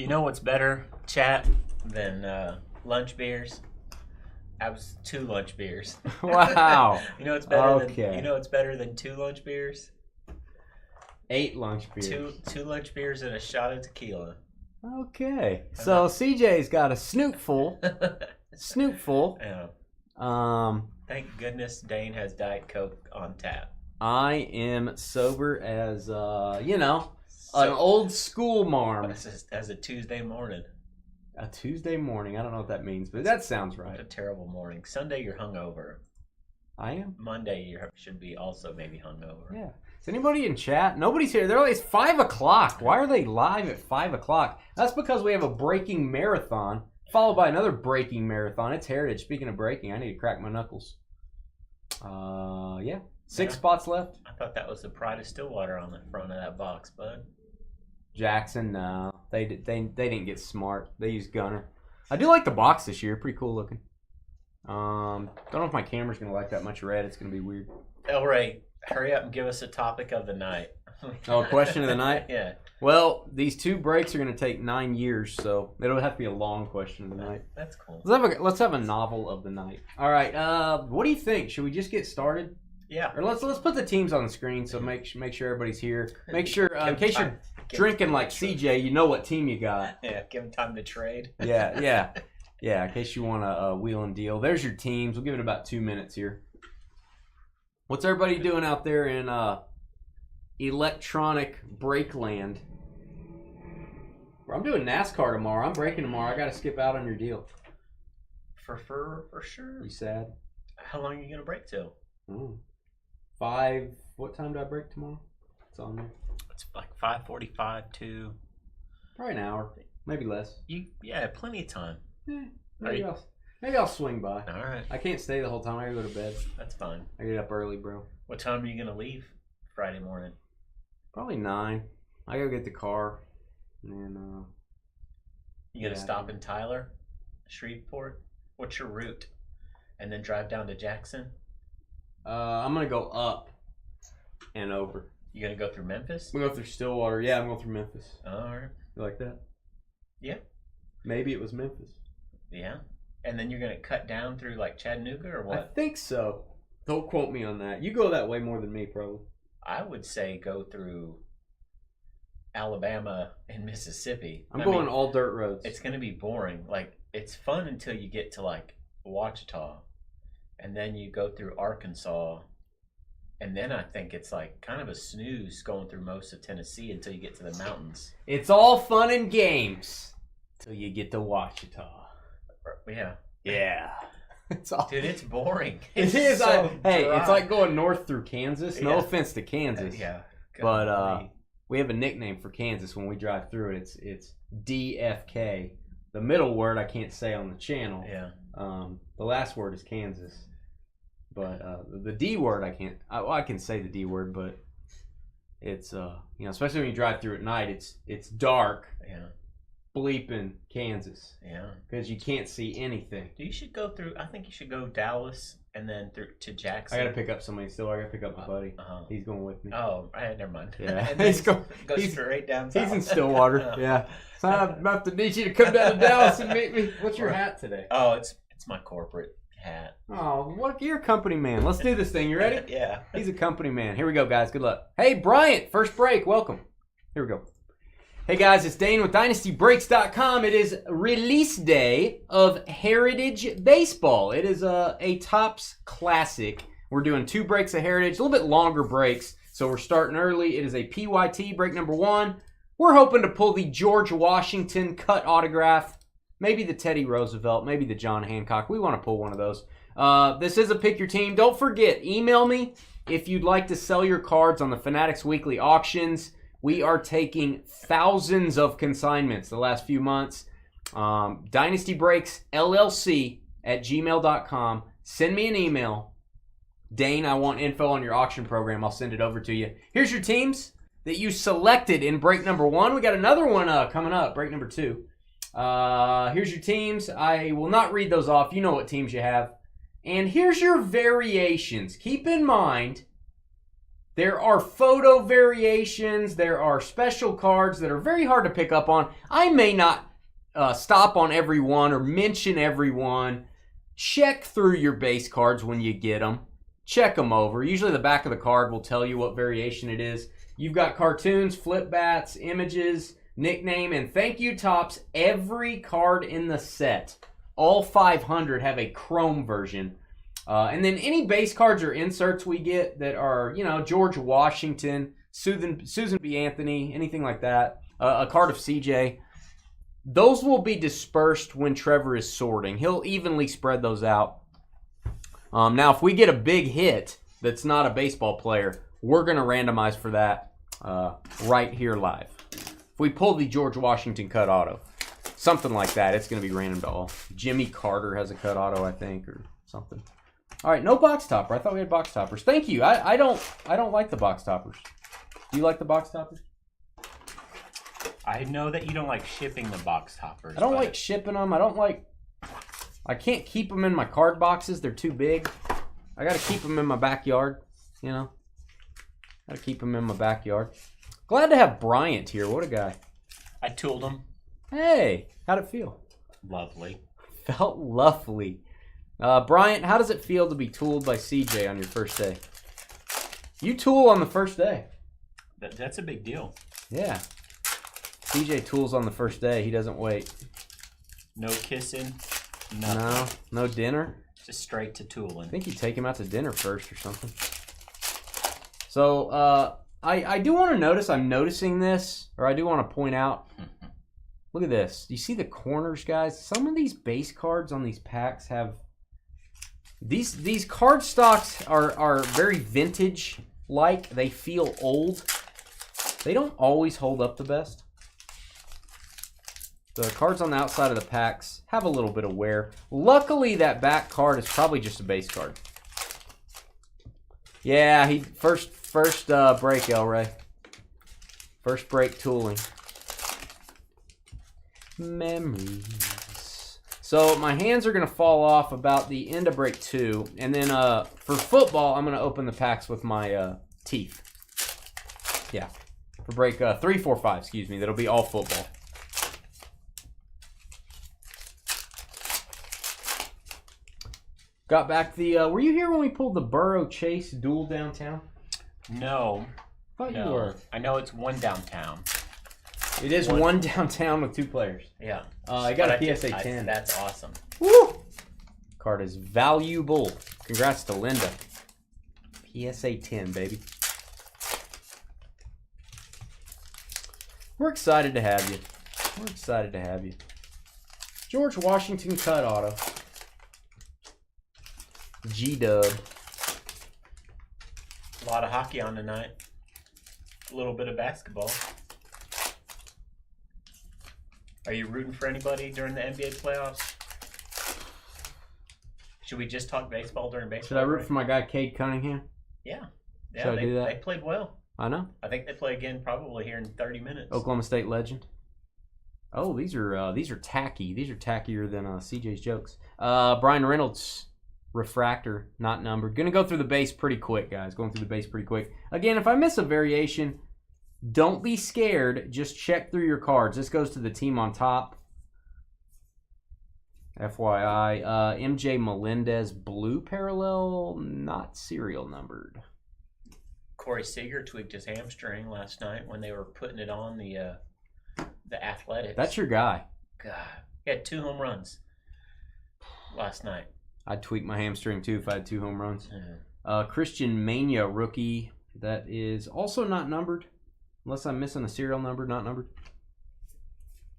You know what's better, chat, than lunch beers? I was 2 lunch beers. Wow. You know what's better Okay. than what's better than 2 lunch beers? 8 lunch beers. Two lunch beers and a shot of tequila. Okay. So CJ's got a snootful. Snootful. Yeah. Thank goodness Dane has Diet Coke on tap. I am sober as an old school marm. As a Tuesday morning. A Tuesday morning. I don't know what that means, but that sounds right. What a terrible morning. Sunday you're hungover. I am. Monday you should be also maybe hungover. Yeah. Is anybody in chat? Nobody's here. It's 5 o'clock. Why are they live at 5 o'clock? That's because we have a breaking marathon, followed by another breaking marathon. It's Heritage. Speaking of breaking, I need to crack my knuckles. Yeah. 6 spots left. I thought that was the Pride of Stillwater on the front of that box, bud. Jackson, no. They didn't get smart. They used Gunner. I do like the box this year. Pretty cool looking. Don't know if my camera's going to like that much red. It's going to be weird. El Ray, hurry up and give us a topic of the night. Oh, question of the night? Yeah. Well, these 2 breaks are going to take 9 years, so it'll have to be a long question of the night. That's cool. Let's have a novel of the night. All right. What do you think? Should we just get started? Yeah. Or let's put the teams on the screen so make sure everybody's here. Make sure in case you're drinking like CJ, you know what team you got. Yeah. Give them time to trade. Yeah. In case you want to wheel and deal. There's your teams. We'll give it about 2 minutes here. What's everybody doing out there in electronic break land? I'm doing NASCAR tomorrow. I'm breaking tomorrow. I got to skip out on your deal. For sure. You sad? How long are you gonna break till? 5. What time do I break tomorrow? It's on there. It's like 5:45 to. Probably an hour, maybe less. Yeah, plenty of time. Maybe I'll swing by. All right. I can't stay the whole time. I gotta go to bed. That's fine. I get up early, bro. What time are you gonna leave Friday morning? Probably 9. I gotta get the car, and You gonna stop in Tyler, Shreveport? What's your route? And then drive down to Jackson? I'm gonna go up and over. You gonna go through Memphis? I'm gonna go through Stillwater. Yeah, I'm going through Memphis. All right. You like that? Yeah. Maybe it was Memphis. Yeah. And then you're gonna cut down through like Chattanooga or what? I think so. Don't quote me on that. You go that way more than me, probably. I would say go through Alabama and Mississippi. I'm going all dirt roads. It's gonna be boring. Like it's fun until you get to like Ouachita, and then you go through Arkansas, and then I think it's like kind of a snooze going through most of Tennessee until you get to the mountains. It's all fun and games till you get to Ouachita. Yeah. Yeah. It's all... Dude, it's boring. It is. It's like going north through Kansas. No Yeah. offense to Kansas. Yeah. But we have a nickname for Kansas when we drive through it. It's DFK. The middle word I can't say on the channel. Yeah. The last word is Kansas. But the D word I can't. I can say the D word, but it's especially when you drive through at night. It's dark. Yeah. Bleeping Kansas. Yeah. Because you can't see anything. You should go through. I think you should go Dallas and then through to Jackson. I gotta pick up somebody still. I gotta pick up my buddy. Uh-huh. He's going with me. Oh, never mind. Yeah. And then go he's straight down south. He's in Stillwater. Yeah. So I'm about to need you to come down to Dallas and meet me. What's your hat today? Oh, it's my corporate hat. Oh, look, you're a company man. Let's do this thing. You ready? Yeah. He's a company man. Here we go, guys. Good luck. Hey, Bryant, first break. Welcome. Here we go. Hey, guys, it's Dane with DynastyBreaks.com. It is release day of Heritage Baseball. It is a Topps Classic. We're doing 2 breaks of Heritage, a little bit longer breaks, so we're starting early. It is a PYT break number 1. We're hoping to pull the George Washington cut autograph, maybe the Teddy Roosevelt, maybe the John Hancock. We want to pull one of those. This is a pick your team. Don't forget, email me if you'd like to sell your cards on the Fanatics Weekly auctions. We are taking thousands of consignments the last few months. Dynasty Breaks LLC at gmail.com. Send me an email. Dane, I want info on your auction program. I'll send it over to you. Here's your teams that you selected in break number 1. We got another one coming up, break number 2. Here's your teams. I will not read those off. You know what teams you have. And here's your variations. Keep in mind, There are photo variations. There are special cards that are very hard to pick up on. I may not stop on every one or mention every one. Check through your base cards when you get them. Check them over. Usually the back of the card will tell you what variation it is. You've got cartoons, flip bats, images, nickname, and thank you tops. Every card in the set, all 500, have a chrome version. And then any base cards or inserts we get that are, George Washington, Susan B. Anthony, anything like that, a card of CJ, those will be dispersed when Trevor is sorting. He'll evenly spread those out. Now, if we get a big hit that's not a baseball player, we're going to randomize for that right here live. If we pull the George Washington cut auto, something like that, it's going to be random to all. Jimmy Carter has a cut auto, I think, or something. All right, no box topper. I thought we had box toppers. Thank you. I don't like the box toppers. Do you like the box toppers? I know that you don't like shipping the box toppers. I don't like shipping them. I can't keep them in my card boxes. They're too big. I got to keep them in my backyard, Got to keep them in my backyard. Glad to have Bryant here. What a guy. I tooled him. Hey, how'd it feel? Lovely. Felt lovely. Bryant, how does it feel to be tooled by CJ on your first day? You tool on the first day. That's a big deal. Yeah. CJ tools on the first day. He doesn't wait. No kissing. Nothing. No dinner. Just straight to tooling. I think you take him out to dinner first or something. So, I do want to notice, I'm noticing this, or I do want to point out, look at this. Do you see the corners, guys? Some of these base cards on these packs have, these card stocks are very vintage-like. They feel old. They don't always hold up the best. The cards on the outside of the packs have a little bit of wear. Luckily, that back card is probably just a base card. Yeah, he first break, El Ray. First break tooling. Memories. So my hands are going to fall off about the end of break 2. And then for football, I'm going to open the packs with my teeth. Yeah. For break 3, 4, 5, excuse me. That'll be all football. Got back the, were you here when we pulled the Burrow Chase duel downtown? No. Thought you were. I know it's one downtown. It is one downtown with 2 players. Yeah. I got a PSA 10. That's awesome. Woo! Card is valuable. Congrats to Linda. PSA 10, baby. We're excited to have you. We're excited to have you. George Washington cut auto. G-Dub. A lot of hockey on tonight. A little bit of basketball. Are you rooting for anybody during the NBA playoffs? Should we just talk baseball during baseball? Should I root for my guy, Cade Cunningham? Yeah. Should I do that? They played well. I know. I think they play again probably here in 30 minutes. Oklahoma State legend. Oh, these are tacky. These are tackier than CJ's jokes. Brian Reynolds. Refractor, not numbered. Gonna go through the base pretty quick, guys. Going through the base pretty quick. Again, if I miss a variation, don't be scared. Just check through your cards. This goes to the team on top. FYI. MJ Melendez, blue parallel, not serial numbered. Corey Seager tweaked his hamstring last night when they were putting it on the Athletics. That's your guy. God, he had 2 home runs last night. I'd tweak my hamstring too if I had 2 home runs. Yeah. Christian Mania rookie. That is also not numbered. Unless I'm missing a serial number, not numbered.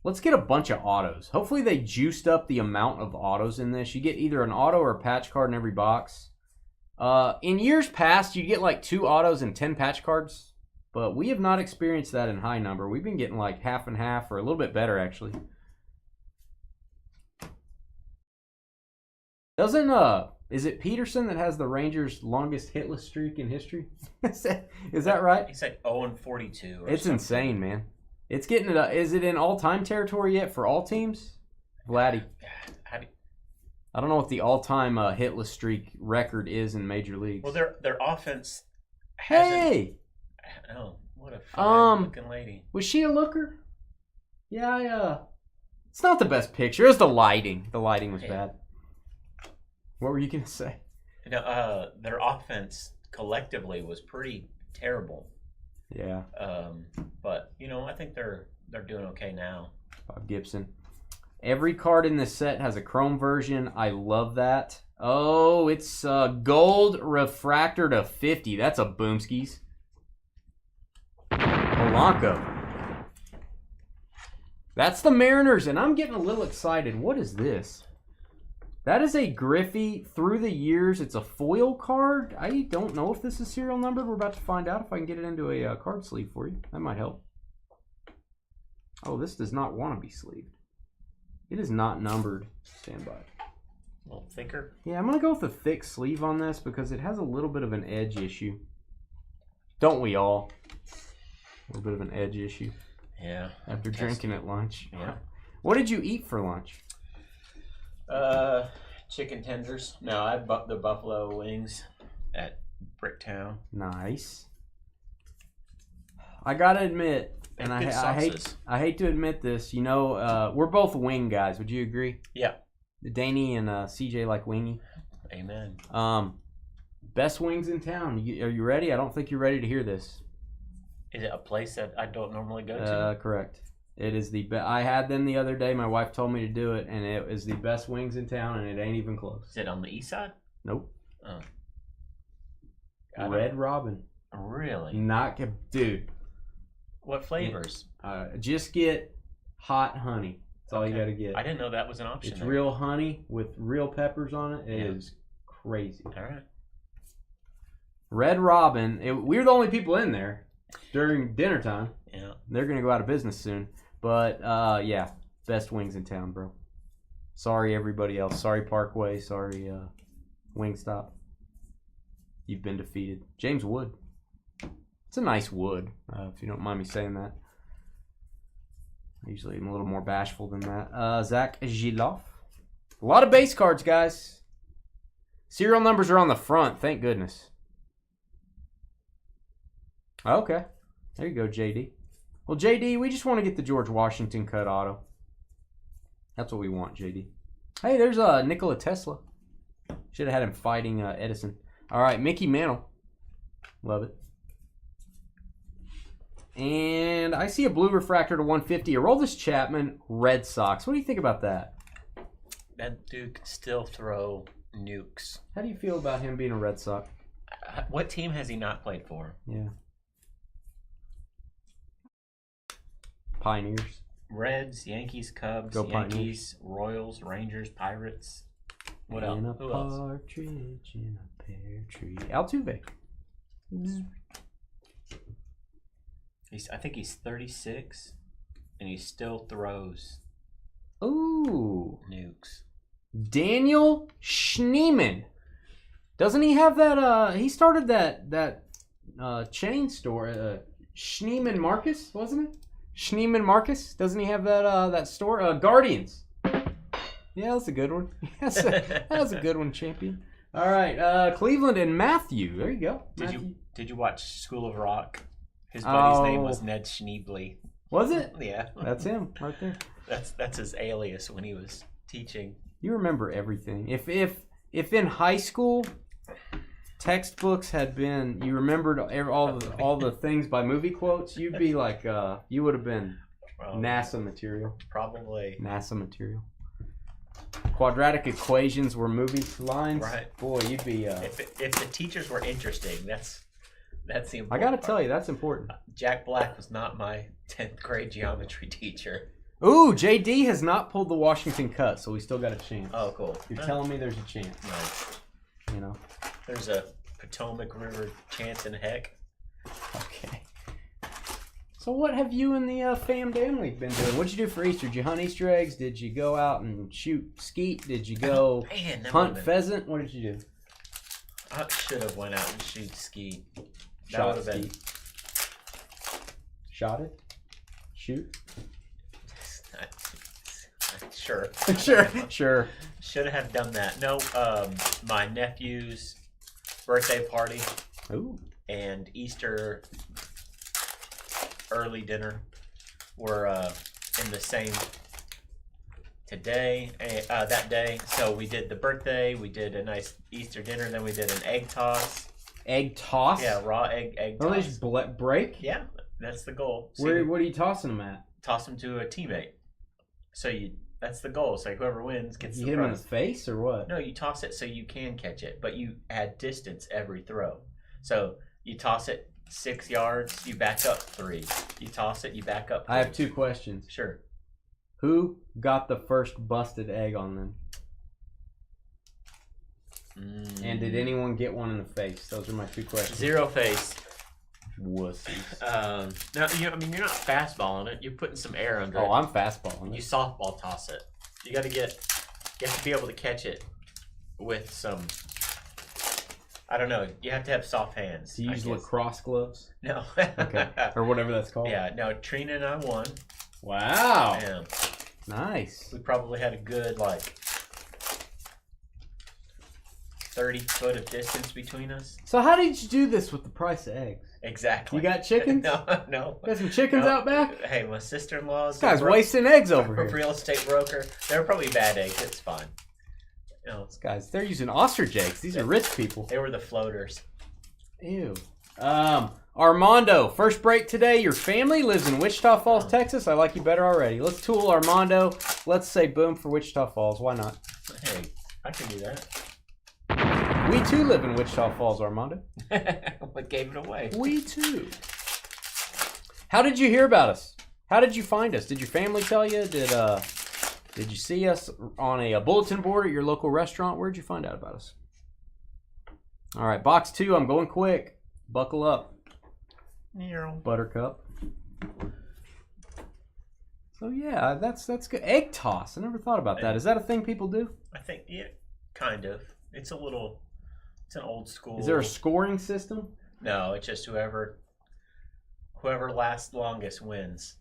Let's get a bunch of autos. Hopefully they juiced up the amount of autos in this. You get either an auto or a patch card in every box. In years past, you get like 2 autos and 10 patch cards. But we have not experienced that in high number. We've been getting like half and half, or a little bit better actually. Doesn't is it Peterson that has the Rangers' longest hitless streak in history? Is that right? He's like 0-42. It's something insane, man. It's getting it. Is it in all-time territory yet for all teams? Vladdy. I don't know what the all-time hitless streak record is in Major Leagues. Well, their offense Hey! Oh, what a fine looking lady. Was she a looker? Yeah, it's not the best picture. It was the lighting. The lighting was bad. What were you going to say? Their offense collectively was pretty terrible. Yeah. But, I think they're doing okay now. Bob Gibson. Every card in this set has a chrome version. I love that. Oh, it's gold refractor to 50. That's a boomskis. Polanco. That's the Mariners, and I'm getting a little excited. What is this? That is a Griffey through the years. It's a foil card. I don't know if this is serial numbered. We're about to find out if I can get it into a card sleeve for you. That might help. Oh, this does not want to be sleeved. It is not numbered. Stand by. A little thicker? Yeah, I'm going to go with a thick sleeve on this because it has a little bit of an edge issue. Don't we all? A little bit of an edge issue. Yeah. After drinking at lunch. Yeah. What did you eat for lunch? Chicken tenders. No, I bought the buffalo wings at Bricktown. Nice. I gotta admit, and I hate to admit this, we're both wing guys. Would you agree? Yeah. Danny and CJ like wingy. Amen. Best wings in town. Are you ready? I don't think you're ready to hear this. Is it a place that I don't normally go to? Correct. It is the best. I had them the other day. My wife told me to do it, and it is the best wings in town, and it ain't even close. Is it on the east side? Nope. Oh. Red Robin. Really? Dude. What flavors? Just get hot honey. That's all you got to get. I didn't know that was an option. It's real honey with real peppers on it. It is crazy. All right. Red Robin. We're the only people in there during dinner time. Yeah. They're going to go out of business soon. But, yeah, best wings in town, bro. Sorry, everybody else. Sorry, Parkway. Sorry, Wingstop. You've been defeated. James Wood. It's a nice wood, if you don't mind me saying that. Usually I'm a little more bashful than that. Zach Giloff. A lot of base cards, guys. Serial numbers are on the front. Thank goodness. Okay. There you go, JD. Well, JD, we just want to get the George Washington cut auto. That's what we want, JD. Hey, there's Nikola Tesla. Should have had him fighting Edison. All right, Mickey Mantle. Love it. And I see a blue refractor to 150. Aroldis Chapman, Red Sox. What do you think about that? That dude can still throw nukes. How do you feel about him being a Red Sox? What team has he not played for? Yeah. Pioneers. Reds, Yankees, Cubs, Go Yankees, Pioneers. Royals, Rangers, Pirates. What else? Who else? Partridge in a pear tree. Altuve. I think he's 36, and he still throws. Ooh. Nukes. Daniel Schneemann. Doesn't he have that? He started that chain store. Schneemann Marcus, wasn't it? Schneemann Marcus. Doesn't he have that store? Guardians. Yeah, that's a good one. That's a good one, champion. All right, Cleveland and Matthew. There you go. Did you watch School of Rock? His buddy's name was Ned Schneebly. Was it? Yeah. That's him right there. That's his alias when he was teaching. You remember everything. If in high school textbooks had been, you remembered all the things by movie quotes, you'd be like, you would have been NASA material. Probably. NASA material. Quadratic equations were movie lines. Right. Boy, you'd be. If the teachers were interesting, that's the important I got to part. tell you, that's important. Jack Black was not my 10th grade geometry teacher. Ooh, JD has not pulled the Washington cut, so we still got a chance. Oh, cool. You're telling me there's a chance. Nice. You know. There's a Potomac River chance in heck. Okay. So what have you and the Fam Dam League been doing? What'd you do for Easter? Did you hunt Easter eggs? Did you go out and shoot skeet? Did you go hunt pheasant? What did you do? I should have went out and shoot skeet. That would have been. Shot it? Shoot? Sure. Sure. Should have done that. No, my nephew's birthday party. Ooh. and Easter early dinner were in the same that day. So we did the birthday, we did a nice Easter dinner, then we did an egg toss. Egg toss? Yeah, raw egg Oh, toss. they just break? Yeah, that's the goal. So What are you tossing them at? toss them to a teammate. So that's the goal. So whoever wins gets You the hit him in prize. the face or what? No, you toss it so you can catch it, but you add distance every throw. So you toss it 6 yards, you back up 3. You toss it, you back up 3. I have 2 questions. Sure. Who got the first busted egg on them? And did anyone get one in the face? Those are my 2 questions. 0 face. Wussies. No, you're not fastballing it. You're putting some air under it. Oh, I'm fastballing You it. softball toss it. You have to be able to catch it with some, I don't know, you have to have soft hands. Do you use lacrosse gloves? No. Okay. Or whatever that's called? Yeah, no, Trina and I won. Wow. And Nice. we probably had a good, 30 foot of distance between us. So how did you do this with the price of eggs? Exactly. You got chickens? No. Got some chickens No. out back? Hey, my sister-in-law's This guy's wasting eggs over a here. real estate broker. They're probably bad eggs. It's fine. Guys, they're using ostrich eggs. These are rich people. They were the floaters. Ew. Armando, first break today. Your family lives in Wichita Falls, Texas. I like you better already. Let's tool Armando. Let's say boom for Wichita Falls. Why not? Hey, I can do that. We too live in Wichita Falls, Armando. What gave it away? We too. How did you hear about us? How did you find us? Did your family tell you? Did you see us on a bulletin board at your local restaurant? Where'd you find out about us? All right, box 2. I'm going quick. Buckle up. Buttercup. So yeah, that's good. Egg toss. I never thought about that. Is that a thing people do? I think, yeah, kind of. It's an old school. Is there a scoring system? No, it's just whoever lasts longest wins.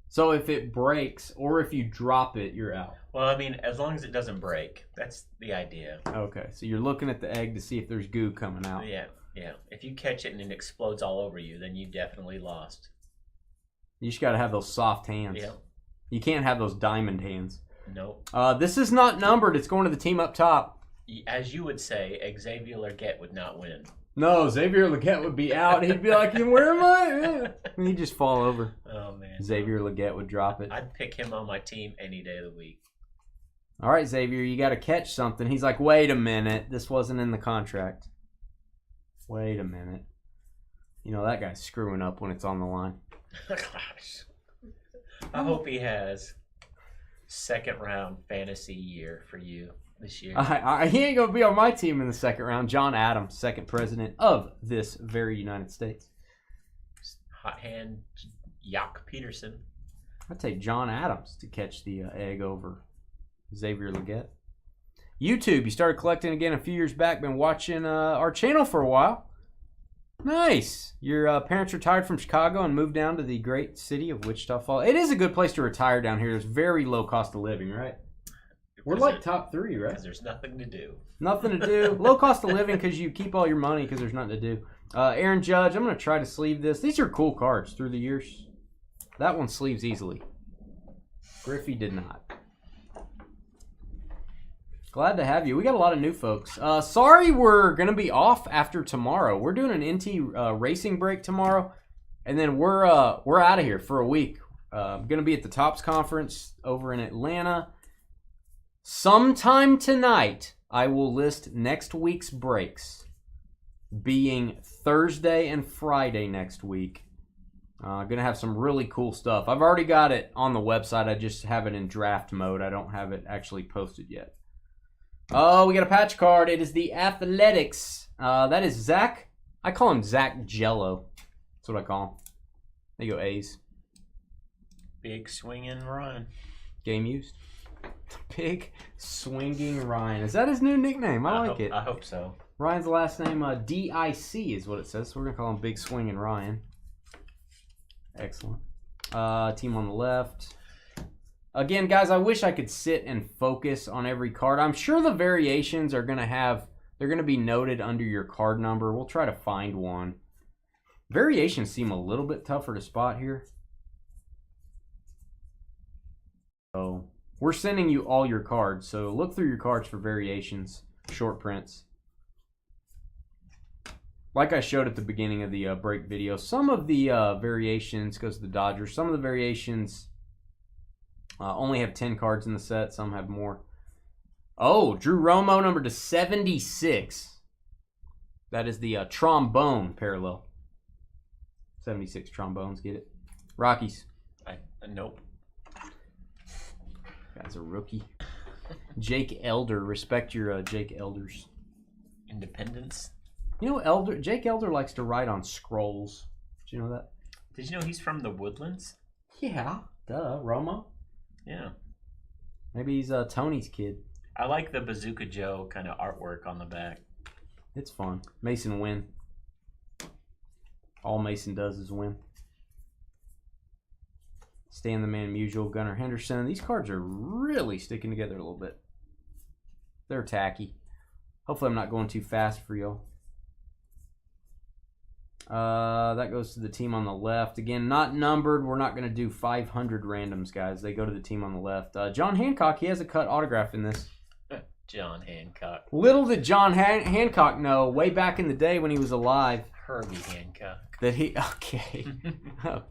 So if it breaks or if you drop it, you're out. Well, I mean, as long as it doesn't break, that's the idea. Okay, so you're looking at the egg to see if there's goo coming out. Yeah. If you catch it and it explodes all over you, then you definitely lost. You just got to have those soft hands. Yeah. You can't have those diamond hands. Nope. This is not numbered. It's going to the team up top. As you would say, Xavier Leggett would not win. No, Xavier Leggett would be out. He'd be like, where am I? He'd just fall over. Oh, man. Xavier Leggett would drop it. I'd pick him on my team any day of the week. All right, Xavier, you got to catch something. He's like, wait a minute. This wasn't in the contract. Wait a minute. You know, that guy's screwing up when it's on the line. Gosh. I hope he has second round fantasy year for you this year. He ain't going to be on my team in the second round. John Adams, second president of this very United States. Hot hand, Yak Peterson. I'd take John Adams to catch the egg over Xavier Leggett. YouTube, you started collecting again a few years back. Been watching our channel for a while. Nice. Your parents retired from Chicago and moved down to the great city of Wichita Falls. It is a good place to retire down here. There's very low cost of living, right? We're like top 3, right? Because there's nothing to do. Nothing to do. Low cost of living because you keep all your money because there's nothing to do. Aaron Judge, I'm going to try to sleeve this. These are cool cards through the years. That one sleeves easily. Griffey did not. Glad to have you. We got a lot of new folks. Sorry we're going to be off after tomorrow. We're doing an NT racing break tomorrow. And then we're out of here for a week. Going to be at the Topps Conference over in Atlanta. Sometime tonight, I will list next week's breaks being Thursday and Friday next week. Going to have some really cool stuff. I've already got it on the website. I just have it in draft mode. I don't have it actually posted yet. Oh, we got a patch card. It is the Athletics. That is Zach. I call him Zach Jello. That's what I call him. There you go, A's. Big swinging Ryan. Game used. Big swinging Ryan. Is that his new nickname? I like it. I hope so. Ryan's last name, D-I-C is what it says. So we're going to call him Big Swinging Ryan. Excellent. Team on the left. Again, guys, I wish I could sit and focus on every card. I'm sure the variations are going to have They're going to be noted under your card number. We'll try to find one. Variations seem a little bit tougher to spot here. So we're sending you all your cards. So look through your cards for variations, short prints. Like I showed at the beginning of the break video, some of the variations goes to the Dodgers. Some of the variations only have 10 cards in the set. Some have more. Oh, Drew Romo, number to 76. That is the trombone parallel. 76 trombones, get it? Rockies. Nope. Guy's a rookie. Jake Elder. Respect your Jake Elders. Independence. You know, Jake Elder likes to write on scrolls. Did you know that? Did you know he's from the Woodlands? Yeah. Duh. Romo? Yeah. Maybe he's Tony's kid. I like the Bazooka Joe kind of artwork on the back. It's fun. Mason win. All Mason does is win. Stan the Man Musial, Gunnar Henderson. These cards are really sticking together a little bit. They're tacky. Hopefully I'm not going too fast for y'all. That goes to the team on the left. Again, not numbered. We're not going to do 500 randoms, guys. They go to the team on the left. John Hancock, he has a cut autograph in this. John Hancock. Little did John Hancock know way back in the day when he was alive. Herbie Hancock. That he, okay.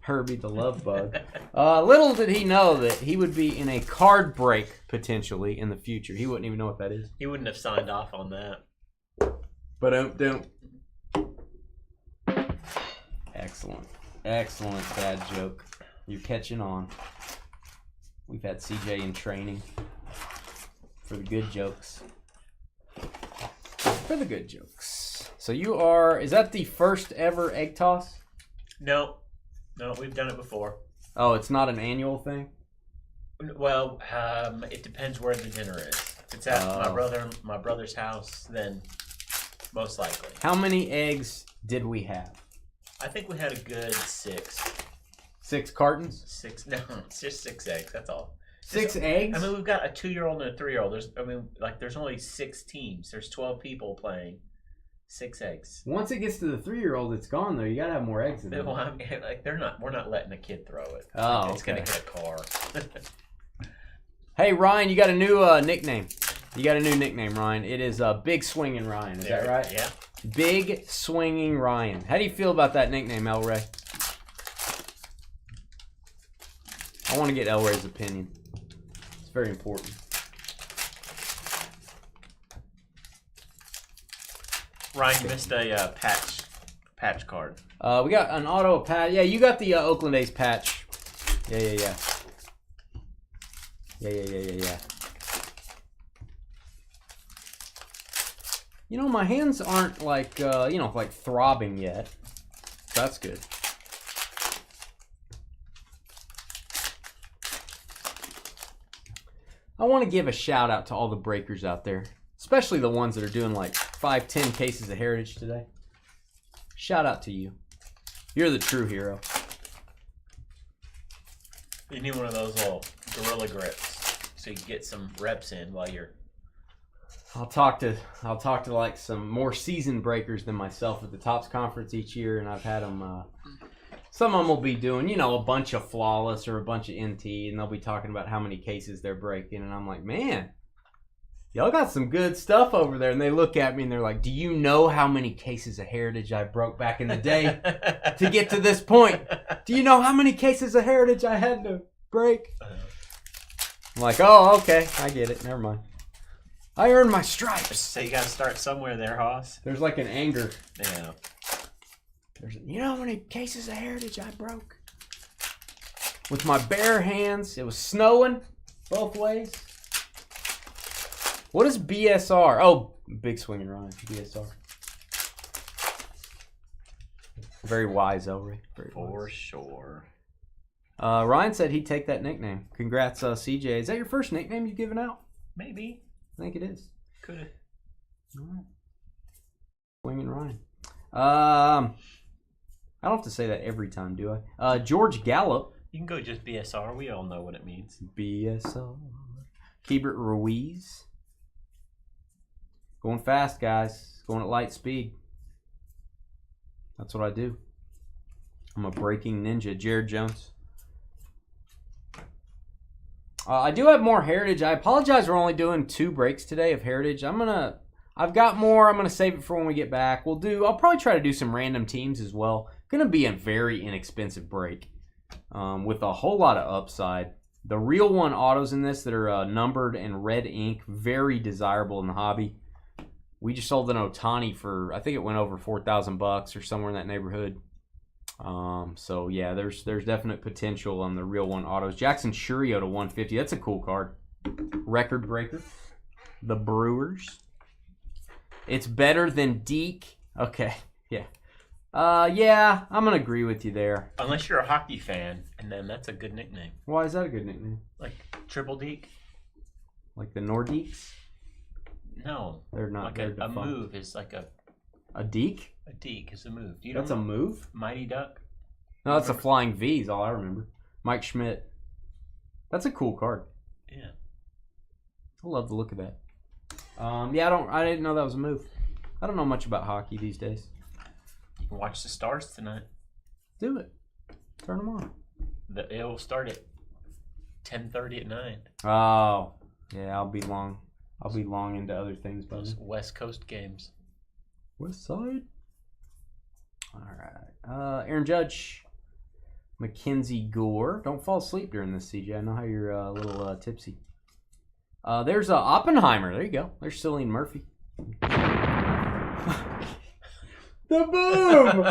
Herbie the Love Bug. Little did he know that he would be in a card break potentially in the future. He wouldn't even know what that is. He wouldn't have signed off on that. But don't. Excellent. Excellent bad joke. You're catching on. We've had CJ in training for the good jokes. For the good jokes. So you are, is that the first ever egg toss? No, we've done it before. Oh, it's not an annual thing? Well, it depends where the dinner is. If it's at my brother's house, then most likely. How many eggs did we have? I think we had a good 6. 6 cartons? 6? No, it's just 6 eggs. That's all. 6 eggs? I mean, we've got a 2-year-old and a 3-year-old. There's only 6 teams. There's 12 people playing. 6 eggs. Once it gets to the 3-year-old, it's gone though. You gotta have more eggs in there. Well, I mean, we're not letting a kid throw it. Oh, it's gonna hit a car. Hey Ryan, you got a new nickname. You got a new nickname, Ryan. It is Big Swinging Ryan. Is that right? Yeah. Big Swinging Ryan. How do you feel about that nickname, El Ray? I want to get El Ray's opinion. It's very important. Ryan, you missed a patch card. We got an auto patch. Yeah, you got the Oakland A's patch. Yeah. You know, my hands aren't like, like throbbing yet. So that's good. I want to give a shout out to all the breakers out there, especially the ones that are doing like 5-10 cases of Heritage today. Shout out to you. You're the true hero. You need one of those little gorilla grips so you can get some reps in while you're. I'll talk to like some more seasoned breakers than myself at the Topps Conference each year, and I've had them. Some of them will be doing, a bunch of flawless or a bunch of NT, and they'll be talking about how many cases they're breaking, and I'm like, man, y'all got some good stuff over there. And they look at me and they're like, do you know how many cases of Heritage I broke back in the day to get to this point? Do you know how many cases of Heritage I had to break? I'm like, oh, okay, I get it. Never mind. I earned my stripes. So you got to start somewhere there, Hoss. There's like an anger. Yeah. You know how many cases of Heritage I broke? With my bare hands. It was snowing both ways. What is BSR? Oh, Big Swinging Ryan. BSR. Very wise, Elry. For sure. Ryan said he'd take that nickname. Congrats, CJ. Is that your first nickname you've given out? Maybe. I think it is. Could have. All right. Swinging Ryan. I don't have to say that every time, do I? George Gallup. You can go just BSR. We all know what it means. BSR. Keibert Ruiz. Going fast, guys. Going at light speed. That's what I do. I'm a breaking ninja. Jared Jones. I do have more Heritage. I apologize we're only doing 2 breaks today of Heritage. I've got more. I'm gonna save it for when we get back. I'll probably try to do some random teams as well. Gonna be a very inexpensive break with a whole lot of upside. The real one autos in this that are numbered and red ink, very desirable in the hobby. We just sold an Ohtani for, I think it went over $4,000 or somewhere in that neighborhood. So yeah, there's definite potential on the real one autos. Jackson Churio to 150. That's a cool card. Record breaker. The Brewers. It's better than Deke. Okay, yeah. Yeah, I'm gonna agree with you there. Unless you're a hockey fan, and then that's a good nickname. Why is that a good nickname? Like Triple Deke? Like the Nordiques? No. They're not. Like a move is like a Deke? A Deke is a move. That's a move? Mighty Duck? No, that's a Flying V is all I remember. Mike Schmidt. That's a cool card. Yeah. I love the look of that. Yeah, I didn't know that was a move. I don't know much about hockey these days. You can watch the Stars tonight. Do it. Turn them on. It will start at 10:30 at night. Oh, yeah. I'll be long into other things, buddy. Those West Coast games. West Side. All right. Aaron Judge, Mackenzie Gore. Don't fall asleep during this, CJ. I know how you're a little tipsy. There's Oppenheimer. There you go. There's Cillian Murphy. The boom!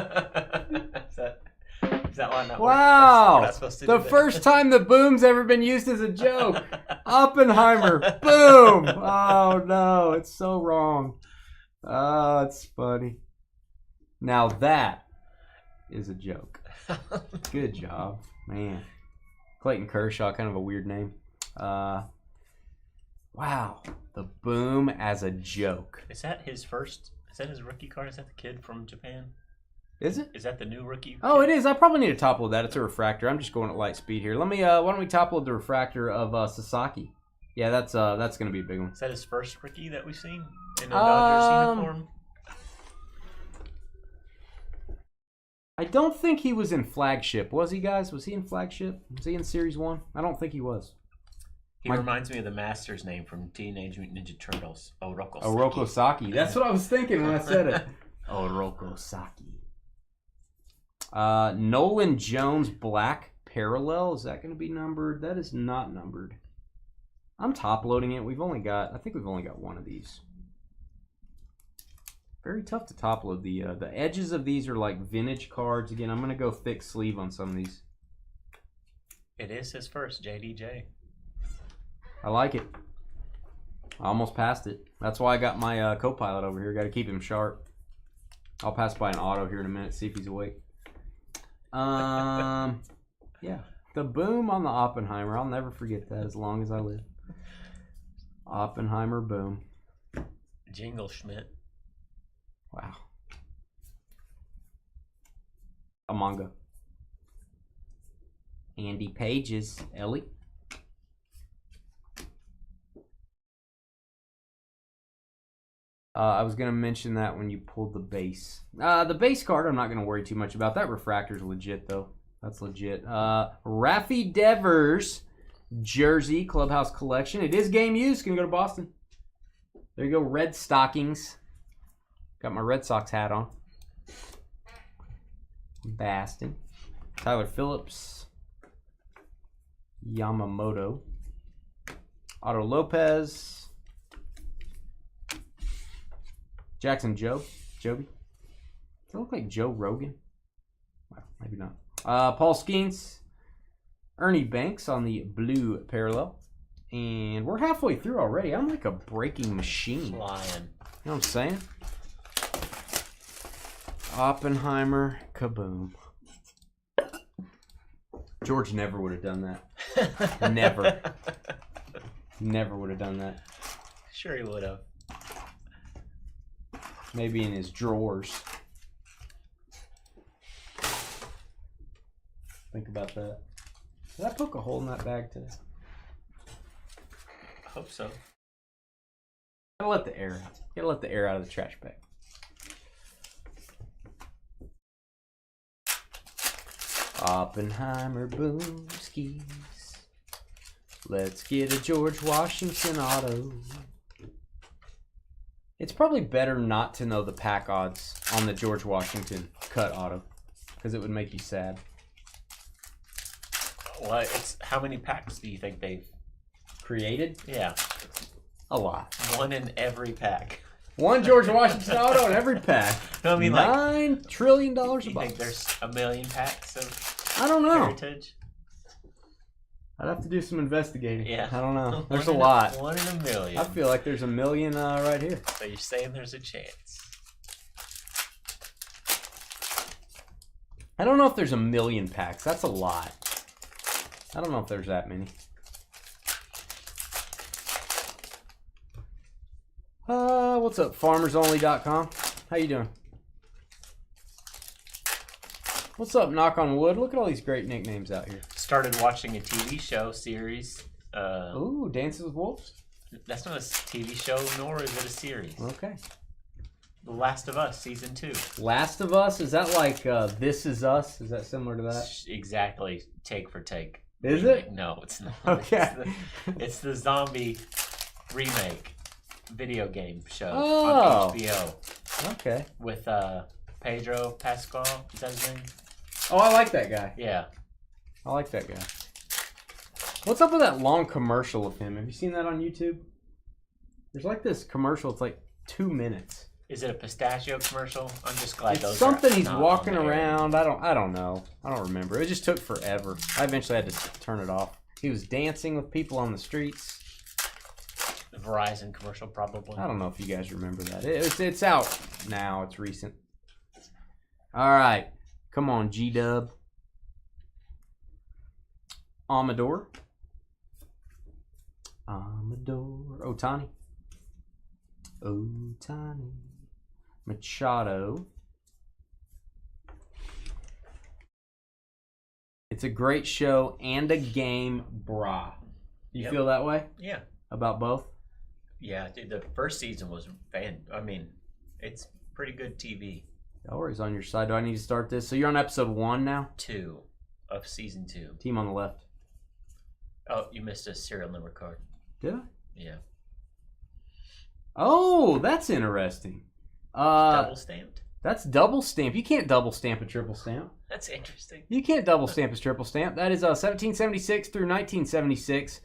Is that line not wow! That's the first time the boom's ever been used as a joke. Oppenheimer. Boom! Oh no, it's so wrong. Oh, it's funny. Now that is a joke. Good job, man. Clayton Kershaw, kind of a weird name. Wow, the boom as a joke. Is that his first? Is that his rookie card? Is that the kid from Japan? Is it? Is that the new rookie? Oh, it is. I probably need to top load that. It's a refractor. I'm just going at light speed here. Let me. Why don't we top load the refractor of Sasaki? Yeah, that's gonna be a big one. Is that his first rookie that we've seen in a Dodgers uniform? I don't think he was in Flagship. Was he, guys? Was he in Flagship? Was he in Series 1? I don't think he was. He reminds me of the master's name from Teenage Mutant Ninja Turtles, Oroku Saki. Oroku Saki. That's what I was thinking when I said it. Oroku Saki. Nolan Jones Black Parallel. Is that going to be numbered? That is not numbered. I'm top loading it. I think we've only got one of these. Very tough to top load. The edges of these are like vintage cards. Again, I'm going to go thick sleeve on some of these. It is his first, JDJ. I like it. I almost passed it. That's why I got my co-pilot over here. Got to keep him sharp. I'll pass by an auto here in a minute, see if he's awake. Yeah. The boom on the Oppenheimer. I'll never forget that as long as I live. Oppenheimer boom. Jingle Schmidt. Wow. A manga. Andy Pages. Ellie. I was going to mention that when you pulled the base. The base card, I'm not going to worry too much about. That refractor's legit, though. That's legit. Raffy Devers jersey, Clubhouse Collection. It is game used. Going to go to Boston. There you go, Red Stockings. Got my Red Sox hat on. Baston. Tyler Phillips. Yamamoto. Otto Lopez. Jackson Joby. Does that look like Joe Rogan? Well, maybe not. Paul Skeens. Ernie Banks on the blue parallel. And we're halfway through already. I'm like a breaking machine. Flying. You know what I'm saying? Oppenheimer, kaboom. George never would have done that. Never. Never would have done that. Sure he would have. Maybe in his drawers. Think about that. Did I poke a hole in that bag today? I hope so. Gotta let the air out. Gotta let the air out of the trash bag. Oppenheimer boomskis. Let's get a George Washington auto. It's probably better not to know the pack odds on the George Washington cut auto, because it would make you sad. Well, it's how many packs do you think they've created? Yeah, a lot. One in every pack. One George Washington auto in every pack. No, I mean $9 trillion a box. You think there's a million packs of I don't know. Heritage? I'd have to do some investigating. Yeah. I don't know. There's a lot. 1 in a million. I feel like there's a million right here. So you're saying there's a chance? I don't know if there's a million packs. That's a lot. I don't know if there's that many. What's up, farmersonly.com? How you doing? What's up, Knock on Wood? Look at all these great nicknames out here. Started watching a TV show series. Ooh, Dances with Wolves? That's not a TV show, nor is it a series. Okay. The Last of Us, Season 2. Last of Us? Is that like This Is Us? Is that similar to that? Exactly, take for take. Is remake. it? No, it's not. Okay. It's the zombie remake video game show Oh. on HBO. Okay. With Pedro Pascal, is that his name? Oh, I like that guy. Yeah. I like that guy. What's up with that long commercial of him? Have you seen that on YouTube? There's like this commercial. It's like 2 minutes. Is it a pistachio commercial? I'm just glad those. It's something are he's not walking on there. around. I don't know. I don't remember. It just took forever. I eventually had to turn it off. He was dancing with people on the streets. The Verizon commercial, probably. I don't know if you guys remember that. It's out now. It's recent. All right. Come on, G-Dub. Amador. Otani. Machado. It's a great show and a game, brah. You feel that way? Yeah. About both? Yeah, dude, the first season was it's pretty good TV. Always on your side. Do I need to start this? So you're on episode 1 now? 2 of season 2. Team on the left. Oh, you missed a serial number card. Did I? Yeah. Oh, that's interesting. Double stamped? That's double stamp. You can't double stamp a triple stamp. That's interesting. You can't double stamp a triple stamp. That is 1776 through 1976.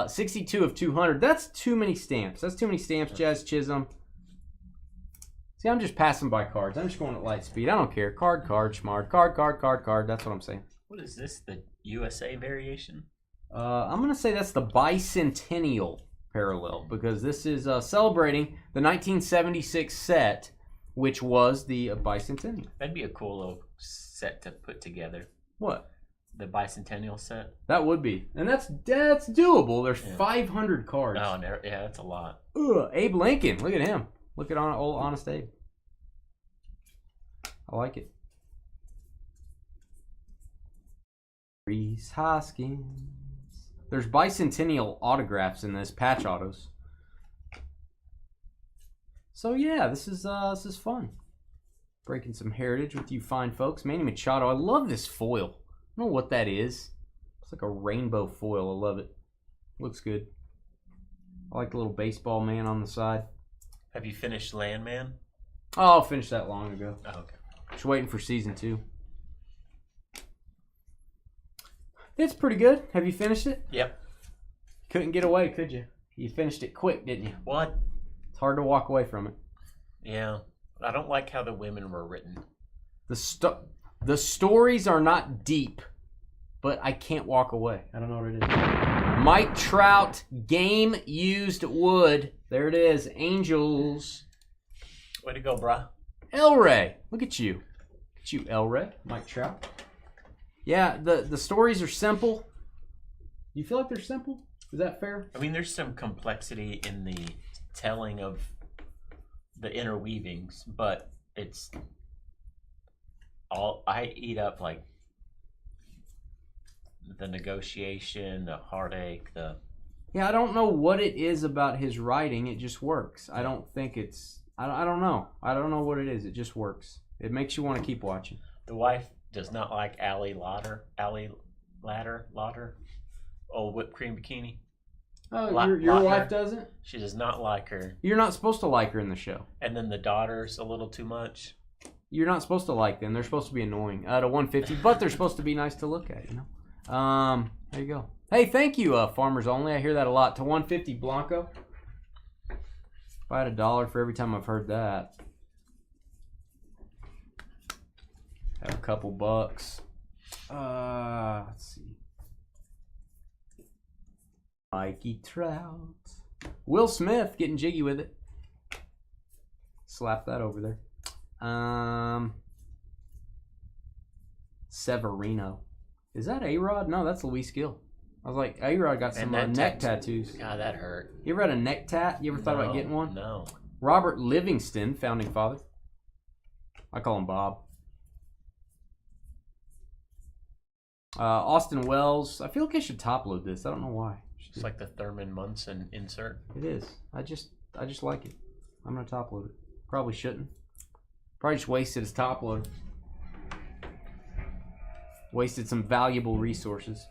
62 of 200. That's too many stamps. That's too many stamps, Jazz Chisholm. See, I'm just passing by cards. I'm just going at light speed. I don't care. Card, smart. Card. That's what I'm saying. What is this? The USA variation? I'm going to say that's the bicentennial parallel, because this is celebrating the 1976 set, which was the bicentennial. That'd be a cool little set to put together. What? The bicentennial set? That would be. And that's doable. There's 500 cards. Oh, yeah, that's a lot. Abe Lincoln. Look at him. Look at old Honest Abe. I like it. Reese Hoskins. There's bicentennial autographs in this, patch autos. So yeah, this is fun. Breaking some heritage with you fine folks. Manny Machado. I love this foil. I don't know what that is. It's like a rainbow foil. I love it. Looks good. I like the little baseball man on the side. Have you finished Landman? Oh, I finished that long ago. Oh, okay. Just waiting for season 2. It's pretty good. Have you finished it? Yep. Couldn't get away, could you? You finished it quick, didn't you? What? It's hard to walk away from it. Yeah. I don't like how the women were written. The stories are not deep, but I can't walk away. I don't know what it is. Mike Trout, game used wood. There it is. Angels. Way to go, brah. El Rey. Look at you. Look at you, El Rey. Mike Trout. Yeah, the stories are simple. You feel like they're simple? Is that fair? I mean, there's some complexity in the telling of the interweavings, but it's all I eat up, like the negotiation, the heartache, the Yeah, I don't know what it is about his writing. It just works. I don't think it's... I don't know. I don't know what it is. It just works. It makes you want to keep watching. The wife does not like Allie Ladder. Old whipped cream bikini. Oh, your wife doesn't? She does not like her. You're not supposed to like her in the show. And then the daughter's a little too much. You're not supposed to like them. They're supposed to be annoying. To 150, but they're supposed to be nice to look at, you know? There you go. Hey, thank you, Farmers Only. I hear that a lot. To 150 Blanco. If I had $1 for every time I've heard that. Have a couple bucks. Let's see. Mikey Trout. Will Smith getting jiggy with it. Slap that over there. Severino. Is that A-Rod? No, that's Luis Gill. I was like, A-Rod got some neck tattoos. God, that hurt. You ever had a neck tat? You ever thought about getting one? No. Robert Livingston, founding father. I call him Bob. Austin Wells. I feel like I should top load this. I don't know why. It's like the Thurman Munson insert. It is. I just like it. I'm gonna top load it. Probably shouldn't. Probably just wasted his top load. Wasted some valuable resources.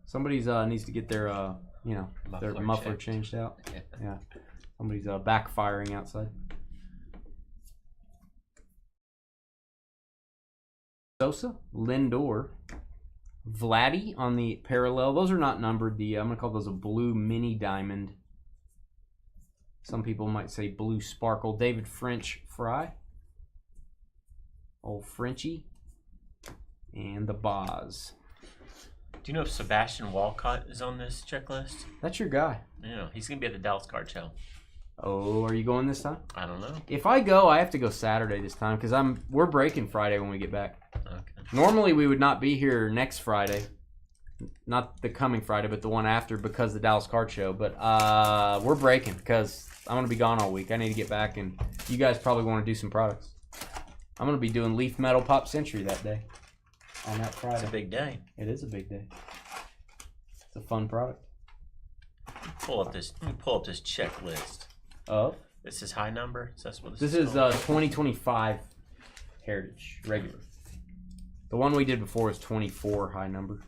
Somebody's needs to get their their muffler changed out. Yeah. Somebody's backfiring outside. Sosa, Lindor, Vladdy on the parallel. Those are not numbered. I'm gonna call those a blue mini diamond. Some people might say blue sparkle. David French Fry. Old Frenchie. And the Boz. Do you know if Sebastian Walcott is on this checklist? That's your guy. Yeah, he's going to be at the Dallas Card Show. Oh, are you going this time? I don't know. If I go, I have to go Saturday this time because we're breaking Friday when we get back. Okay. Normally we would not be here next Friday. Not the coming Friday, but the one after because of the Dallas Card Show. But we're breaking because I'm going to be gone all week. I need to get back, and you guys probably want to do some products. I'm going to be doing Leaf Metal Pop Century that day. On that Friday. It's a big day. It is a big day. It's a fun product. Let me pull up this checklist. Of? This is high number? Is that what this is 2025 Heritage, regular. The one we did before was 24 high number.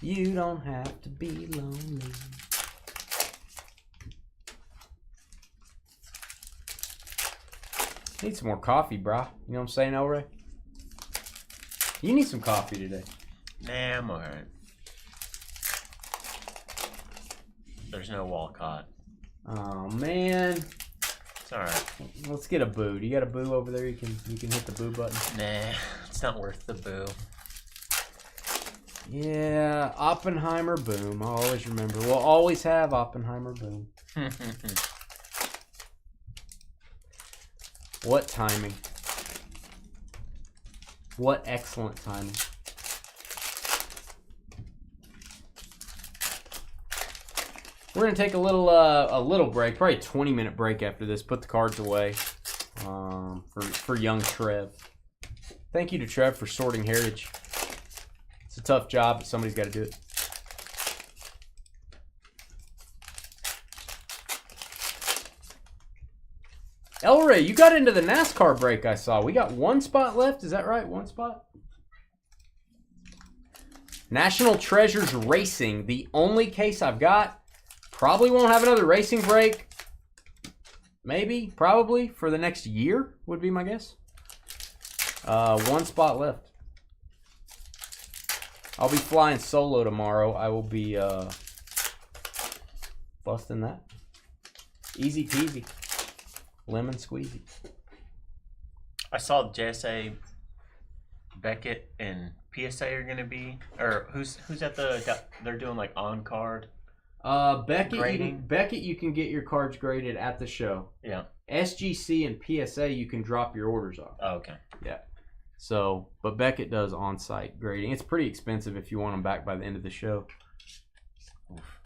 You don't have to be lonely. Need some more coffee, brah. You know what I'm saying, El Ray? You need some coffee today. Nah, I'm alright. There's no Walcott. Oh man. It's alright. Let's get a boo. Do you got a boo over there? You can hit the boo button. Nah, it's not worth the boo. Yeah, Oppenheimer boom. I'll always remember. We'll always have Oppenheimer boom. What timing. What excellent timing. We're gonna take a little break, probably a 20-minute break after this. Put the cards away for young Trev. Thank you to Trev for sorting Heritage. It's a tough job, but somebody's got to do it. El Ray, you got into the NASCAR break I saw. We got one spot left. Is that right? One spot? National Treasures Racing. The only case I've got. Probably won't have another racing break. Maybe, probably, for the next year would be my guess. One spot left. I'll be flying solo tomorrow. I will be busting that. Easy peasy. Lemon squeezy. I saw JSA, Beckett, and PSA are going to be, or who's at they're doing like on card. Beckett, you can get your cards graded at the show. Yeah. SGC and PSA, you can drop your orders off. Oh, okay. Yeah. So, but Beckett does on-site grading. It's pretty expensive if you want them back by the end of the show. Oof.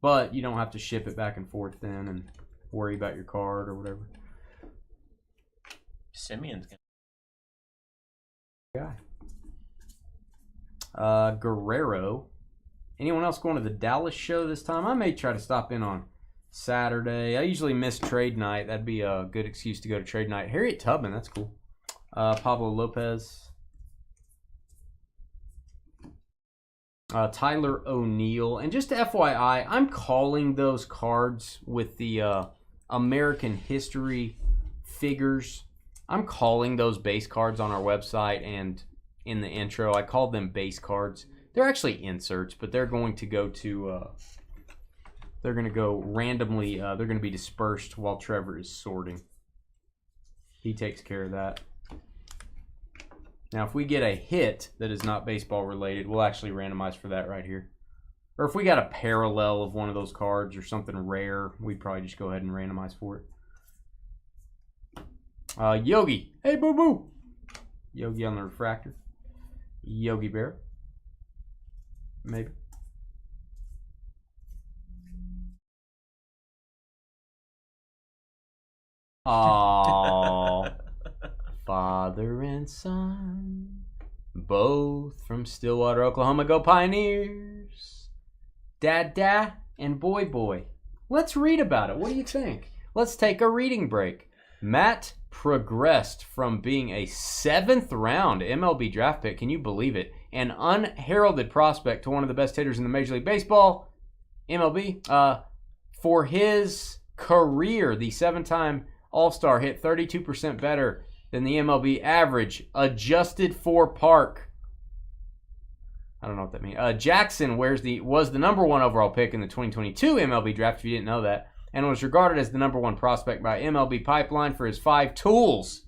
But you don't have to ship it back and forth then and worry about your card or whatever. Simeon's guy. Guerrero. Anyone else going to the Dallas show this time? I may try to stop in on Saturday. I usually miss trade night. That'd be a good excuse to go to trade night. Harriet Tubman, that's cool. Pablo Lopez. Tyler O'Neill. And just FYI, I'm calling those cards with the American history figures. I'm calling those base cards on our website and in the intro. I called them base cards. They're actually inserts, but they're going to go to... they're going to go randomly. They're going to be dispersed while Trevor is sorting. He takes care of that. Now, if we get a hit that is not baseball related, we'll actually randomize for that right here. Or if we got a parallel of one of those cards or something rare, we'd probably just go ahead and randomize for it. Yogi. Hey, boo-boo. Yogi on the refractor. Yogi Bear. Maybe. Oh, father and son, both from Stillwater, Oklahoma. Go Pioneers! Dad and Boy. Let's read about it. What do you think? Let's take a reading break. Matt progressed from being a 7th round MLB draft pick, can you believe it? An unheralded prospect to one of the best hitters in the Major League Baseball, MLB. For his career, the 7-time All-Star hit 32% better than the MLB average, adjusted for park. I don't know what that means. Jackson was the number 1 overall pick in the 2022 MLB draft, if you didn't know that, and was regarded as the number 1 prospect by MLB Pipeline for his 5 tools.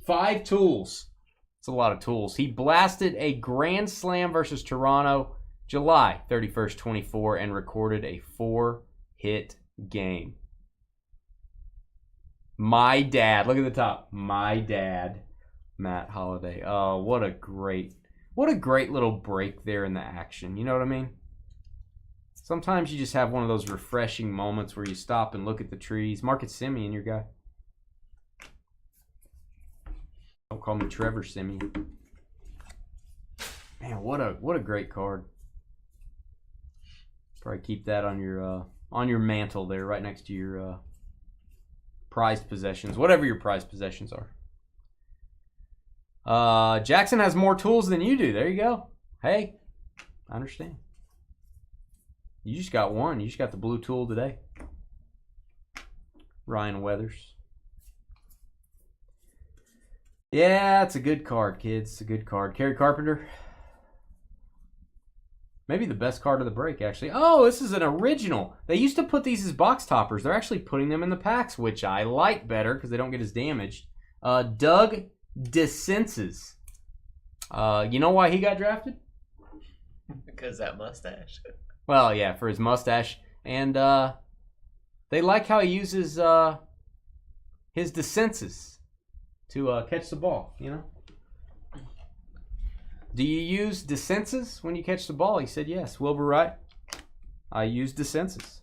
5 tools. It's a lot of tools. He blasted a grand slam versus Toronto July 31st, 24, and recorded a 4-hit game. My dad. Look at the top. My dad, Matt Holliday. Oh, what a great little break there in the action. You know what I mean? Sometimes you just have one of those refreshing moments where you stop and look at the trees. Marcus Semien, your guy. Don't call me Trevor Semien. Man, what a great card. Probably keep that on your mantle there, right next to your prized possessions, whatever your prized possessions are. Jackson has more tools than you do. There you go. Hey, I understand. You just got one. You just got the blue tool today. Ryan Weathers. Yeah, it's a good card, kids. It's a good card. Kerry Carpenter. Maybe the best card of the break, actually. Oh, this is an original. They used to put these as box toppers. They're actually putting them in the packs, which I like better because they don't get as damaged. Doug DeSenses. You know why he got drafted? Because that mustache. Well, yeah, for his mustache. And they like how he uses his DeSenses to catch the ball, you know? Do you use DeSenses when you catch the ball? He said yes. Wilbur Wright. I use DeSenses.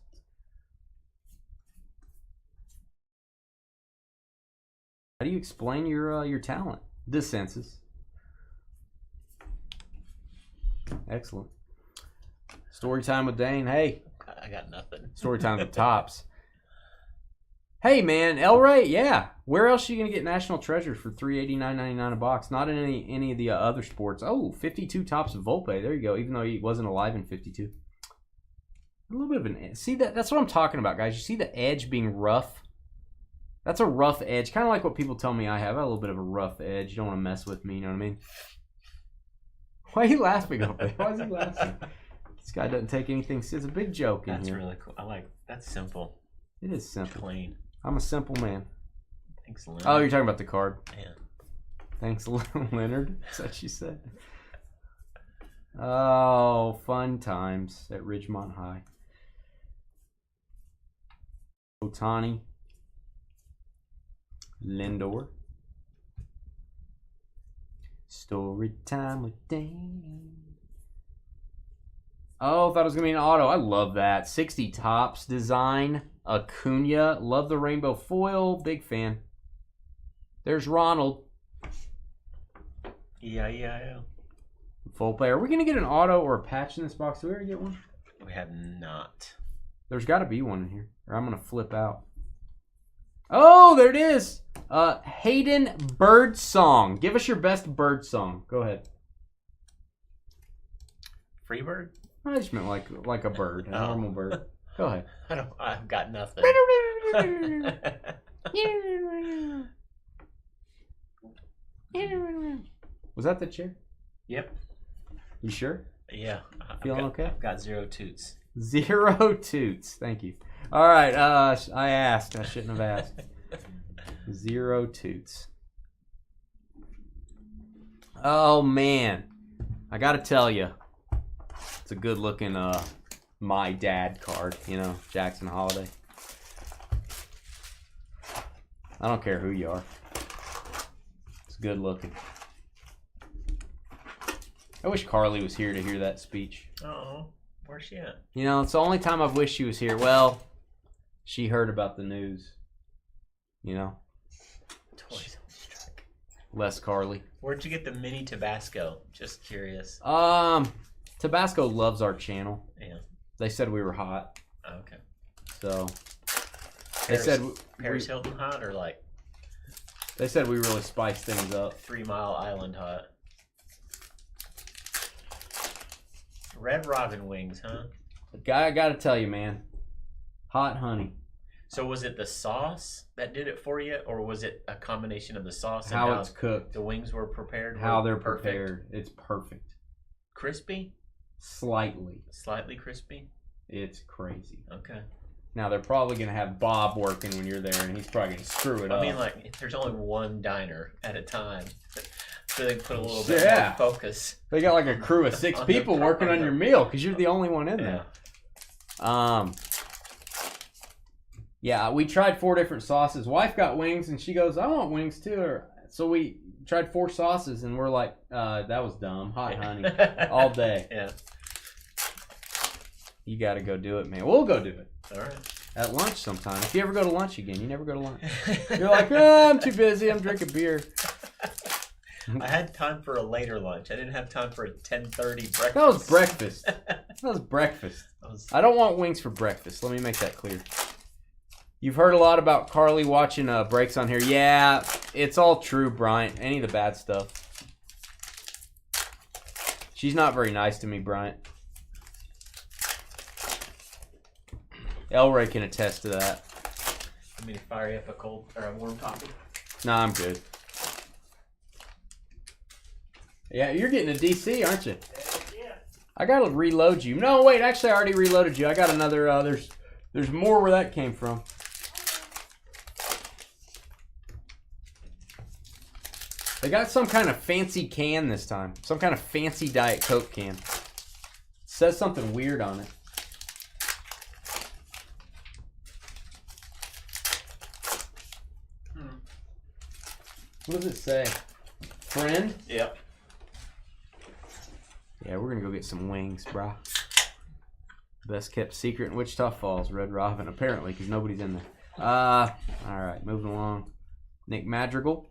How do you explain your talent? DeSenses. Excellent. Story time with Dane. Hey. I got nothing. Story time with Tops. Hey man, El Rey, yeah. Where else are you gonna get National Treasures for $389.99 a box? Not in any of the other sports. Oh, 52 Tops of Volpe. There you go. Even though he wasn't alive in 52. A little bit of an see that's what I'm talking about, guys. You see the edge being rough. That's a rough edge, kind of like what people tell me I have. I have a little bit of a rough edge. You don't want to mess with me. You know what I mean? Why are you laughing up there? Why is he laughing? This guy doesn't take anything. It's a big joke in That's here. That's really cool. I like. That's simple. It is simple. Clean. I'm a simple man. Thanks, Leonard. Oh, you're talking about the card. Man. Thanks, Leonard. That's what she said. Oh, fun times at Ridgemont High. Otani. Lindor. Story time with Dane. Oh, I thought it was going to be an auto. I love that. 60 Tops design. Acuna. Love the rainbow foil. Big fan. There's Ronald. E-I-E-I-O. Full play. Are we gonna get an auto or a patch in this box? Do we ever get one? We have not. There's got to be one in here, or I'm gonna flip out. Oh, there it is. Hayden Birdsong. Give us your best bird song. Go ahead. Freebird? I just meant like a bird, a normal bird. Go ahead. I've got nothing. Was that the chair? Yep. You sure? Yeah. Feeling okay? I've got 0 toots. 0 toots. Thank you. All right. I asked. I shouldn't have asked. 0 toots. Oh man, I gotta tell you, it's a good looking my dad card. You know, Jackson Holiday. I don't care who you are. It's good looking. I wish Carly was here to hear that speech. Oh, where's she at? You know, it's the only time I've wished she was here. Well, she heard about the news. You know? Toys on strike. Less Carly. Where'd you get the mini Tabasco? Just curious. Tabasco loves our channel. Yeah. They said we were hot. Okay. So they said Paris Hilton hot or like they said we really spiced things up. 3 Mile Island hot. Red Robin wings, huh? Guy, I gotta tell you, man. Hot honey. So was it the sauce that did it for you, or was it a combination of the sauce and how it's cooked? The wings were prepared. How they're prepared. It's perfect. Crispy? Slightly. Slightly crispy? It's crazy. Okay. Now they're probably gonna have Bob working when you're there, and he's probably gonna screw it up. I mean, like, there's only one diner at a time, so they put a little bit more focus. They got like a crew of 6 people working on your meal because you're the only one in there. Yeah, we tried 4 different sauces. Wife got wings, and she goes, "I want wings too." So we tried 4 sauces, and we're like, "That was dumb." Hot honey all day. Yeah. You got to go do it, man. We'll go do it. All right. At lunch sometime. If you ever go to lunch again, you never go to lunch. You're like, "Oh, I'm too busy. I'm drinking beer." I had time for a later lunch. I didn't have time for a 10:30 breakfast. That was breakfast. That was breakfast. I don't want wings for breakfast. Let me make that clear. You've heard a lot about Carly watching breaks on here. Yeah, it's all true, Bryant. Any of the bad stuff. She's not very nice to me, Bryant. Elray can attest to that. You mean to fire you up a cold or a warm coffee? Nah, I'm good. Yeah, you're getting a DC, aren't you? Yeah. I gotta reload you. No, wait, actually, I already reloaded you. I got another. There's more where that came from. They got some kind of fancy can this time. Some kind of fancy Diet Coke can. It says something weird on it. What does it say? Friend? Yep. Yeah, we're gonna go get some wings, brah. Best kept secret in Wichita Falls, Red Robin, apparently, because nobody's in there. Alright, moving along. Nick Madrigal.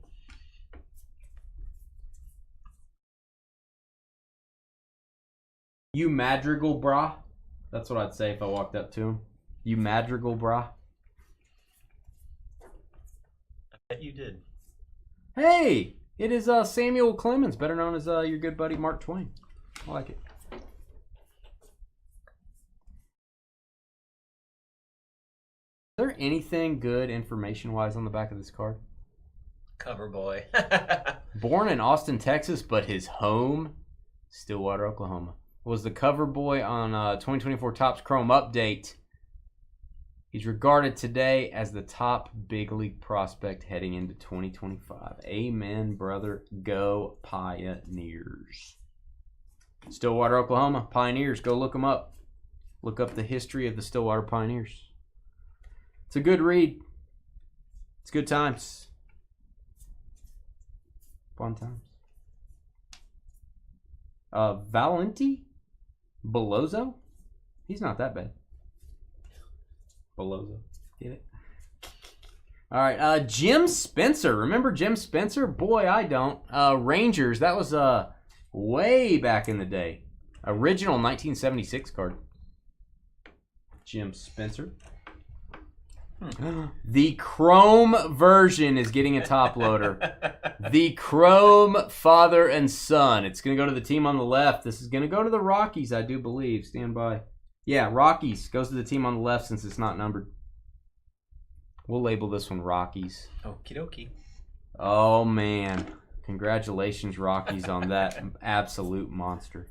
You Madrigal, brah. That's what I'd say if I walked up to him. You Madrigal, brah. I bet you did. Hey! It is Samuel Clemens, better known as your good buddy Mark Twain. I like it. Is there anything good information-wise on the back of this card? Cover boy. Born in Austin, Texas, but his home, Stillwater, Oklahoma. Was the cover boy on 2024 Topps Chrome Update. He's regarded today as the top big league prospect heading into 2025. Amen, brother. Go Pioneers. Stillwater, Oklahoma. Pioneers. Go look them up. Look up the history of the Stillwater Pioneers. It's a good read. It's good times. Fun times. Valenti Bellozo? He's not that bad. Bellozo. Get it? All right. Jim Spencer. Remember Jim Spencer? Boy, I don't. Rangers. That was Way back in the day. Original 1976 card. Jim Spencer. The Chrome version is getting a top loader. The Chrome father and son. It's going to go to the team on the left. This is going to go to the Rockies, I do believe. Stand by. Yeah, Rockies goes to the team on the left since it's not numbered. We'll label this one Rockies. Okie dokie. Oh, man. Congratulations, Rockies, on that absolute monster.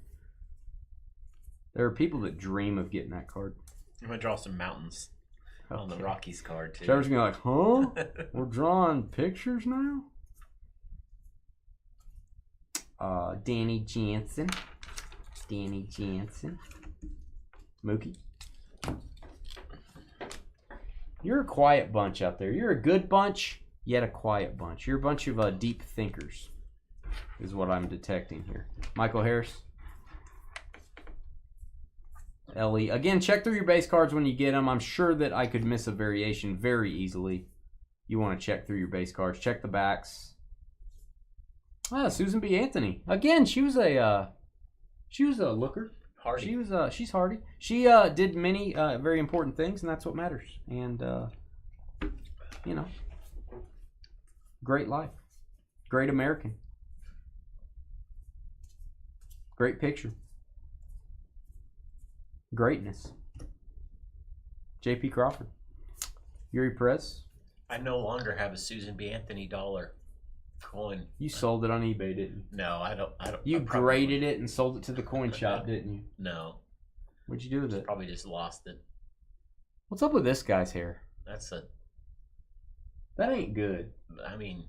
There are people that dream of getting that card. I'm going to draw some mountains on the Rockies card, too. Trevor's going to be like, huh? We're drawing pictures now? Danny Jansen. Danny Jansen. Mookie. You're a quiet bunch out there. You're a good bunch, yet a quiet bunch. You're a bunch of deep thinkers, is what I'm detecting here. Michael Harris. Ellie. Again, check through your base cards when you get them. I'm sure that I could miss a variation very easily. You want to check through your base cards. Check the backs. Ah, Susan B. Anthony. Again, she was a looker. Hardy. She's hardy. She did many very important things, and that's what matters. And you know, great life, great American, great picture, greatness. J.P. Crawford, Yuri Perez. I no longer have a Susan B. Anthony dollar coin. You sold it on eBay, didn't you? No, I don't. You graded it and sold it to the coin shop, didn't you? No. What'd you do with it? Probably just lost it. What's up with this guy's hair? That ain't good. I mean,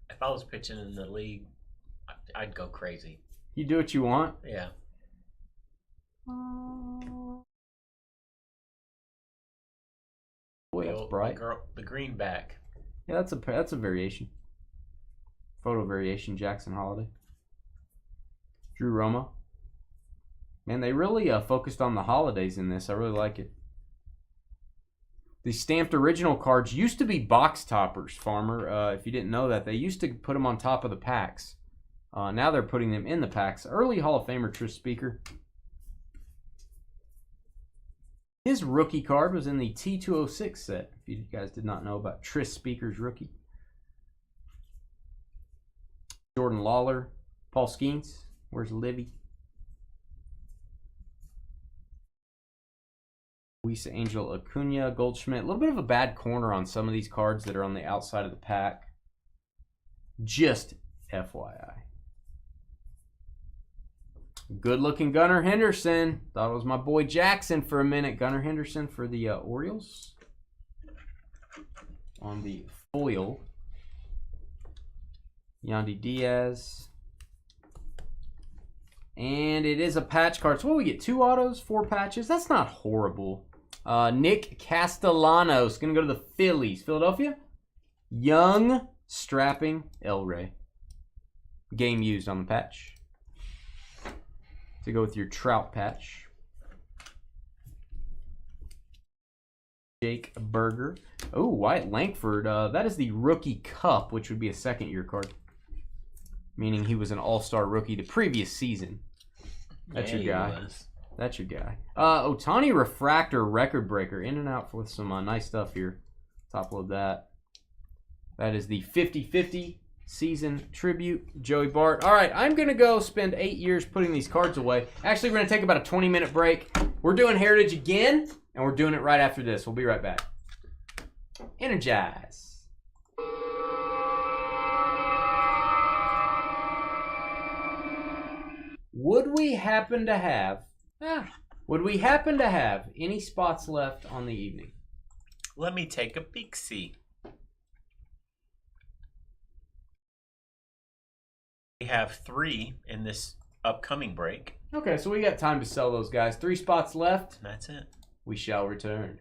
if I was pitching in the league, I'd go crazy. You do what you want? Yeah. Boy, that's bright. The greenback. Yeah, that's a variation. Photo variation, Jackson Holiday. Drew Roma. Man, they really focused on the holidays in this. I really like it. The stamped original cards used to be box toppers, Farmer. If you didn't know that, they used to put them on top of the packs. Now they're putting them in the packs. Early Hall of Famer Tris Speaker. His rookie card was in the T206 set. If you guys did not know about Tris Speaker's rookie. Jordan Lawler, Paul Skeens. Where's Livy? Luis Angel Acuna, Goldschmidt. A little bit of a bad corner on some of these cards that are on the outside of the pack. Just FYI. Good looking Gunnar Henderson. Thought it was my boy Jackson for a minute. Gunnar Henderson for the Orioles. On the foil. Yandy Diaz. And it is a patch card. So what we get? 2 autos, 4 patches. That's not horrible. Nick Castellanos. Going to go to the Phillies. Philadelphia. Young, strapping El Rey. Game used on the patch. To go with your Trout patch. Jake Berger. Oh, Wyatt Langford. That is the Rookie Cup, which would be a second-year card. Meaning he was an all-star rookie the previous season. That's your guy. That's your guy. Otani Refractor Record Breaker. In and out with some nice stuff here. Top load that. That is the 50-50 season tribute. Joey Bart. All right, I'm going to go spend 8 years putting these cards away. Actually, we're going to take about a 20-minute break. We're doing Heritage again, and we're doing it right after this. We'll be right back. Energize. Would we happen to have any spots left on the evening? Let me take a peek, see. We have 3 in this upcoming break. Okay, so we got time to sell those guys. 3 spots left. That's it. We shall return.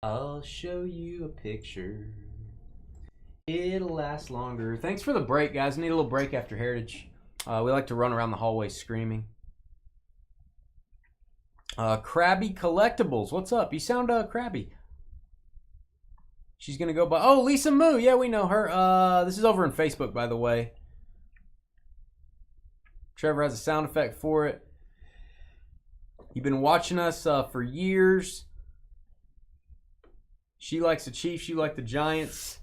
I'll show you a picture. It'll last longer. Thanks for the break, guys. Need a little break after Heritage. We like to run around the hallway screaming. Crabby Collectibles. What's up? You sound crabby. She's going to go by... Oh, Lisa Moo. Yeah, we know her. This is over on Facebook, by the way. Trevor has a sound effect for it. You've been watching us for years. She likes the Chiefs. You like the Giants.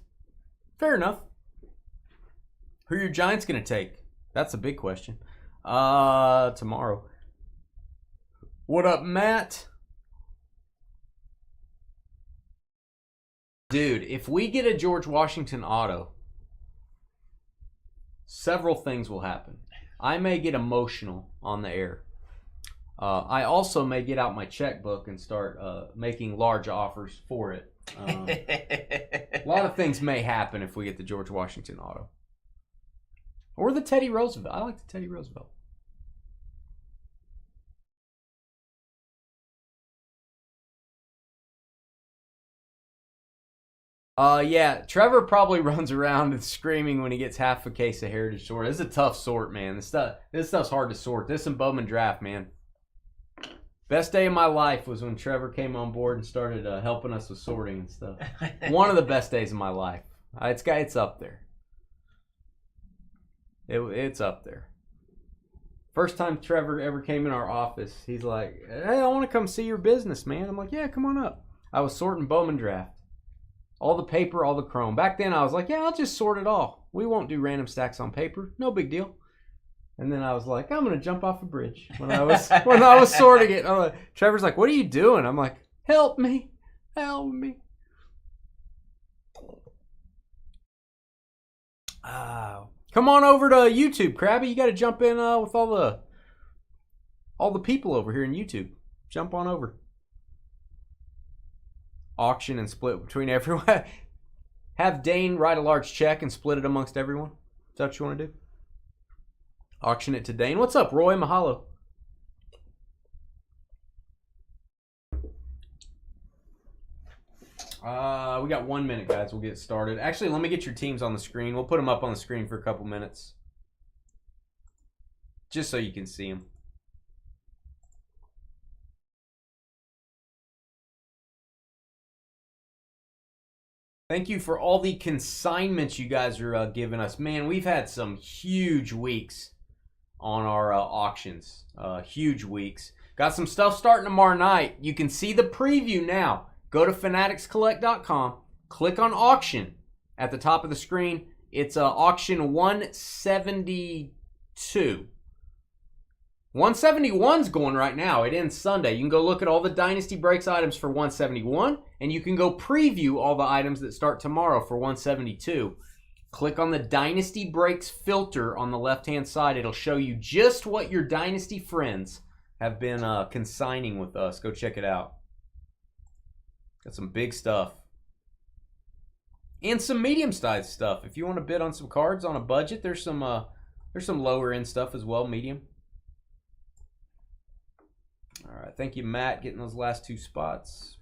Fair enough. Who are your Giants going to take? That's a big question. Tomorrow. What up, Matt? Dude, if we get a George Washington auto, several things will happen. I may get emotional on the air. I also may get out my checkbook and start making large offers for it. A lot of things may happen if we get the George Washington auto. Or the Teddy Roosevelt. I like the Teddy Roosevelt. Yeah, Trevor probably runs around and screaming when he gets half a case of Heritage sort. This is a tough sort, man. This stuff's hard to sort. This and Bowman Draft, man. Best day of my life was when Trevor came on board and started helping us with sorting and stuff. One of the best days of my life. It's up there. It's up there. First time Trevor ever came in our office, he's like, "Hey, I want to come see your business, man." I'm like, "Yeah, come on up." I was sorting Bowman Draft. All the paper, all the chrome. Back then I was like, "Yeah, I'll just sort it all. We won't do random stacks on paper. No big deal." And then I was like, "I'm gonna jump off a bridge." When I was sorting it, Trevor's like, "What are you doing?" I'm like, "Help me, help me." Come on over to YouTube, Krabby. You got to jump in with all the people over here in YouTube. Jump on over. Auction and split between everyone. Have Dane write a large check and split it amongst everyone. Is that what you want to do? Auction it to Dane. What's up, Roy? Mahalo. We got 1 minute, guys. We'll get started. Actually, let me get your teams on the screen. We'll put them up on the screen for a couple minutes. Just so you can see them. Thank you for all the consignments you guys are giving us. Man, we've had some huge weeks on our auctions. Huge weeks. Got some stuff starting tomorrow night. You can see the preview now. Go to fanaticscollect.com. Click on auction at the top of the screen. It's auction 172. 171's going right now. It ends Sunday. You can go look at all the Dynasty Breaks items for 171, and you can go preview all the items that start tomorrow for 172. Click on the Dynasty Breaks filter on the left-hand side. It'll show you just what your Dynasty friends have been consigning with us. Go check it out. Got some big stuff. And some medium-sized stuff. If you want to bid on some cards on a budget, there's some lower-end stuff as well, medium. All right, thank you, Matt, getting those last two spots.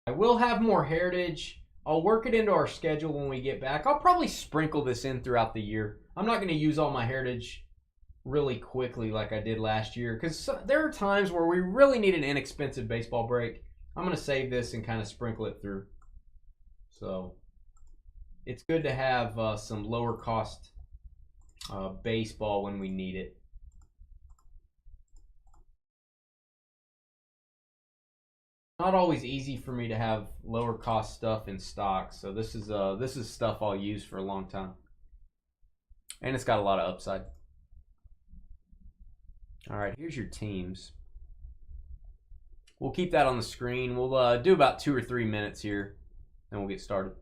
I will have more Heritage. I'll work it into our schedule when we get back. I'll probably sprinkle this in throughout the year. I'm not going to use all my Heritage really quickly like I did last year because there are times where we really need an inexpensive baseball break. I'm going to save this and kind of sprinkle it through. So it's good to have some lower cost baseball when we need it. Not always easy for me to have lower cost stuff in stock, so this is stuff I'll use for a long time, and it's got a lot of upside. All right, here's your teams. We'll keep that on the screen. We'll do about 2 or 3 minutes here, and we'll get started.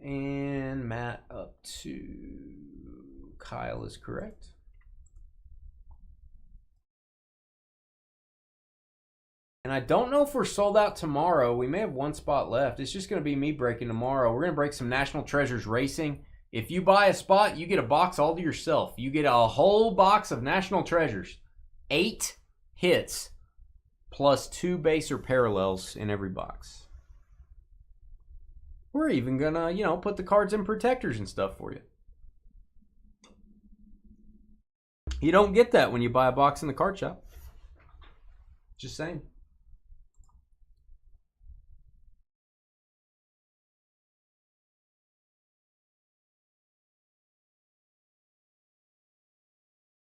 And Matt up to Kyle is correct. And I don't know if we're sold out tomorrow. We may have one spot left. It's just going to be me breaking tomorrow. We're going to break some National Treasures Racing. If you buy a spot, you get a box all to yourself. You get a whole box of National Treasures. 8 hits plus 2 base or parallels in every box. We're even going to, put the cards in protectors and stuff for you. You don't get that when you buy a box in the card shop. Just saying.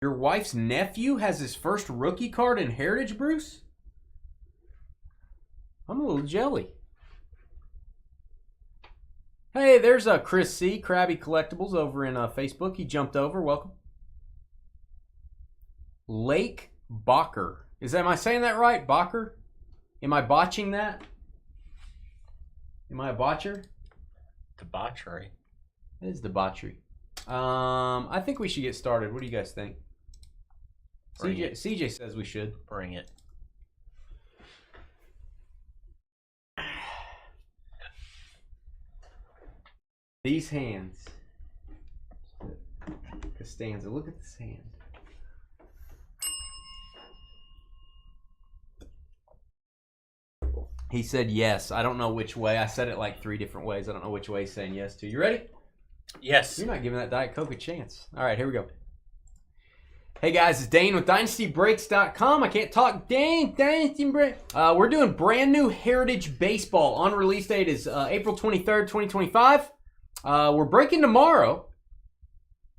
Your wife's nephew has his first rookie card in Heritage, Bruce? I'm a little jelly. Hey, there's Chris C. Krabby Collectibles over in Facebook. He jumped over. Welcome. Lake Bacher. Am I saying that right? Bacher? Am I botching that? Am I a botcher? Debauchery. It is debauchery. I think we should get started. What do you guys think? CJ says we should. Bring it. These hands. Costanza, look at this hand. He said yes. I don't know which way. I said it like 3 different ways. I don't know which way he's saying yes to. You ready? Yes. You're not giving that Diet Coke a chance. All right, here we go. Hey guys, it's Dane with DynastyBreaks.com. I can't talk. Dane, Dynasty Breaks. We're doing brand new Heritage Baseball. On release date is April 23rd, 2025. We're breaking tomorrow.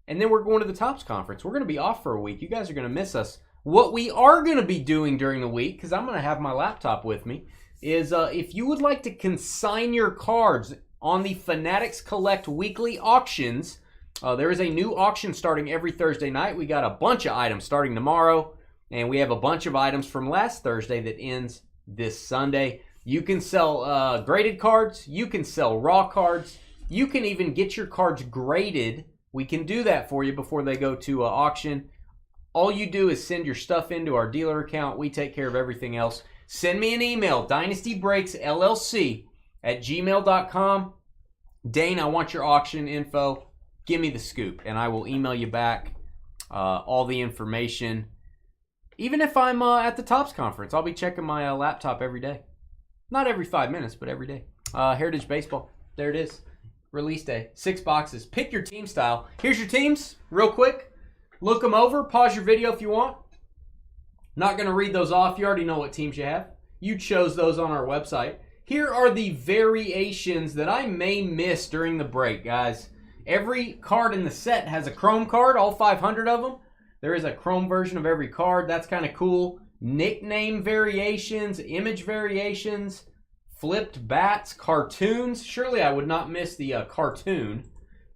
And then we're going to the Topps Conference. We're going to be off for a week. You guys are going to miss us. What we are going to be doing during the week, because I'm going to have my laptop with me, is if you would like to consign your cards on the Fanatics Collect weekly auctions, there is a new auction starting every Thursday night. We got a bunch of items starting tomorrow, and we have a bunch of items from last Thursday that ends this Sunday. You can sell graded cards. You can sell raw cards. You can even get your cards graded. We can do that for you before they go to auction. All you do is send your stuff into our dealer account. We take care of everything else. Send me an email, dynastybreaksllc@gmail.com. Dane, I want your auction info. Give me the scoop, and I will email you back all the information. Even if I'm at the Topps Conference, I'll be checking my laptop every day. Not every 5 minutes, but every day. Heritage Baseball. There it is. Release day. 6 boxes. Pick your team style. Here's your teams, real quick. Look them over. Pause your video if you want. Not going to read those off. You already know what teams you have. You chose those on our website. Here are the variations that I may miss during the break, guys. Every card in the set has a chrome card, all 500 of them. There is a chrome version of every card. That's kind of cool. Nickname variations, image variations, flipped bats, cartoons. Surely I would not miss the cartoon.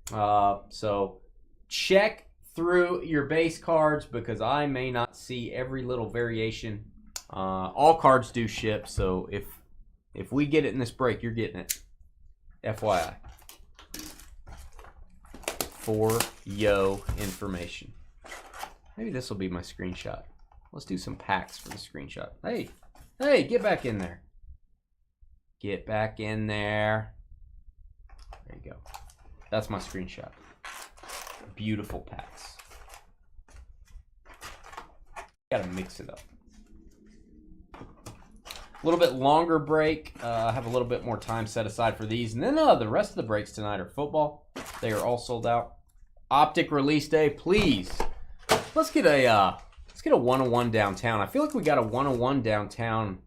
So check through your base cards because I may not see every little variation. All cards do ship, so if we get it in this break, you're getting it. FYI. For yo information. Maybe this will be my screenshot. Let's do some packs for the screenshot. Hey, get back in there. Get back in there. There you go. That's my screenshot. Beautiful packs. Gotta mix it up. A little bit longer break. I have a little bit more time set aside for these. And then the rest of the breaks tonight are football. They are all sold out. Optic release day, please. Let's get a 101 downtown. I feel like we got a 101 downtown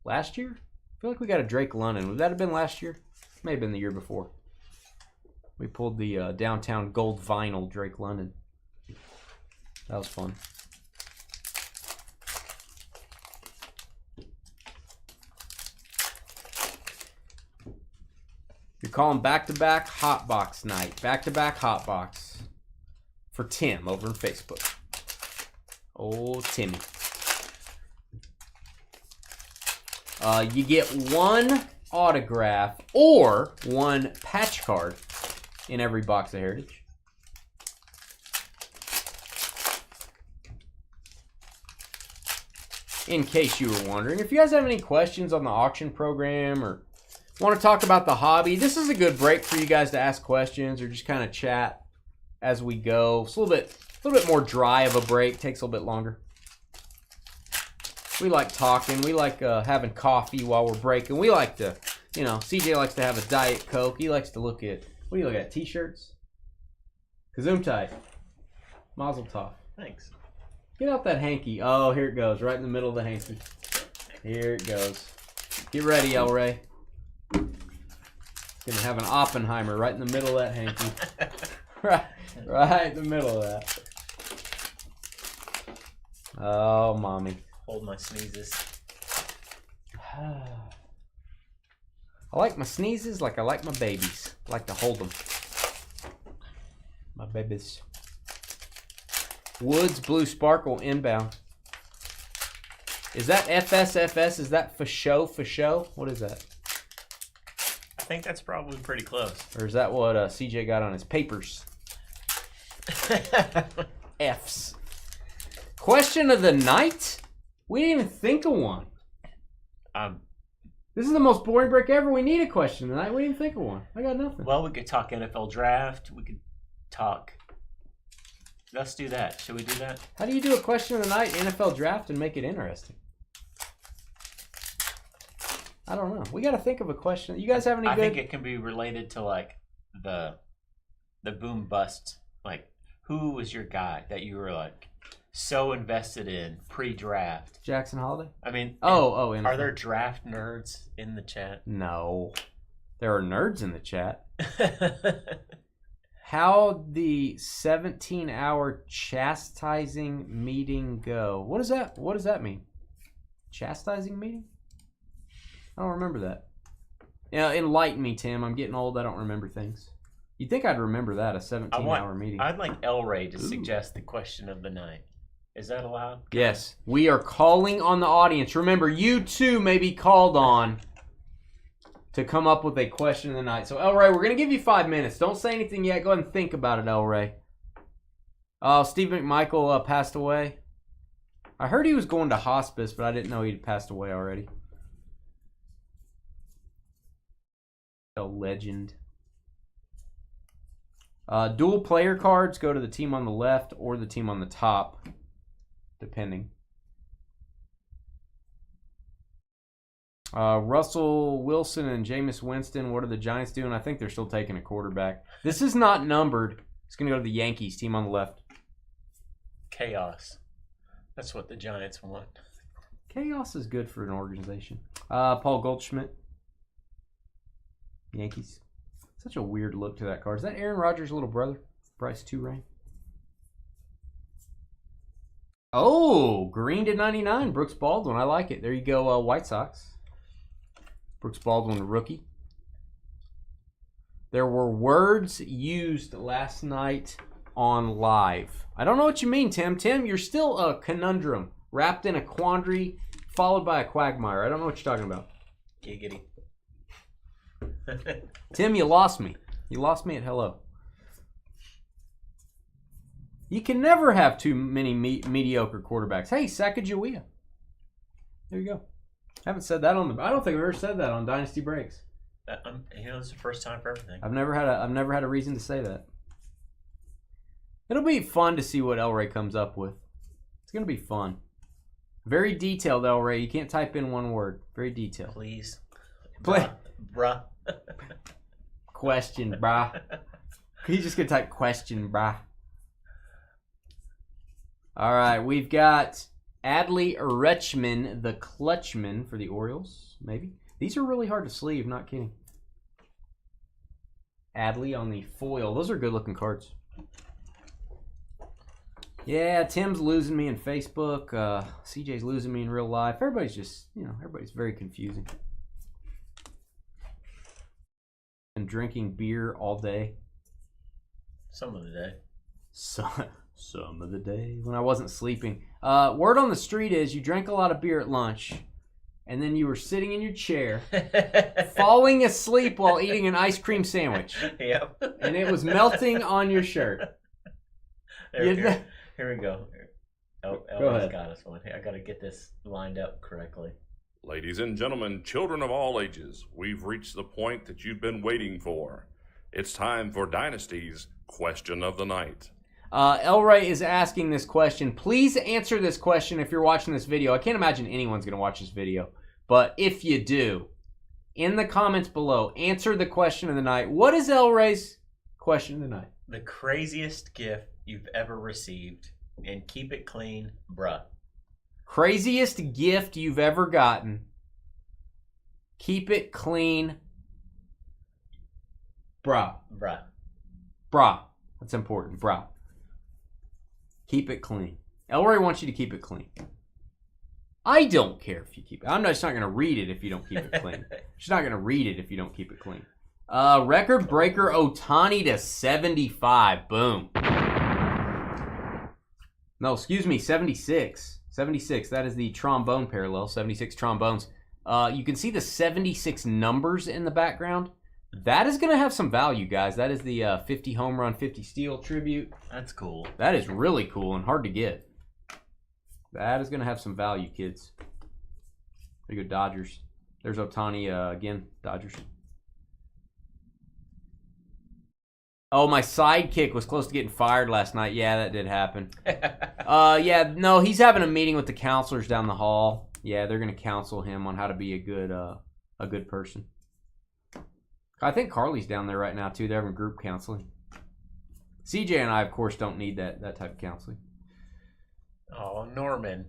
last year. I feel like we got a Drake London. Would that have been last year? May have been the year before. We pulled the downtown gold vinyl Drake London. That was fun. You're calling back-to-back hot box night. Back-to-back hot box for Tim over on Facebook. Oh, Timmy. You get one autograph or one patch card in every box of Heritage. in case you were wondering. If you guys have any questions on the auction program or want to talk about the hobby, this is a good break for you guys to ask questions or just kind of chat as we go. It's a little bit more dry of a break. Takes a little bit longer. We like talking. We like having coffee while we're breaking. We like to, CJ likes to have a Diet Coke. He likes to look at, what do you look at, T-shirts? Gesundheit. Mazel tov. Thanks. Get out that hanky. Oh, here it goes. Right in the middle of the hanky. Here it goes. Get ready, El Ray. Gonna have an Oppenheimer right in the middle of that hanky. right in the middle of that. Oh, mommy. Hold my sneezes. I like my sneezes like I like my babies. I like to hold them. My babies. Woods Blue Sparkle inbound. Is that FSFS? Is that for show? For show? What is that? I think that's probably pretty close. Or is that what CJ got on his papers? F's. Question of the night? We didn't even think of one. This is the most boring break ever. We need a question tonight. We didn't think of one. I got nothing. Well, we could talk NFL draft. We could talk. Let's do that. Should we do that? How do you do a question of the night NFL draft and make it interesting? I don't know. We got to think of a question. You guys have any I good... think it can be related to like the boom bust. Like, who was your guy that you were like so invested in pre-draft? Jackson Holiday? I mean, are there draft nerds in the chat? No. There are nerds in the chat. How'd the 17-hour chastising meeting go? What does that mean? Chastising meeting? I don't remember that. Enlighten me, Tim. I'm getting old. I don't remember things. You'd think I'd remember that, a 17-hour meeting. I'd like El Ray to suggest the question of the night. Is that allowed? Yes. We are calling on the audience. Remember, you too may be called on to come up with a question of the night. So, El Ray, we're going to give you 5 minutes. Don't say anything yet. Go ahead and think about it, El Ray. Steve McMichael passed away. I heard he was going to hospice, but I didn't know he'd passed away already. A legend. Dual player cards go to the team on the left or the team on the top, depending. Russell Wilson and Jameis Winston, what are the Giants doing? I think they're still taking a quarterback. This is not numbered. It's going to go to the Yankees, team on the left. Chaos. That's what the Giants want. Chaos is good for an organization. Paul Goldschmidt. Yankees. Such a weird look to that card. Is that Aaron Rodgers' little brother? Bryce Two-Ray. Oh, green to 99. Brooks Baldwin. I like it. There you go, White Sox. Brooks Baldwin, rookie. There were words used last night on live. I don't know what you mean, Tim. Tim, you're still a conundrum wrapped in a quandary followed by a quagmire. I don't know what you're talking about. Giggity. Tim, you lost me. You lost me at hello. You can never have too many mediocre quarterbacks. Hey, Sacagawea. There you go. I haven't said that on I don't think I've ever said that on Dynasty Breaks. It's the first time for everything. I've never had a reason to say that. It'll be fun to see what El Ray comes up with. It's gonna be fun. Very detailed, El Ray. You can't type in one word. Very detailed. Please. Bruh. Question, bruh. He's just gonna type question, bruh. All right, we've got Adley Rutschman, the Clutchman for the Orioles, maybe. These are really hard to sleeve, not kidding. Adley on the foil. Those are good-looking cards. Yeah, Tim's losing me in Facebook. CJ's losing me in real life. Everybody's just, everybody's very confusing. And drinking beer all day. Some of the day. Some of the day when I wasn't sleeping. Word on the street is you drank a lot of beer at lunch, and then you were sitting in your chair, falling asleep while eating an ice cream sandwich. Yep. And it was melting on your shirt. Here we go. Oh, Go Elvis ahead. got us one. Here, I got to get this lined up correctly. Ladies and gentlemen, children of all ages, we've reached the point that you've been waiting for. It's time for Dynasty's Question of the Night. El Ray is asking this question. Please answer this question if you're watching this video. I can't imagine anyone's going to watch this video. But if you do, in the comments below, answer the question of the night. What is El Ray's question of the night? The craziest gift you've ever received, and keep it clean, bruh. Craziest gift you've ever gotten. Keep it clean. Bruh. Bruh. Bruh. That's important. Bruh. Keep it clean. Elroy wants you to keep it clean. I don't care if you keep it. I'm just not going to read it if you don't keep it clean. She's not going to read it if you don't keep it clean. Record breaker Ohtani to 75. Boom. No, excuse me, 76. 76. That is the trombone parallel. 76 trombones. You can see the 76 numbers in the background. That is going to have some value, guys. That is the 50 home run, 50 steal tribute. That's cool. That is really cool and hard to get. That is going to have some value, kids. There you go, Dodgers. There's Ohtani again, Dodgers. Oh, my sidekick was close to getting fired last night. Yeah, that did happen. Yeah, no, he's having a meeting with the counselors down the hall. Yeah, they're going to counsel him on how to be a good person. I think Carly's down there right now, too. They're having group counseling. CJ and I, of course, don't need that type of counseling. Oh, Norman.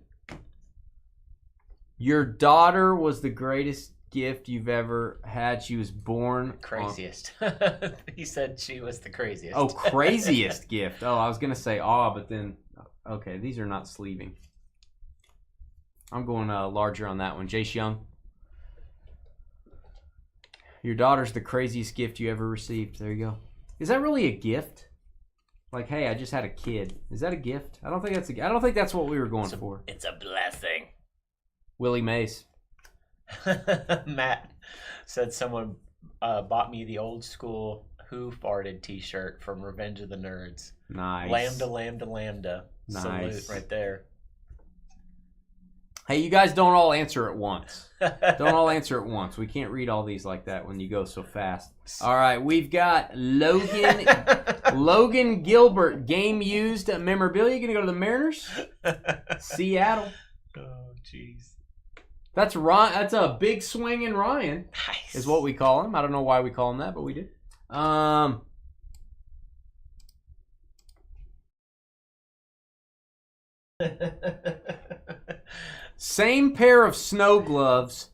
Your daughter was the greatest gift you've ever had. She was born... Craziest. He said she was the craziest. Oh, craziest gift. Oh, I was going to say but then... Okay, these are not sleeving. I'm going larger on that one. Jace Young. Your daughter's the craziest gift you ever received. There you go. Is that really a gift? Like, hey, I just had a kid. Is that a gift? I don't think that's what we were going for. It's a blessing. Willie Mays. Matt said someone bought me the old school Who Farted t-shirt from Revenge of the Nerds. Nice. Lambda, lambda, lambda. Nice. Salute right there. Hey, you guys don't all answer at once. Don't all answer at once. We can't read all these like that when you go so fast. All right, we've got Logan Gilbert, game used memorabilia. Going to go to the Mariners? Seattle. Oh, jeez. That's Ryan. That's a big swinging Ryan. Nice. Is what we call him. I don't know why we call him that, but we do. Same pair of snow gloves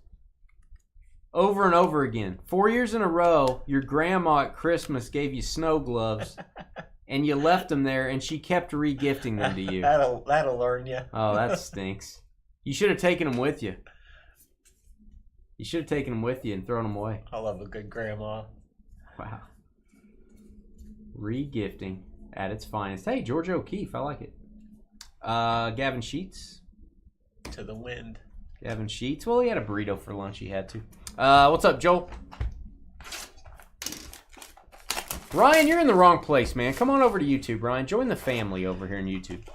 over and over again. 4 years in a row, your grandma at Christmas gave you snow gloves, and you left them there, and she kept re-gifting them to you. That'll learn you. Oh, that stinks. You should have taken them with you. You should have taken them with you and thrown them away. I love a good grandma. Wow. Re-gifting at its finest. Hey, George O'Keefe. I like it. Gavin Sheets. To the wind. Gavin Sheets. Well, he had a burrito for lunch. He had to. What's up, Joel? Ryan, you're in the wrong place, man. Come on over to YouTube, Ryan. Join the family over here on YouTube.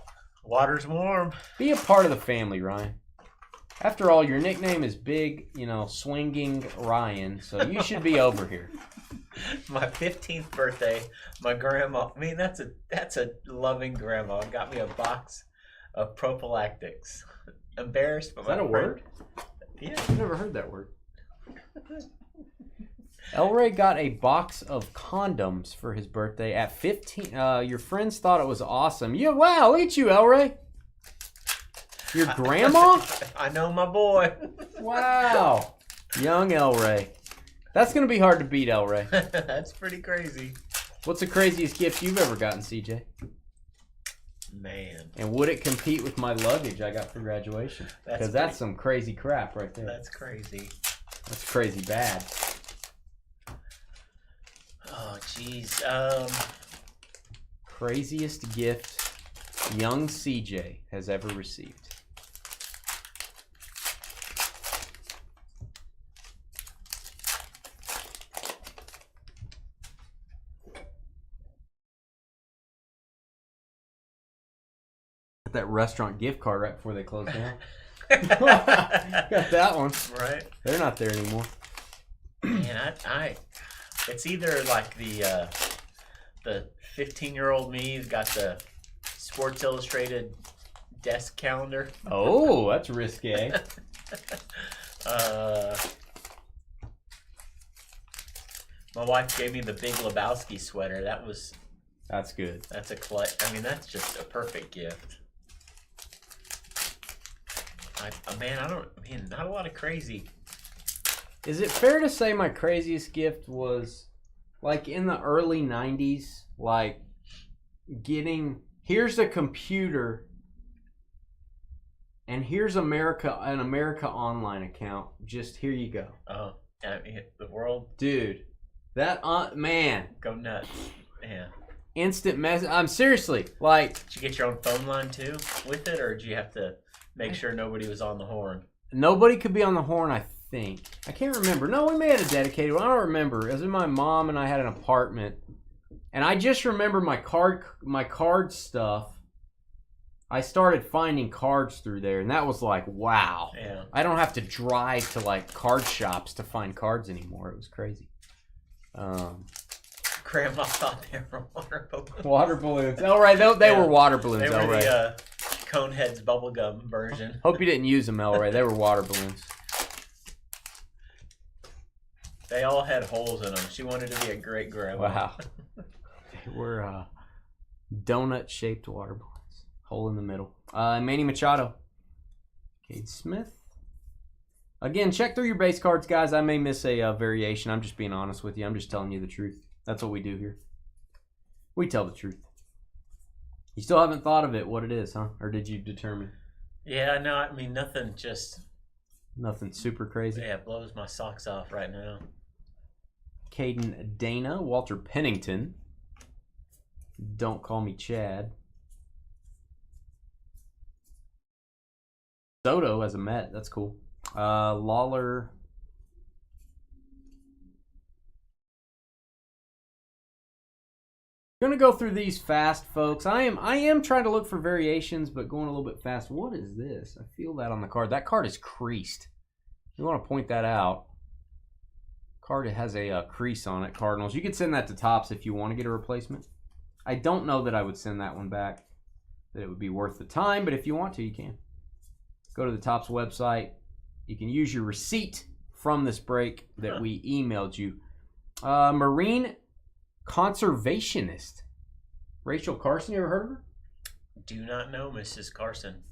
Water's warm. Be a part of the family, Ryan. After all, your nickname is Big, Swinging Ryan, so you should be over here. My 15th birthday, my grandma, that's a loving grandma, got me a box of prophylactics. Embarrassed, but Is that a word? Yeah. I've never heard that word. Elray got a box of condoms for his birthday at 15. Your friends thought it was awesome. Yeah, wow, look at you, Elray. Your grandma? I know my boy. Wow. Young Elray. That's going to be hard to beat, Elray. That's pretty crazy. What's the craziest gift you've ever gotten, CJ? Man. And would it compete with my luggage I got for graduation? Because that's some crazy crap right there. That's crazy. That's crazy bad. Oh, jeez. Craziest gift young CJ has ever received. Got that restaurant gift card right before they close down. Got that one. Right. They're not there anymore. Man, it's either like the 15-year-old me's got the Sports Illustrated desk calendar. Oh, that's risque. My wife gave me the Big Lebowski sweater. That's good. That's that's just a perfect gift. Not a lot of crazy. Is it fair to say my craziest gift was like in the early 90s, like here's a computer and here's an America Online account. Just here you go. Oh, the world. Dude, that, man. Go nuts. Yeah. Instant message. I'm seriously, like. Did you get your own phone line too with it, or did you have to make sure nobody was on the horn? Nobody could be on the horn, I think. I can't remember. No, we may have a dedicated one. I don't remember. It was in my mom and I had an apartment. And I just remember my card stuff. I started finding cards through there, and that was like, wow. Yeah. I don't have to drive to like card shops to find cards anymore. It was crazy. Grandma thought they were water balloons. Water balloons. Oh, right. They were water balloons. They were right. the Coneheads bubblegum version. Hope you didn't use them, Elray. They were water balloons. They all had holes in them. She wanted to be a great grandma. Wow. They were donut-shaped water balloons. Hole in the middle. Manny Machado. Cade Smith. Again, check through your base cards, guys. I may miss a variation. I'm just being honest with you. I'm just telling you the truth. That's what we do here. We tell the truth. You still haven't thought of it, what it is, huh? Or did you determine? Yeah, no, I mean, nothing just... Nothing super crazy? Yeah, it blows my socks off right now. Caden Dana, Walter Pennington. Don't call me Chad. Soto as a Met, that's cool. Lawler. Gonna go through these fast, folks. I am trying to look for variations, but going a little bit fast. What is this? I feel that on the card. That card is creased. You want to point that out. Card has a crease on it. Cardinals. You could send that to Topps if you want to get a replacement. I don't know that I would send that one back. That it would be worth the time, but if you want to, you can. Go to the Topps website. You can use your receipt from this break that we emailed you. Marine Conservationist. Rachel Carson, you ever heard of her? Do not know Mrs. Carson.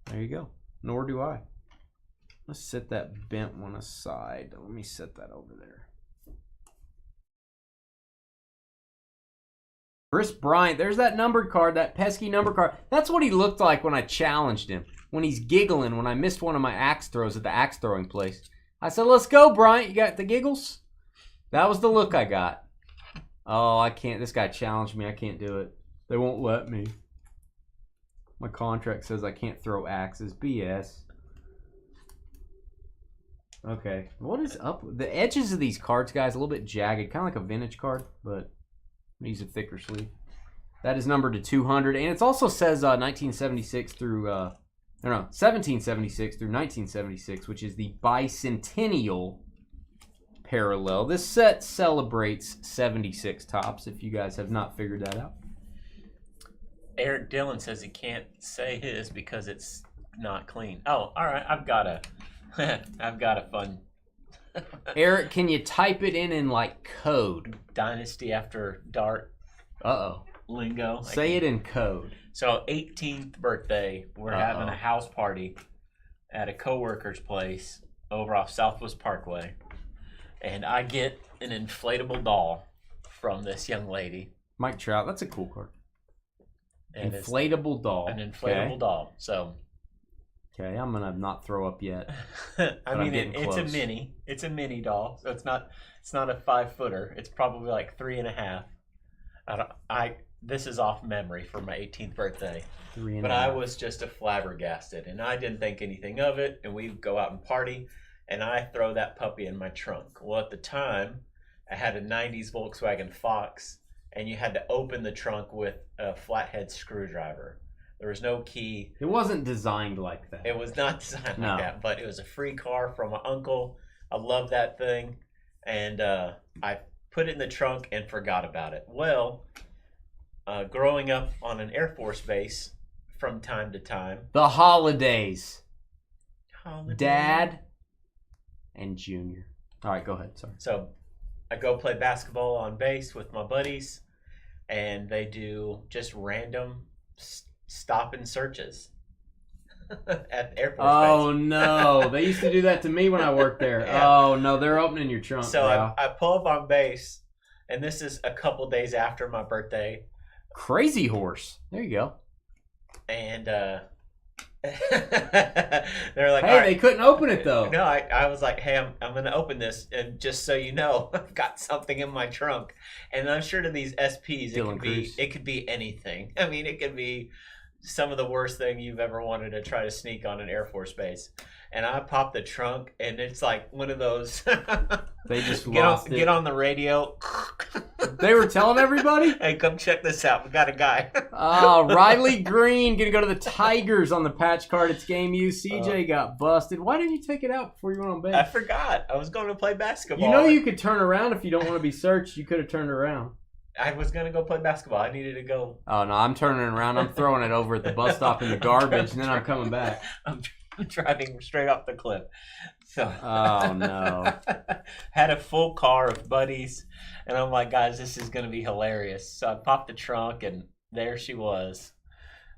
There you go. Nor do I. Let's set that bent one aside. Let me set that over there. Chris Bryant. There's that numbered card, that pesky number card. That's what he looked like when I challenged him. When he's giggling when I missed one of my axe throws at the axe throwing place. I said, let's go, Bryant. You got the giggles? That was the look I got. Oh, I can't. This guy challenged me. I can't do it. They won't let me. My contract says I can't throw axes. BS. Okay. What is up? The edges of these cards, guys, a little bit jagged. Kind of like a vintage card, but use a thicker sleeve. That is numbered to 200. And it also says 1976 through... 1776 through 1976, which is the bicentennial parallel. This set celebrates 76 Topps, if you guys have not figured that out. Eric Dillon says he can't say his because it's not clean. Oh, all right. I've got a fun. Eric, can you type it in like code? Dynasty After Dark. Uh-oh. Lingo. Say it in code. So 18th birthday, we're having a house party at a coworker's place over off Southwest Parkway. And I get an inflatable doll from this young lady. Mike Trout, that's a cool card. And inflatable doll. An inflatable doll. So. Okay, I'm gonna not throw up yet. I mean, it's a mini. It's a mini doll, so it's not a 5-footer. It's probably like 3.5. This is off memory for my 18th birthday. But I was just a flabbergasted, and I didn't think anything of it. And we go out and party, and I throw that puppy in my trunk. Well, at the time, I had a 90s Volkswagen Fox, and you had to open the trunk with a flathead screwdriver. There was no key. It wasn't designed like that. It was not designed like that, but it was a free car from my uncle. I love that thing. And I put it in the trunk and forgot about it. Well, growing up on an Air Force base from time to time. The holidays. Dad and Junior. All right, go ahead. Sorry. So I go play basketball on base with my buddies, and they do just random stop and searches at the Air Force Oh base. no, they used to do that to me when I worked there. Yeah. Oh no, they're opening your trunk. So bro. I pull up on base, and this is a couple days after my birthday, Crazy Horse. There you go. and they're like, Hey, "All right." they couldn't open it though. No, I was like, hey, I'm going to open this, and just so you know, I've got something in my trunk. And I'm sure to these SPs, Dylan Cruz. it could be anything. I mean, it could be some of the worst thing you've ever wanted to try to sneak on an Air Force base. And I pop the trunk, and it's like one of those. They just lost it. Get on the radio. They were telling everybody? Hey, come check this out. We got a guy. Riley Green gonna go to the Tigers on the patch card. It's game used. CJ got busted. Why didn't you take it out before you went on base? I forgot. I was going to play basketball. You know you could turn around if you don't want to be searched. You could have turned around. I was going to go play basketball. I needed to go. Oh no, I'm turning around. I'm throwing it over at the bus stop in the garbage, and then I'm coming back. I'm driving straight off the cliff. So Oh no. had a full car of buddies, and I'm like, guys, this is gonna be hilarious. So I popped the trunk, and there she was.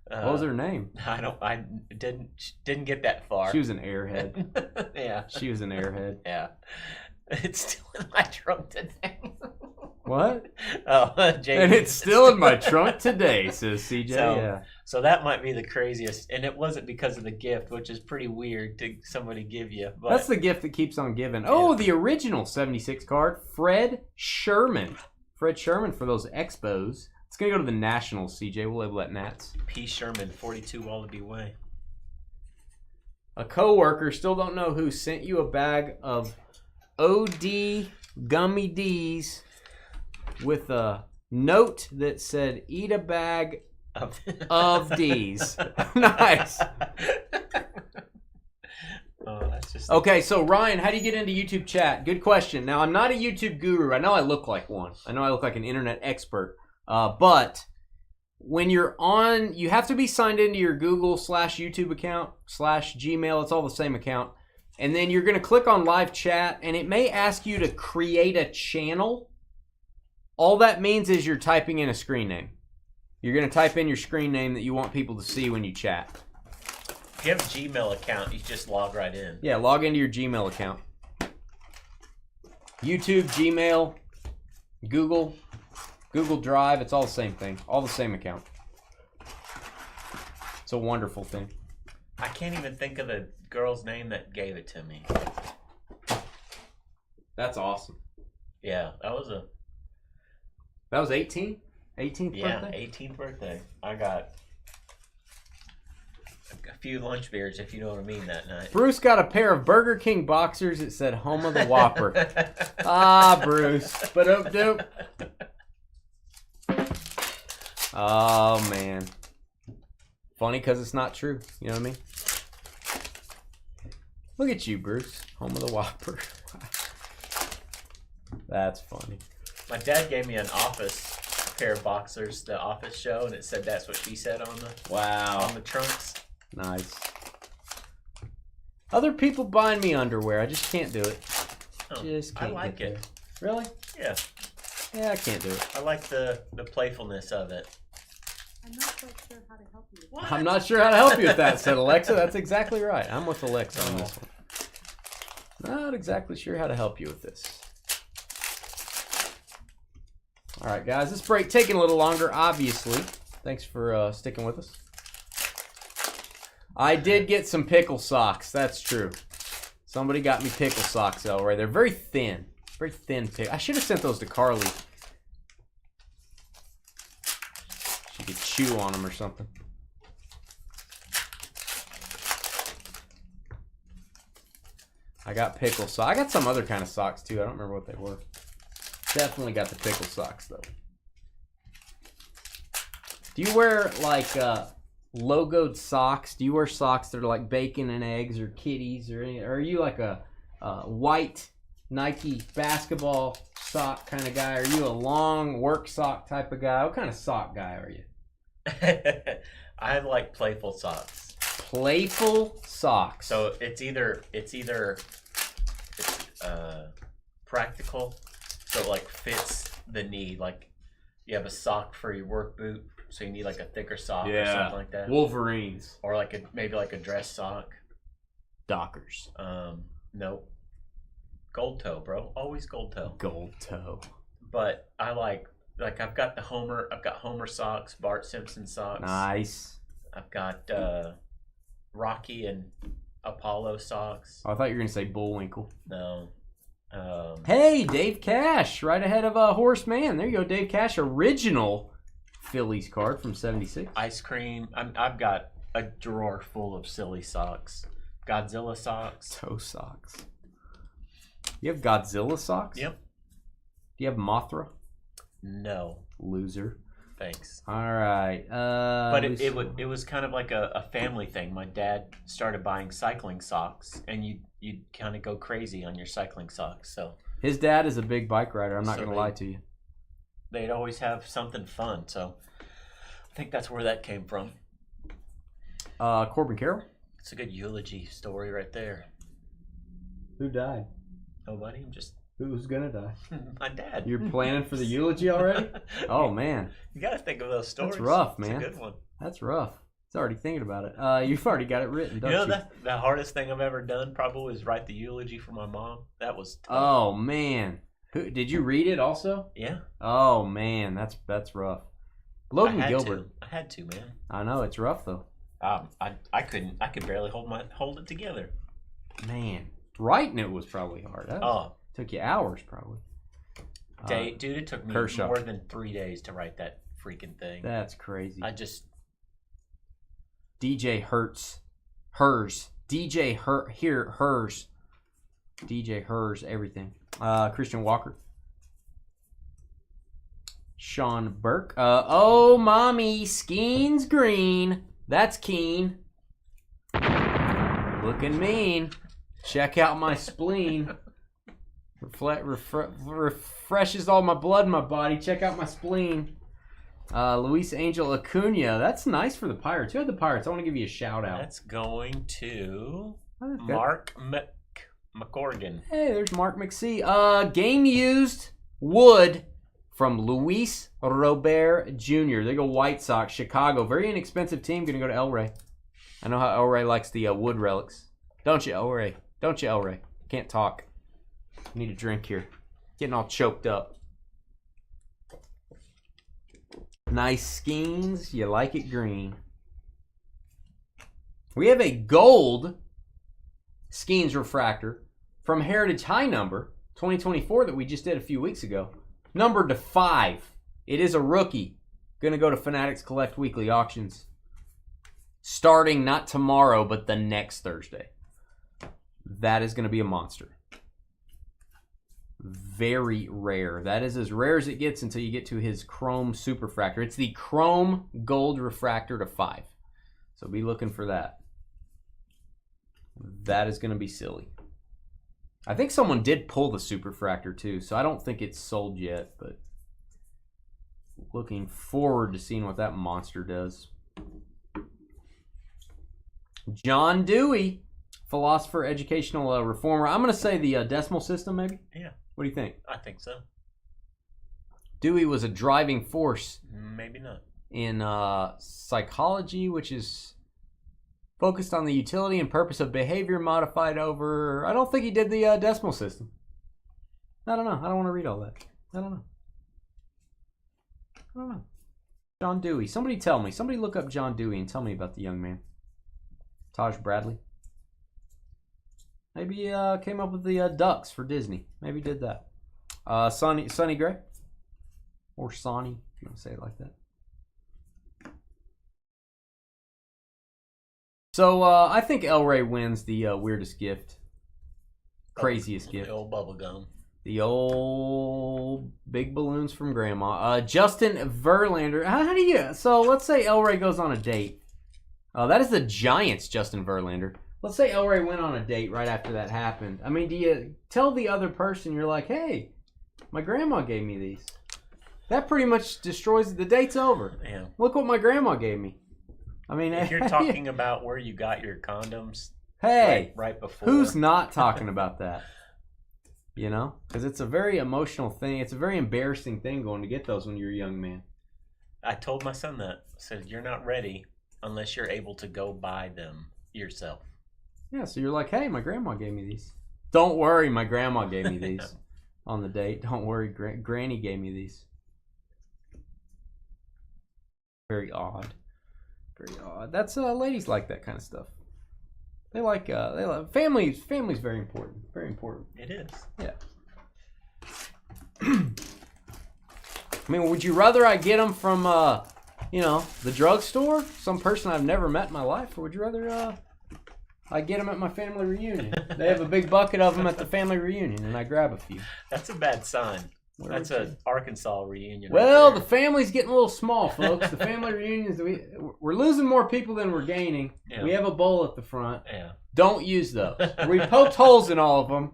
What was her name? I didn't get that far. She was an airhead. Yeah. She was an airhead. Yeah. It's still in my trunk today. What? Oh, JD. And it's still in my trunk today, says CJ. So- Yeah. So that might be the craziest, and it wasn't because of the gift, which is pretty weird to somebody give you. But That's the gift that keeps on giving. Oh, the original 76 card, Fred Sherman. Fred Sherman for those Expos. It's going to go to the Nationals, CJ. We'll label that Nats. P. Sherman, 42 Wallaby Way. A coworker, still don't know who, sent you a bag of OD Gummy D's with a note that said, eat a bag of D's. Nice. Oh, that's just Okay, so Ryan, how do you get into YouTube chat? Good question. Now, I'm not a YouTube guru. I know I look like one. I know I look like an internet expert. But when you're on, you have to be signed into your Google/YouTube account/Gmail. It's all the same account. And then you're going to click on live chat, and it may ask you to create a channel. All that means is you're typing in a screen name. You're going to type in your screen name that you want people to see when you chat. if you have a Gmail account, you just log right in. Yeah, log into your Gmail account. YouTube, Gmail, Google Drive, it's all the same thing. All the same account. It's a wonderful thing. I can't even think of the girl's name that gave it to me. That's awesome. Yeah, that was 18? 18th birthday? 18th birthday. I got a few lunch beers, if you know what I mean, that night. Bruce got a pair of Burger King boxers that said home of the Whopper. Bruce. Ba-doop-doop. Oh, man. Funny because it's not true. You know what I mean? Look at you, Bruce. Home of the Whopper. That's funny. My dad gave me an Office pair of boxers, the Office show, and it said that's what she said on the trunks. Nice. Other people buying me underwear. I just can't do it. Oh, Just I can't like get it. there. Really? Yeah, Yeah, I can't do it. I like the playfulness of it. I'm not quite sure how to help you. What? I'm not sure how to help you with that, said Alexa. That's exactly right. I'm with Alexa on this one. Not exactly sure how to help you with this. All right, guys. This break taking a little longer, obviously. Thanks for sticking with us. I did get some pickle socks. That's true. Somebody got me pickle socks, Elroy. They're very thin. Very thin pickle. I should have sent those to Carly. She could chew on them or something. I got pickle socks. I got some other kind of socks too. I don't remember what they were. Definitely got the pickle socks though. Do you wear like logoed socks? Do you wear socks that are like bacon and eggs or kitties or any? Or are you like a white Nike basketball sock kind of guy? Are you a long work sock type of guy? What kind of sock guy are you? I like playful socks. Playful socks. So it's either practical, so it like fits the need. Like you have a sock for your work boot, so you need like a thicker sock or something like that. Wolverines. Or like maybe like a dress sock. Dockers. Nope. Gold toe, bro. Always gold toe. Gold toe. But I like I've got Homer socks, Bart Simpson socks. Nice. I've got Rocky and Apollo socks. Oh, I thought you were gonna say Bullwinkle. No. Hey, Dave Cash, right ahead of Horace Mann. There you go, Dave Cash, original Phillies card from '76. Ice cream. I've got a drawer full of silly socks. Godzilla socks. Toe socks. You have Godzilla socks? Yep. Do you have Mothra? No. Loser. Thanks. All right. But it was kind of like a family thing. My dad started buying cycling socks, and you'd kind of go crazy on your cycling socks. So his dad is a big bike rider. I'm not So going to lie to you. they'd always have something fun. So I think that's where that came from. Corbin Carroll? It's a good eulogy story right there. Who died? Nobody. I'm just Who's going to die? my dad. You're planning for the eulogy already? Oh, man. You got to think of those stories. That's rough, man. It's a good one. That's rough. It's already thinking about it. You've already got it written, don't you? That the hardest thing I've ever done probably was write the eulogy for my mom. That was tough. Oh, man. Did you read it also? Yeah. Oh, man. That's rough. Logan Gilbert. I had to, man. I know. It's rough, though. I could barely hold it together. Man. Writing it was probably hard. Took you hours, probably. Dude, it took me Kershaw. more than 3 days to write that freaking thing. That's crazy. DJ Hers. DJ Hers. DJ Hers, everything. Christian Walker. Sean Burke. Oh, mommy, Skeen's green. That's keen. Looking mean. Check out my spleen. Refreshes all my blood in my body. Check out my spleen. Luis Angel Acuna. That's nice for the Pirates. Who had the Pirates? I want to give you a shout out. That's going to Okay. Mark McCorgan. Hey, there's Mark McSee. Game used wood from Luis Robert Jr. They go White Sox, Chicago. Very inexpensive team. Going to go to El Rey. I know how El Rey likes the wood relics. Don't you, El Rey? Don't you, El Rey? Can't talk. Need a drink here. Getting all choked up. Nice Skeens. You like it green. We have a gold Skeens refractor from Heritage High Number 2024 that we just did a few weeks ago. Numbered to 5. It is a rookie. Going to go to Fanatics Collect Weekly Auctions. Starting not tomorrow, but the next Thursday. That is going to be a monster. Very rare. That is as rare as it gets until you get to his Chrome Superfractor. It's the Chrome Gold Refractor to 5. So be looking for that. That is going to be silly. I think someone did pull the Superfractor too, so I don't think it's sold yet, but looking forward to seeing what that monster does. John Dewey, philosopher, educational reformer. I'm going to say the decimal system, maybe? Yeah. What do you think? I think so. Dewey was a driving force Maybe not. in psychology, which is focused on the utility and purpose of behavior modified over... I don't think he did the decimal system. I don't know. I don't want to read all that. I don't know. John Dewey. Somebody tell me. Somebody look up John Dewey and tell me about the young man. Taj Bradley. Maybe he came up with the ducks for Disney. Maybe did that. Sonny Gray. Or Sonny, if you want to say it like that. So I think El Rey wins the weirdest gift. Craziest gift. The old bubble gum. The old big balloons from Grandma. Justin Verlander. How do you... So let's say El Rey goes on a date. That is the Giants, Justin Verlander. Let's say Elray went on a date right after that happened. I mean, do you tell the other person, you're like, hey, my grandma gave me these? That pretty much destroys the date's over. Yeah. Look what my grandma gave me. I mean, If you're talking about where you got your condoms, hey, right before. Who's not talking about that? You know? Because it's a very emotional thing. It's a very embarrassing thing going to get those when you're a young man. I told my son that. I said, you're not ready unless you're able to go buy them yourself. Yeah, so you're like, hey, my grandma gave me these. Don't worry, my grandma gave me these on the date. Don't worry, Granny gave me these. Very odd. Very odd. That's ladies like that kind of stuff. They like families. Family's very important. Very important. It is. Yeah. I mean, would you rather I get them from the drugstore, some person I've never met in my life, or would you rather I get them at my family reunion? They have a big bucket of them at the family reunion, and I grab a few. That's a bad sign. That's an Arkansas reunion. Well, right the family's getting a little small, folks. The family reunions, we're losing more people than we're gaining. Yeah. We have a bowl at the front. Yeah. Don't use those. We poked holes in all of them.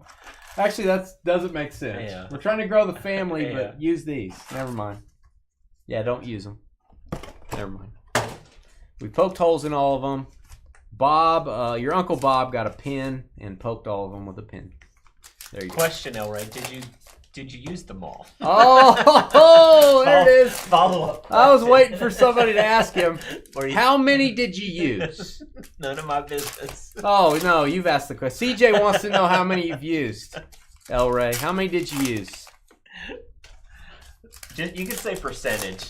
Actually, that doesn't make sense. Yeah. We're trying to grow the family, Yeah. but use these. Never mind. Yeah, don't use them. Never mind. We poked holes in all of them. Bob, your Uncle Bob got a pin and poked all of them with a pin. There you go. Question, Elray, did you use them all? Oh, there it is. Follow up. I was waiting for somebody to ask him, how many did you use? None of my business. Oh, no, you've asked the question. CJ wants to know how many you've used. Elray, how many did you use? You can say percentage.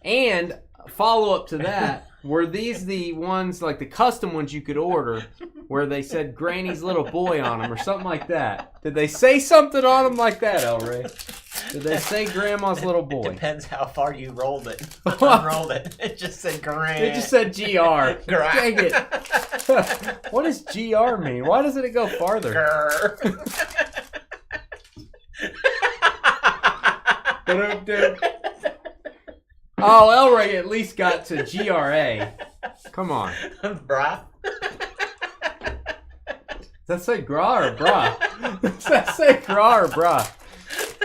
And follow up to that, were these the ones, like the custom ones you could order, where they said Granny's little boy on them or something like that? Did they say something on them like that, Elray? Did they say Grandma's little boy? It depends how far you rolled it. Unrolled it. It just said Grand. It just said GR. Dang it. What does GR mean? Why doesn't it go farther? Oh, Elray at least got to GRA. Come on. Bruh. Does that say gra or bra? Does that say gra or bra?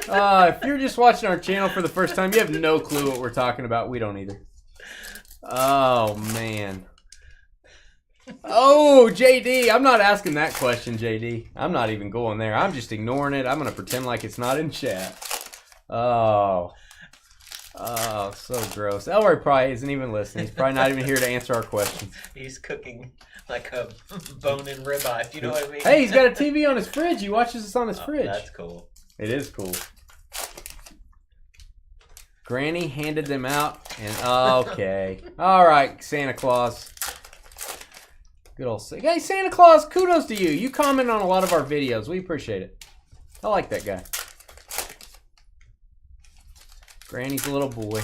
If you're just watching our channel for the first time, you have no clue what we're talking about. We don't either. Oh, man. Oh, JD. I'm not asking that question, JD. I'm not even going there. I'm just ignoring it. I'm going to pretend like it's not in chat. Oh, so gross. Elroy probably isn't even listening. He's probably not even here to answer our questions. He's cooking like a bone-in ribeye, if you know what I mean. Hey, he's got a TV on his fridge. He watches us on his fridge. That's cool. It is cool. Granny handed them out, and okay. All right, Santa Claus. Good old Hey, Santa Claus, kudos to you. You comment on a lot of our videos. We appreciate it. I like that guy. Granny's little boy.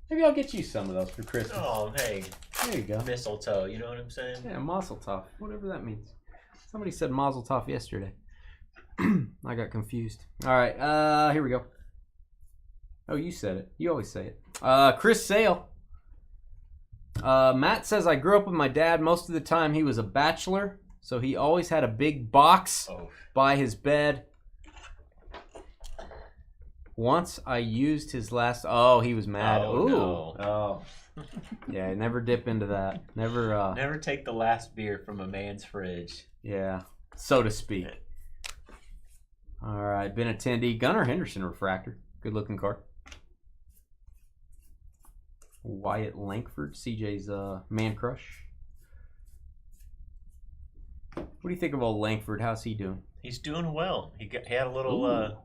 Maybe I'll get you some of those for Christmas. Oh, hey. There you go. Mistletoe, you know what I'm saying? Yeah, mazel tov. Whatever that means. Somebody said mazel tov yesterday. I got confused. All right, here we go. Oh, you said it. You always say it. Chris Sale. Matt says, I grew up with my dad. Most of the time he was a bachelor, so he always had a big box by his bed. Once I used his last... Oh, he was mad. Oh, Ooh. no. Oh. Yeah, never dip into that. Never... Never take the last beer from a man's fridge. Yeah, so to speak. All right, Ben attendee. Gunnar Henderson refractor. Good looking card. Wyatt Langford, CJ's man crush. What do you think of old Langford? How's he doing? He's doing well. He had a little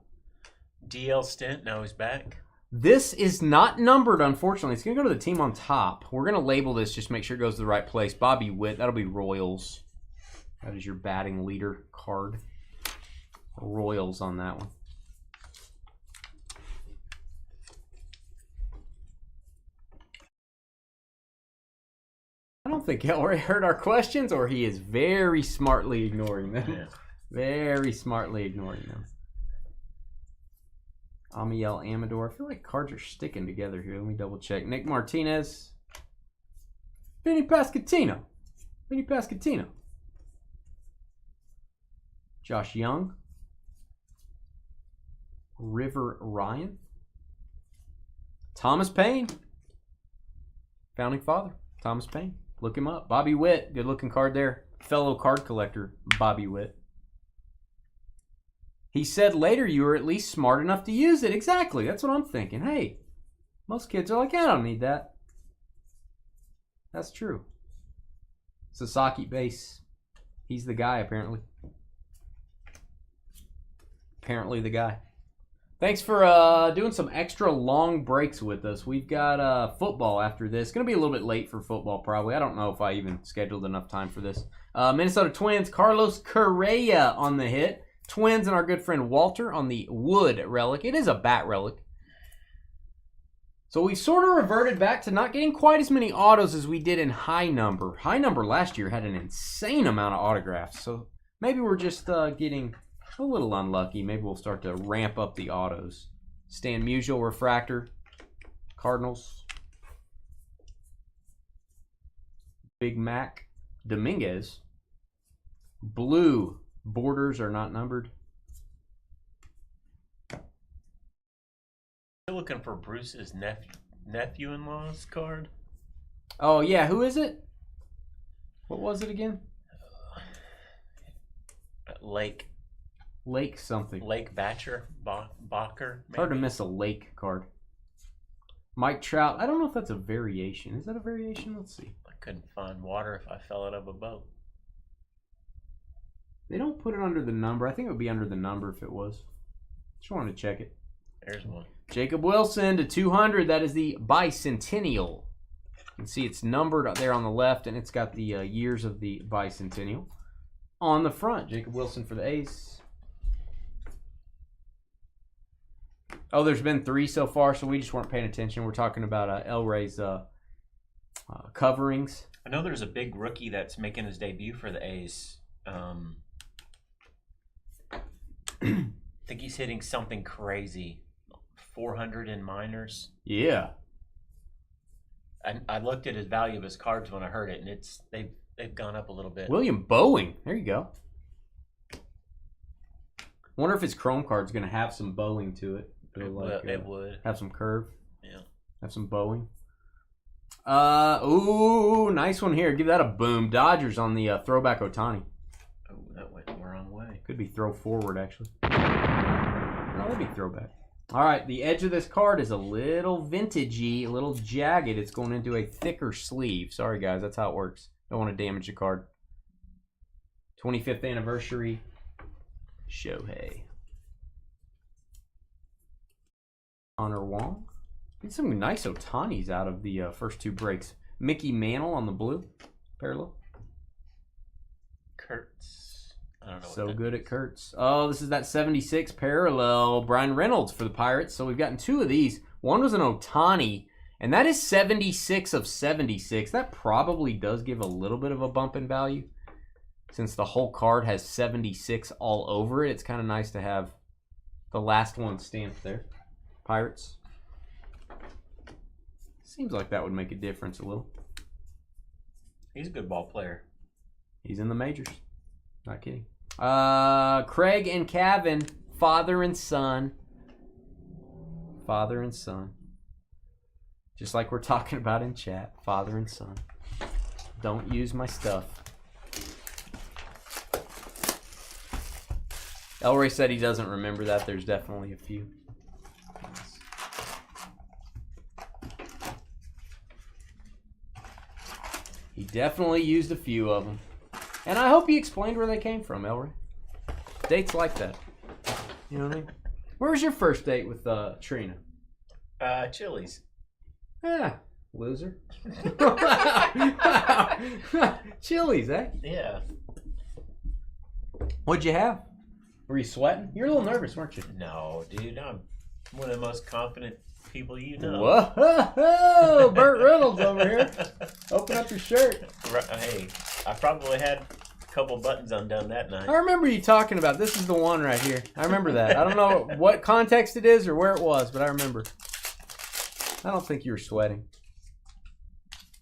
DL stint. Now he's back. This is not numbered, unfortunately. It's going to go to the team on top. We're going to label this, just make sure it goes to the right place. Bobby Witt, that'll be Royals. That is your batting leader card. Royals on that one. I don't think Elroy heard our questions, or he is very smartly ignoring them. Yeah. Very smartly ignoring them. Amiel Amador. I feel like cards are sticking together here. Let me double check. Nick Martinez. Vinny Pasquantino. Josh Young. River Ryan. Thomas Paine. Founding father. Thomas Paine. Look him up. Bobby Witt. Good looking card there. Fellow card collector, Bobby Witt. He said later you were at least smart enough to use it. Exactly. That's what I'm thinking. Hey, most kids are like, I don't need that. That's true. Sasaki base. He's the guy, apparently. Apparently the guy. Thanks for doing some extra long breaks with us. We've got football after this. Going to be a little bit late for football, probably. I don't know if I even scheduled enough time for this. Minnesota Twins, Carlos Correa on the hit. Twins and our good friend Walter on the wood relic. It is a bat relic. So we've sort of reverted back to not getting quite as many autos as we did in high number. High number last year had an insane amount of autographs. So maybe we're just getting a little unlucky. Maybe we'll start to ramp up the autos. Stan Musial, refractor. Cardinals. Big Mac. Dominguez. Blue. Borders are not numbered. You're looking for Bruce's nephew-in-law's card? Oh, yeah. Who is it? What was it again? Lake something. Lake Batcher? Bacher? It's hard to miss a Lake card. Mike Trout. I don't know if that's a variation. Is that a variation? Let's see. I couldn't find water if I fell out of a boat. They don't put it under the number. I think it would be under the number if it was. Just wanted to check it. There's one. Jacob Wilson to 200. That is the bicentennial. You can see it's numbered there on the left, and it's got the years of the bicentennial on the front. Jacob Wilson for the A's. Oh, there's been 3 so far, so we just weren't paying attention. We're talking about El Rey's coverings. I know there's a big rookie that's making his debut for the A's. I think he's hitting something crazy. 400 in minors. Yeah. I looked at his value of his cards when I heard it, and they've gone up a little bit. William Boeing. There you go. Wonder if his Chrome card's going to have some bowing to it. It would. Have some curve. Yeah. Have some bowing. Ooh, nice one here. Give that a boom. Dodgers on the throwback Ohtani. Oh, that went the wrong way. Could be throw forward, actually. No, that'd be throwback. All right, the edge of this card is a little vintagey, a little jagged. It's going into a thicker sleeve. Sorry, guys. That's how it works. Don't want to damage the card. 25th anniversary. Shohei. Connor Wong. Get some nice Ohtanis out of the first 2 breaks. Mickey Mantle on the blue. Parallel. Kurtz. I don't know. So good at Kurtz. Oh, this is that 76 parallel. Brian Reynolds for the Pirates. So we've gotten 2 of these. One was an Ohtani, and that is 76 of 76. That probably does give a little bit of a bump in value. Since the whole card has 76 all over it, it's kind of nice to have the last one stamped there. Pirates. Seems like that would make a difference a little. He's a good ball player. He's in the majors. Not kidding. Craig and Kevin, father and son. Father and son. Just like we're talking about in chat. Father and son. Don't use my stuff. Elroy said he doesn't remember that. There's definitely a few. He definitely used a few of them. And I hope he explained where they came from, Elroy. Dates like that. You know what I mean? Where was your first date with Trina? Chili's. Yeah, loser. Chili's, eh? Yeah. What'd you have? Were you sweating? You're a little nervous, weren't you? No, dude. I'm one of the most confident people you know. Whoa! Burt Reynolds over here. Open up your shirt. Hey, I probably had couple buttons undone that night. I remember you talking about this is the one right here. I remember that. I don't know what context it is or where it was, but I remember. I don't think you were sweating.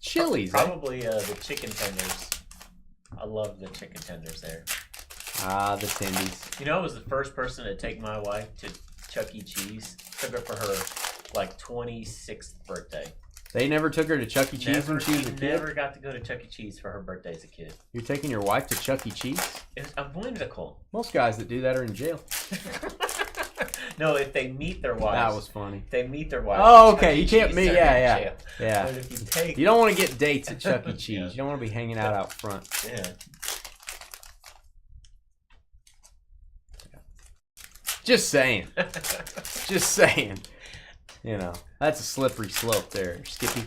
Chili's. Probably the chicken tenders. I love the chicken tenders there. Ah, the tendies. You know, I was the first person to take my wife to Chuck E. Cheese. Took her for her like 26th birthday. They never took her to Chuck E. Cheese when she was a kid? Never got to go to Chuck E. Cheese for her birthday as a kid. You're taking your wife to Chuck E. Cheese? It was a whimsical. Most guys that do that are in jail. No, if they meet their wives. That was funny. If they meet their wives. Oh, okay. You Chuck E. can't Cheese, meet. they're in Yeah. jail. Yeah. But if you take. You don't want to get dates at Chuck E. Cheese. Yeah. You don't want to be hanging out front. Yeah. Just saying. Just saying. You know, that's a slippery slope there, Skippy.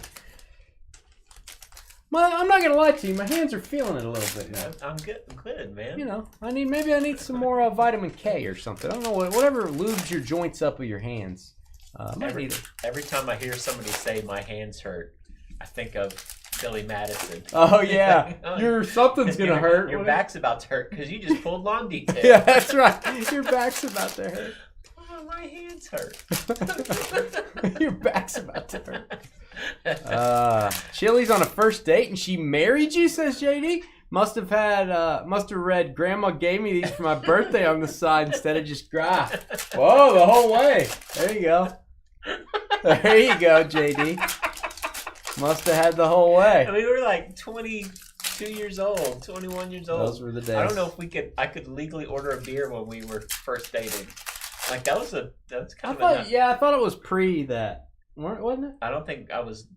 Well, I'm not gonna lie to you. My hands are feeling it a little bit now. I'm good. I'm good, man. You know, maybe I need some more vitamin K or something. I don't know, whatever lubes your joints up with your hands. Every time I hear somebody say my hands hurt, I think of Billy Madison. Oh yeah, something's gonna hurt. Your back's about to hurt because you just pulled long detail. Yeah, that's right. Your back's about to hurt. Oh, my hands hurt. Your back's about to hurt. Chili's on a first date and she married you, says JD. Must have read Grandma gave me these for my birthday on the side instead of just gra. Whoa, the whole way. There you go. There you go, JD. Must have had the whole way. I mean, we were like 22 years old, 21 years old. Those were the days. I don't know if I could legally order a beer when we were first dating. Like that was kind of I thought it was pre that. Wasn't it? I don't think I was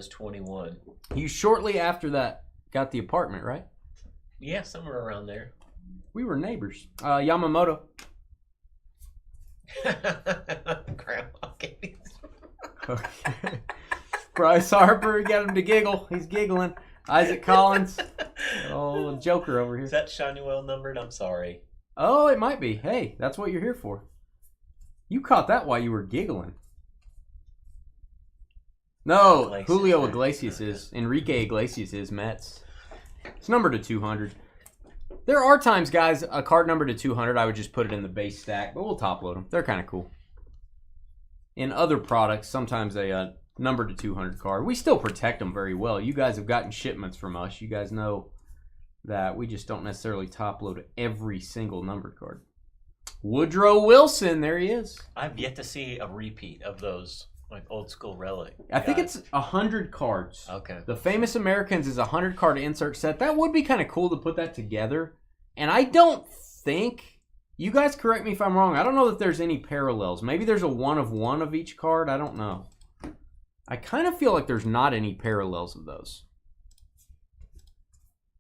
21. You shortly after that got the apartment, right? Yeah, somewhere around there. We were neighbors. Yamamoto. Grandma gave me. Okay. Bryce Harper, got him to giggle. He's giggling. Isaac Collins. Oh, Joker over here. Is that Shanuel numbered? I'm sorry. Oh, it might be. Hey, that's what you're here for. You caught that while you were giggling. No, Iglesias. Julio Iglesias is. Enrique Iglesias is Mets. It's numbered to 200. There are times, guys, a card numbered to 200, I would just put it in the base stack, but we'll top load them. They're kind of cool. In other products, sometimes a numbered to 200 card. We still protect them very well. You guys have gotten shipments from us. You guys know that we just don't necessarily top load every single numbered card. Woodrow Wilson, there he is. I've yet to see a repeat of those like old school relic. I think it's 100 cards. Okay. The Famous Americans is a 100 card insert set. That would be kind of cool to put that together. And I don't think, you guys correct me if I'm wrong, I don't know that there's any parallels. Maybe there's a one of each card. I don't know. I kind of feel like there's not any parallels of those.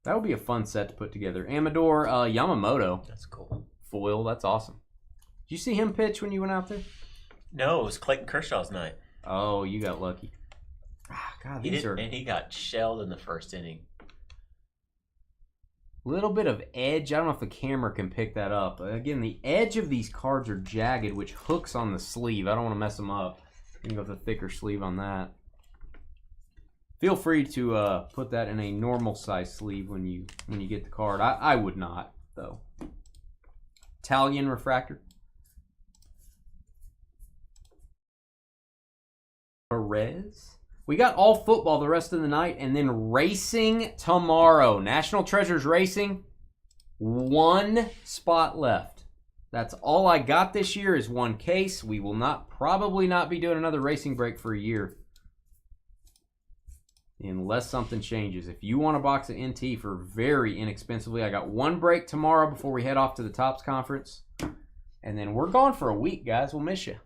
That would be a fun set to put together. Amador Yamamoto. That's cool. Foil, that's awesome. Did you see him pitch when you went out there? No, it was Clayton Kershaw's night. Oh, you got lucky. God, And he got shelled in the first inning. Little bit of edge. I don't know if the camera can pick that up. Again, the edge of these cards are jagged, which hooks on the sleeve. I don't want to mess them up. You can go with a thicker sleeve on that. Feel free to put that in a normal size sleeve when you get the card. I would not, though. Italian refractor. Perez. We got all football the rest of the night, and then racing tomorrow. National Treasures Racing. 1 spot left. That's all I got this year is 1 case. We will probably not be doing another racing break for a year. Unless something changes. If you want a box of NT for very inexpensively, I got 1 break tomorrow before we head off to the Topps Conference. And then we're gone for a week, guys. We'll miss you.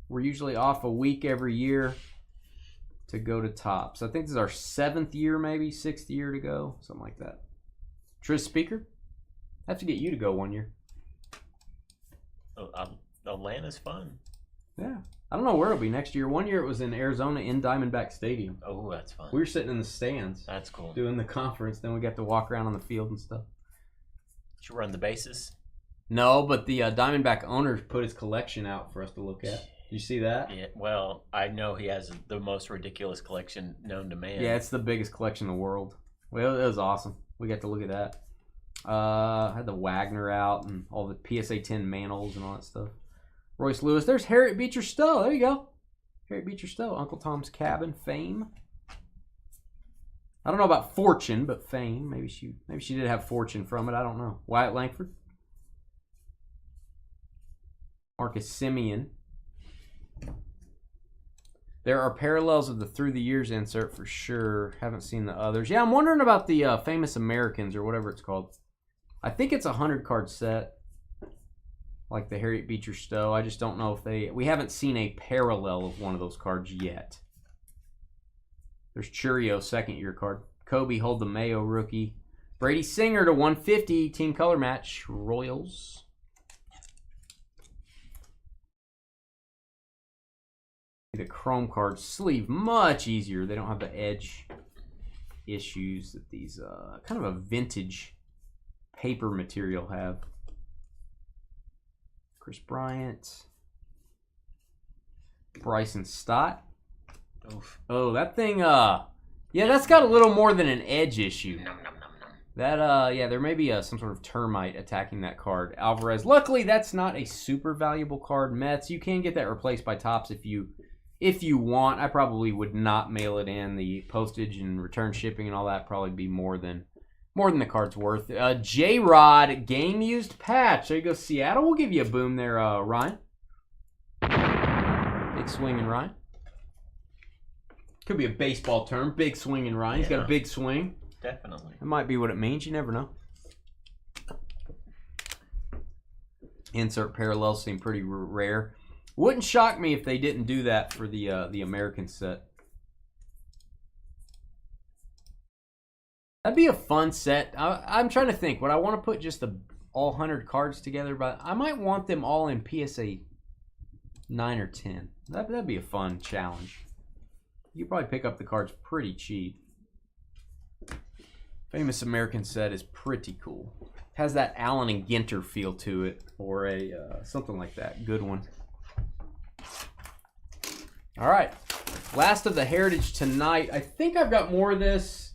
We're usually off a week every year to go to Topps. I think this is our 7th year, maybe 6th year to go, something like that. Tris Speaker, I have to get you to go 1 year. Atlanta's fun. Yeah, I don't know where it'll be next year. 1 year it was in Arizona in Diamondback Stadium. Oh, that's fun. We were sitting in the stands. That's cool. Doing the conference. Then we got to walk around on the field and stuff. Did you run the bases? No, but the Diamondback owner put his collection out for us to look at. You see that? Yeah. Well, I know he has the most ridiculous collection known to man. Yeah, it's the biggest collection in the world. Well, it was awesome. We got to look at that. I had the Wagner out and all the PSA 10 Mantles and all that stuff. Royce Lewis. There's Harriet Beecher Stowe. There you go. Harriet Beecher Stowe. Uncle Tom's Cabin. Fame. I don't know about fortune, but fame. Maybe she did have fortune from it. I don't know. Wyatt Langford. Marcus Simeon. There are parallels of the Through the Years insert for sure. Haven't seen the others. Yeah, I'm wondering about the Famous Americans or whatever it's called. I think it's a 100-card set, like the Harriet Beecher Stowe. I just don't know if we haven't seen a parallel of one of those cards yet. There's Churio, second-year card. Kobe, Hold the Mayo rookie. Brady Singer to 150, team color match, Royals. The chrome card sleeve, much easier. They don't have the edge issues that these kind of a vintage paper material have. Chris Bryant. Bryson Stott. Oof. Oh, that thing, yeah, that's got a little more than an edge issue. Nom, nom, nom, nom. That, yeah, there may be some sort of termite attacking that card. Alvarez, luckily that's not a super valuable card. Mets, you can get that replaced by Topps if you want. I probably would not mail it in. The postage and return shipping and all that probably be more than the card's worth. J-Rod, game used patch. There you go, Seattle. We'll give you a boom there, Ryan. Big swinging Ryan. Could be a baseball term. Big swinging Ryan. He's got a big swing. Definitely. That might be what it means. You never know. Insert parallels seem pretty rare. Wouldn't shock me if they didn't do that for the American set. That'd be a fun set. I'm trying to think. Would I want to put just the all 100 cards together? But I might want them all in PSA 9 or 10. That'd be a fun challenge. You could probably pick up the cards pretty cheap. Famous American set is pretty cool. Has that Allen and Ginter feel to it, or a something like that. Good one. All right, last of the Heritage tonight. I think I've got more of this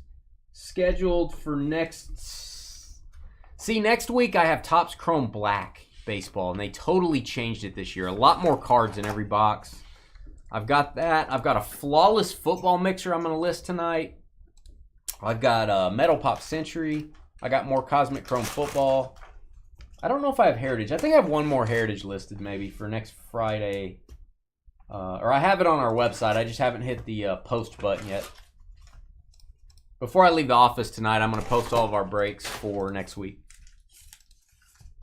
scheduled for next. See, next week I have Topps Chrome Black baseball, and they totally changed it this year. A lot more cards in every box. I've got that. I've got a flawless football mixer I'm going to list tonight. I've got Metal Pop Century. I got more Cosmic Chrome football. I don't know if I have Heritage. I think I have one more Heritage listed maybe for next Friday. Or I have it on our website. I just haven't hit the post button yet. Before I leave the office tonight, I'm going to post all of our breaks for next week.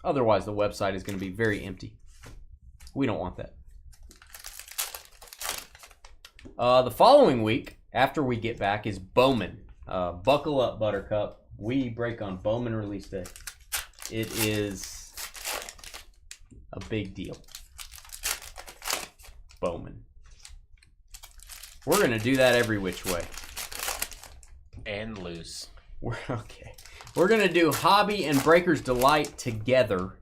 Otherwise, the website is going to be very empty. We don't want that. The following week, after we get back, is Bowman. Buckle up, Buttercup. We break on Bowman release day. It is a big deal. Bowman. We're going to do that every which way. And loose. Okay. We're going to do Hobby and Breaker's Delight together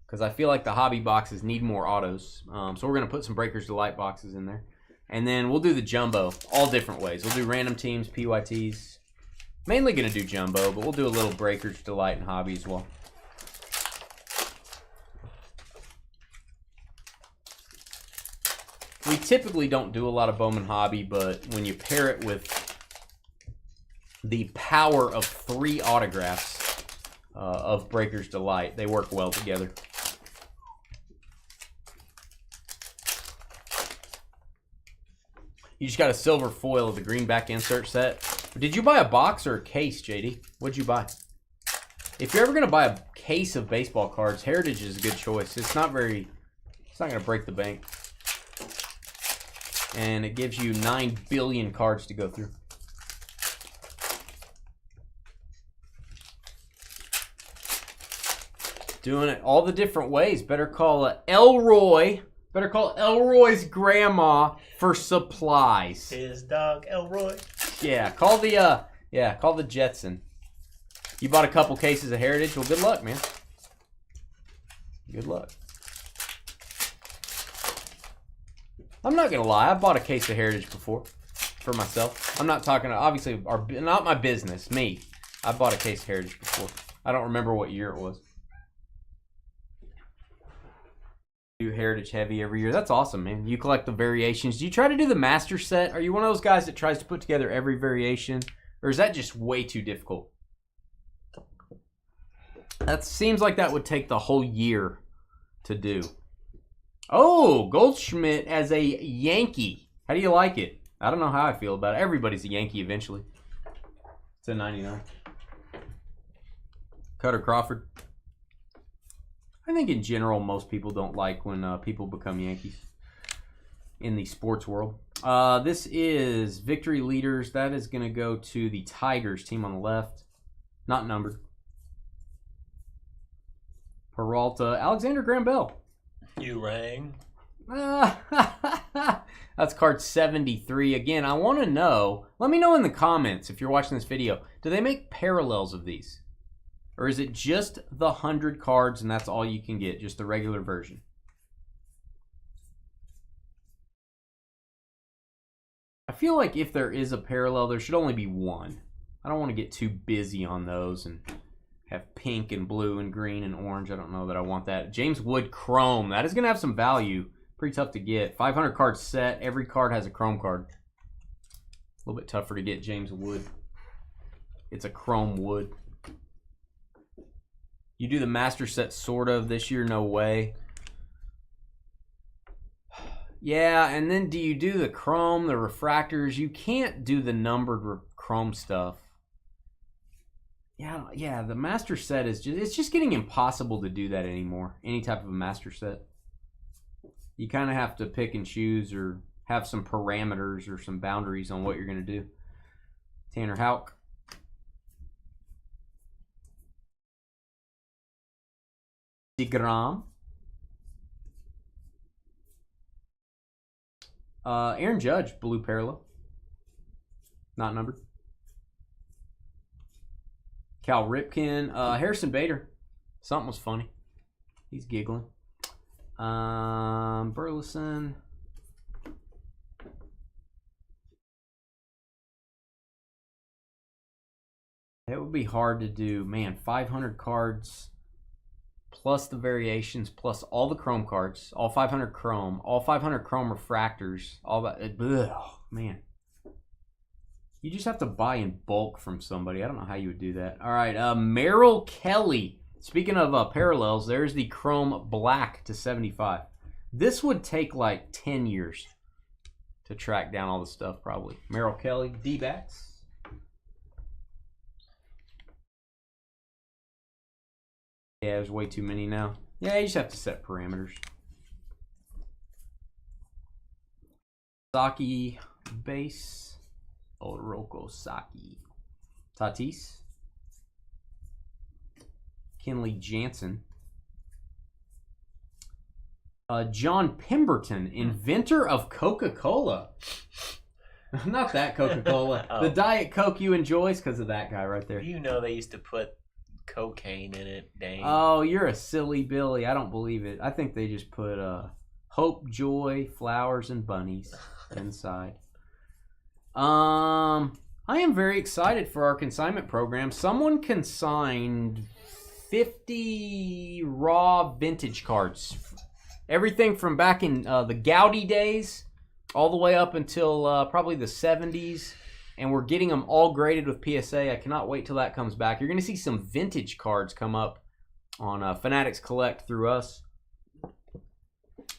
because I feel like the Hobby boxes need more autos. So we're going to put some Breaker's Delight boxes in there. And then we'll do the Jumbo all different ways. We'll do random teams, PYTs. Mainly going to do Jumbo, but we'll do a little Breaker's Delight and Hobby as well. We typically don't do a lot of Bowman Hobby, but when you pair it with the power of 3 autographs of Breaker's Delight, they work well together. You just got a silver foil of the greenback insert set. Did you buy a box or a case, JD? What'd you buy? If you're ever going to buy a case of baseball cards, Heritage is a good choice. It's not going to break the bank. And it gives you 9 billion cards to go through. Doing it all the different ways. Better call Elroy. Better call Elroy's grandma for supplies. His dog Elroy. Yeah, call the Jetson. You bought a couple cases of Heritage. Well, good luck, man. Good luck. I'm not gonna lie. I bought a case of Heritage before for myself. I'm not talking, obviously, not my business, me. I bought a case of Heritage before. I don't remember what year it was. Do Heritage heavy every year. That's awesome, man. You collect the variations. Do you try to do the master set? Are you one of those guys that tries to put together every variation? Or is that just way too difficult? That seems like that would take the whole year to do. Oh, Goldschmidt as a Yankee. How do you like it? I don't know how I feel about it. Everybody's a Yankee eventually. It's a 99. Cutter Crawford. I think in general, most people don't like when people become Yankees in the sports world. This is Victory Leaders. That is going to go to the Tigers team on the left. Not numbered. Peralta. Alexander Graham Bell. You rang. That's card 73. Again, I want to know. Let me know in the comments if you're watching this video. Do they make parallels of these? Or is it just the 100 cards and that's all you can get? Just the regular version? I feel like if there is a parallel, there should only be one. I don't want to get too busy on those and have pink and blue and green and orange. I don't know that I want that. James Wood Chrome. That is going to have some value. Pretty tough to get. 500 card set. Every card has a Chrome card. A little bit tougher to get James Wood. It's a Chrome Wood. You do the master set sort of this year, no way. Yeah, and then do you do the chrome, the refractors? You can't do the numbered chrome stuff. Yeah, the master set is it's just getting impossible to do that anymore. Any type of a master set. You kind of have to pick and choose or have some parameters or some boundaries on what you're going to do. Tanner Houck. DeGrom. Aaron Judge, blue parallel. Not numbered. Cal Ripken. Harrison Bader. Something was funny. He's giggling. Burleson. It would be hard to do. Man, 500 cards. Plus the variations, plus all the chrome cards, all 500 chrome, all 500 chrome refractors, all that. Ugh, man. You just have to buy in bulk from somebody. I don't know how you would do that. All right, Merrill Kelly. Speaking of parallels, there's the chrome black to 75. This would take like 10 years to track down all the stuff, probably. Merrill Kelly, D-backs. Yeah, there's way too many now. Yeah, you just have to set parameters. Saki base. Oroko Saki. Tatis. Kenley Jansen. John Pemberton, inventor of Coca-Cola. Not that Coca-Cola. Oh. The Diet Coke you enjoy is because of that guy right there. You know they used to put cocaine in it, dang. Oh, you're a silly Billy. I don't believe it. I think they just put hope, joy, flowers, and bunnies inside. I am very excited for our consignment program. Someone consigned 50 raw vintage cards. Everything from back in the Gaudy days all the way up until probably the 70s. And we're getting them all graded with PSA. I cannot wait till that comes back. You're going to see some vintage cards come up on Fanatics Collect through us.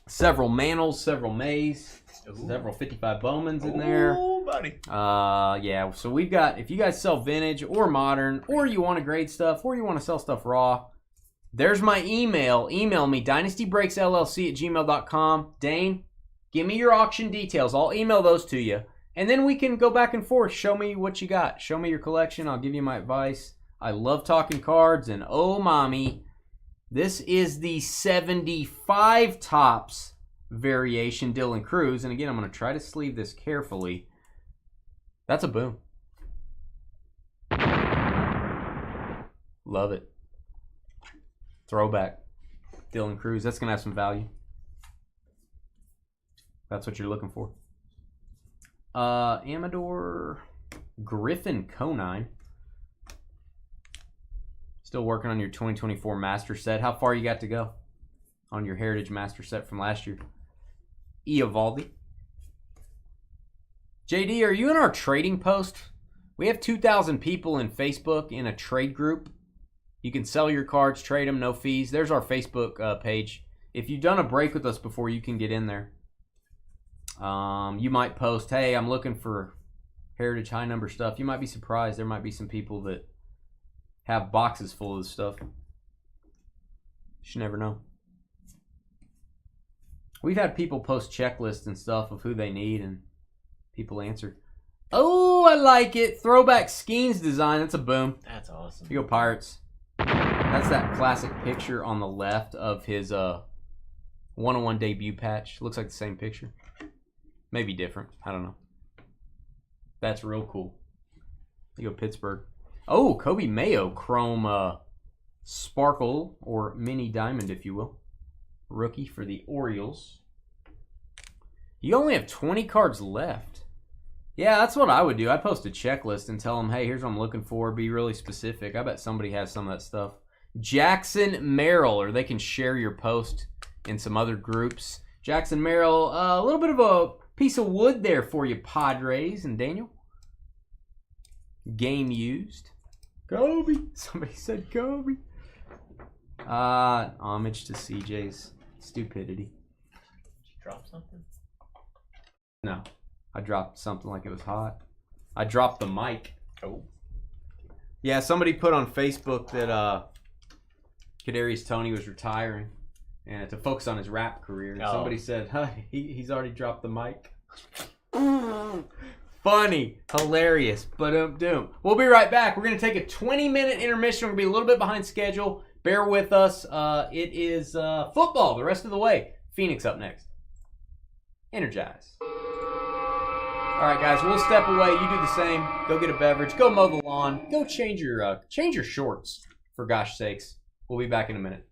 Several Manels, several Mays, several 55 Bowmans in there. Oh, buddy. Yeah, so we've got, if you guys sell vintage or modern, or you want to grade stuff, or you want to sell stuff raw, there's my email. Email me, dynastybreaksllc@gmail.com. Dane, give me your auction details. I'll email those to you. And then we can go back and forth. Show me what you got. Show me your collection. I'll give you my advice. I love talking cards. And oh, mommy, this is the 75 tops variation Dylan Cruz. And again, I'm going to try to sleeve this carefully. That's a boom. Love it. Throwback. Dylan Cruz. That's going to have some value. That's what you're looking for. Amador Griffin Conine. Still working on your 2024 Master Set. How far you got to go on your Heritage Master Set from last year? Eovaldi. JD, are you in our trading post? We have 2,000 people in Facebook in a trade group. You can sell your cards, trade them, no fees. There's our Facebook page. If you've done a break with us before, you can get in there. You might post, hey, I'm looking for Heritage high number stuff. You might be surprised. There might be some people that have boxes full of this stuff. You should never know. We've had people post checklists and stuff of who they need, and people answer. Oh, I like it. Throwback Skeens design. That's a boom. That's awesome. Here you go, Pirates. That's that classic picture on the left of his 101 debut patch. Looks like the same picture. Maybe different. I don't know. That's real cool. Here you go, Pittsburgh. Oh, Kobe Mayo Chrome Sparkle or Mini Diamond, if you will. Rookie for the Orioles. You only have 20 cards left. Yeah, that's what I would do. I'd post a checklist and tell them, hey, here's what I'm looking for. Be really specific. I bet somebody has some of that stuff. Jackson Merrill, or they can share your post in some other groups. Jackson Merrill, a little bit of a piece of wood there for you, Padres and Daniel. Game used. Kobe. Somebody said Kobe. Homage to CJ's stupidity. Did you drop something? No. I dropped something like it was hot. I dropped the mic. Oh. Yeah, somebody put on Facebook that Kadarius Toney was retiring and to focus on his rap career. And somebody said, he's already dropped the mic. Funny. Hilarious. But doom. We'll be right back. We're going to take a 20-minute intermission. We're going to be a little bit behind schedule. Bear with us. It is football the rest of the way. Phoenix up next. Energize. All right, guys, we'll step away. You do the same. Go get a beverage. Go mow the lawn. Go change your shorts, for gosh sakes. We'll be back in a minute.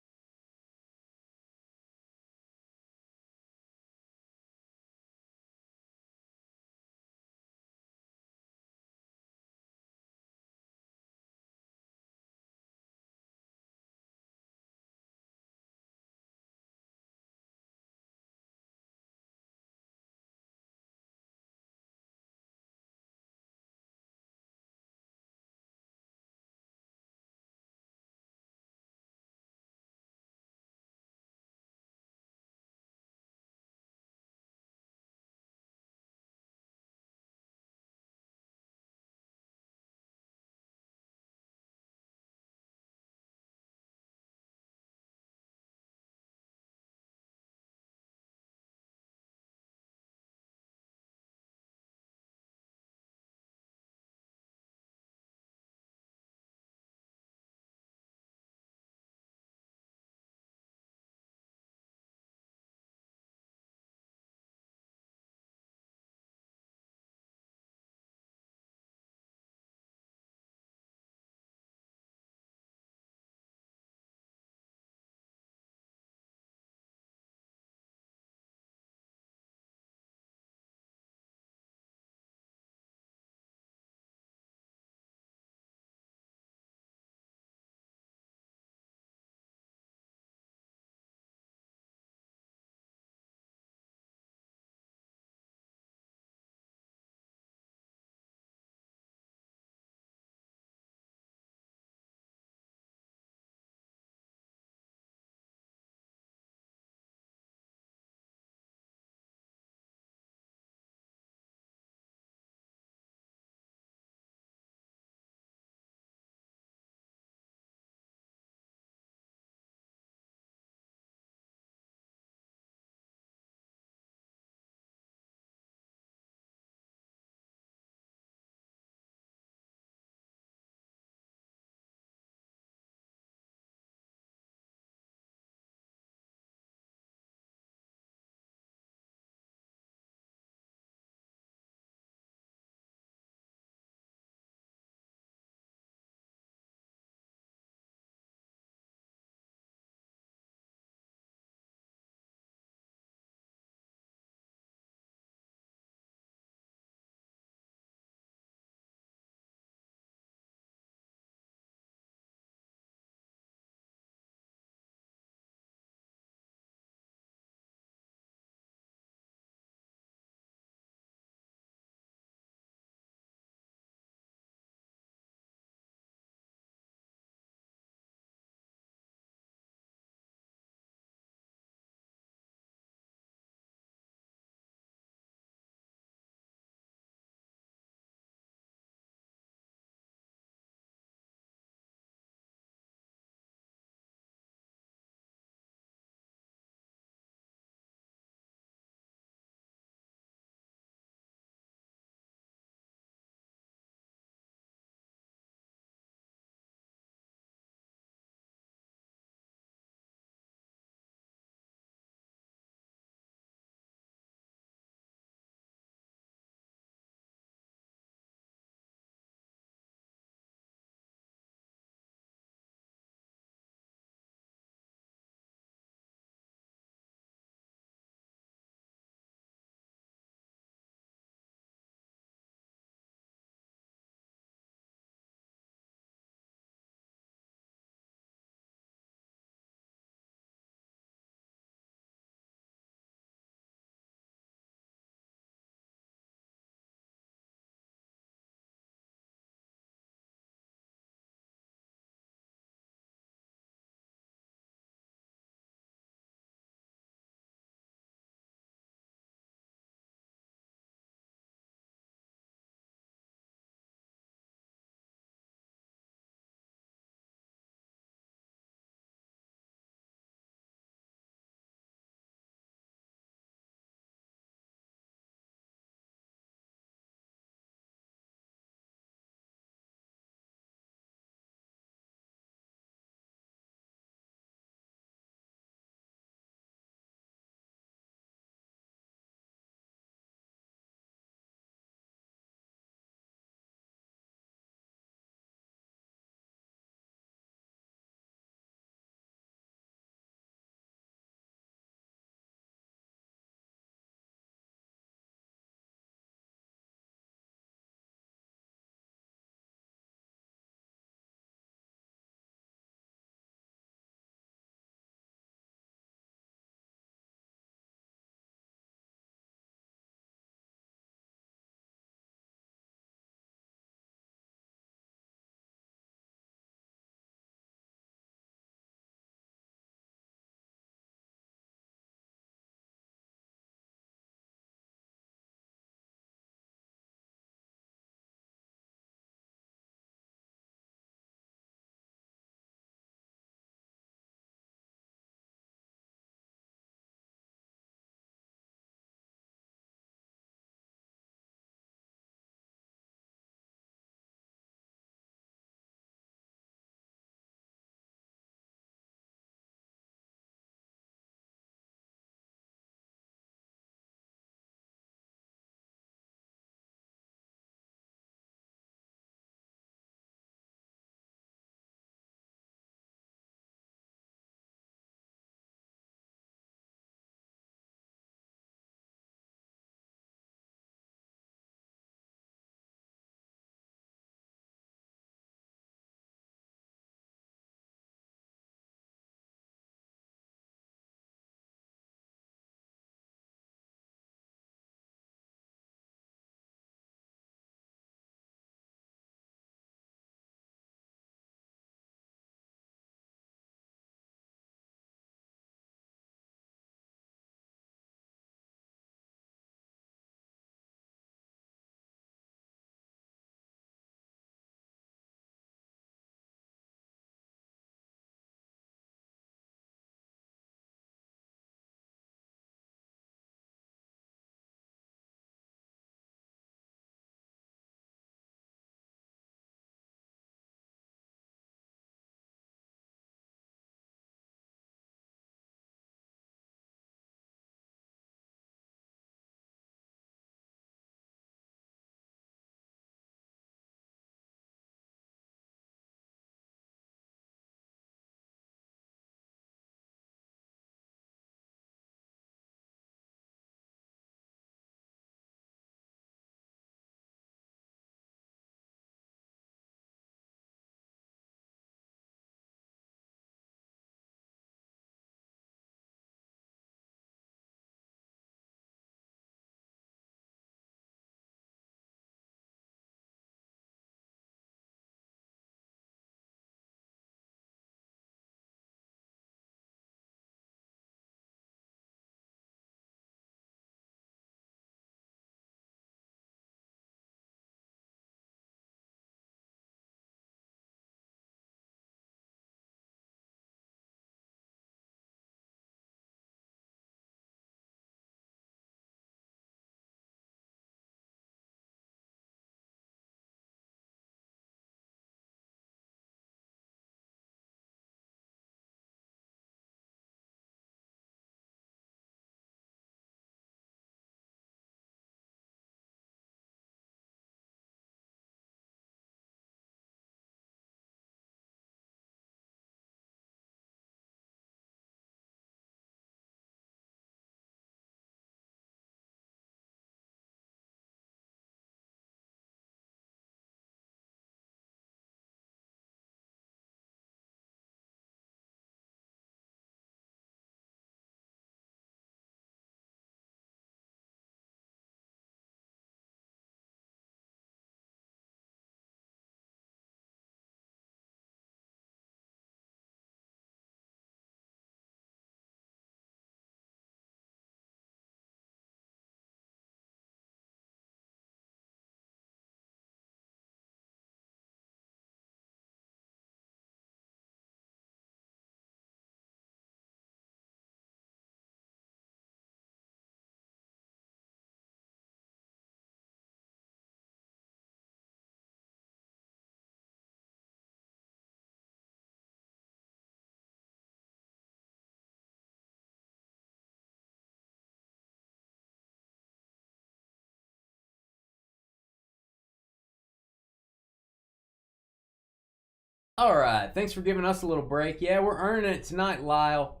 All right, thanks for giving us a little break. Yeah, we're earning it tonight, Lyle.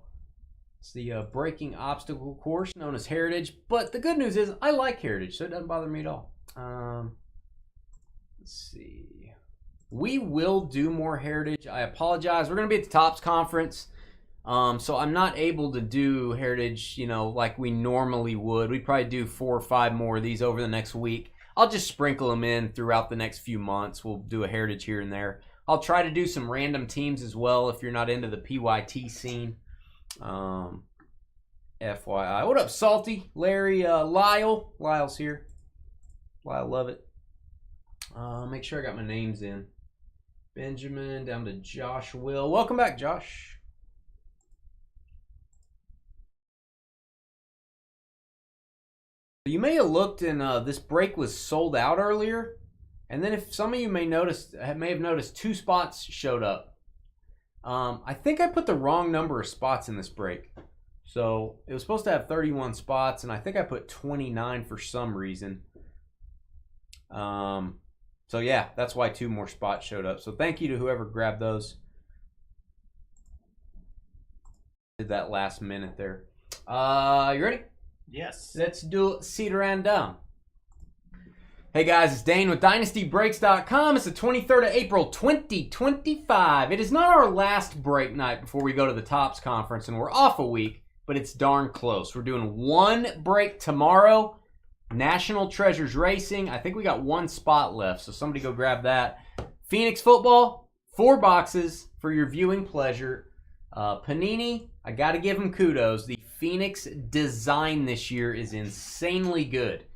It's the breaking obstacle course known as Heritage. But the good news is I like Heritage, so it doesn't bother me at all. Let's see. We will do more Heritage. I apologize. We're going to be at the Topps Conference. So I'm not able to do Heritage, like we normally would. We'd probably do 4 or 5 more of these over the next week. I'll just sprinkle them in throughout the next few months. We'll do a Heritage here and there. I'll try to do some random teams as well if you're not into the PYT scene. FYI. What up, Salty? Larry, Lyle. Lyle's here. Lyle, love it. Make sure I got my names in. Benjamin, down to Josh Will. Welcome back, Josh. You may have looked and this break was sold out earlier. And then if some of you may have noticed 2 spots showed up. I think I put the wrong number of spots in this break. So it was supposed to have 31 spots, and I think I put 29 for some reason. So yeah, that's why 2 more spots showed up. So thank you to whoever grabbed those. Did that last minute there. You ready? Yes. Let's do Seed Random. Hey guys, it's Dane with DynastyBreaks.com. It's the 23rd of April, 2025. It is not our last break night before we go to the Topps Conference, and we're off a week, but it's darn close. We're doing 1 break tomorrow. National Treasures Racing. I think we got 1 spot left, so somebody go grab that. Phoenix Football, 4 boxes for your viewing pleasure. Panini, I got to give them kudos. The Phoenix design this year is insanely good.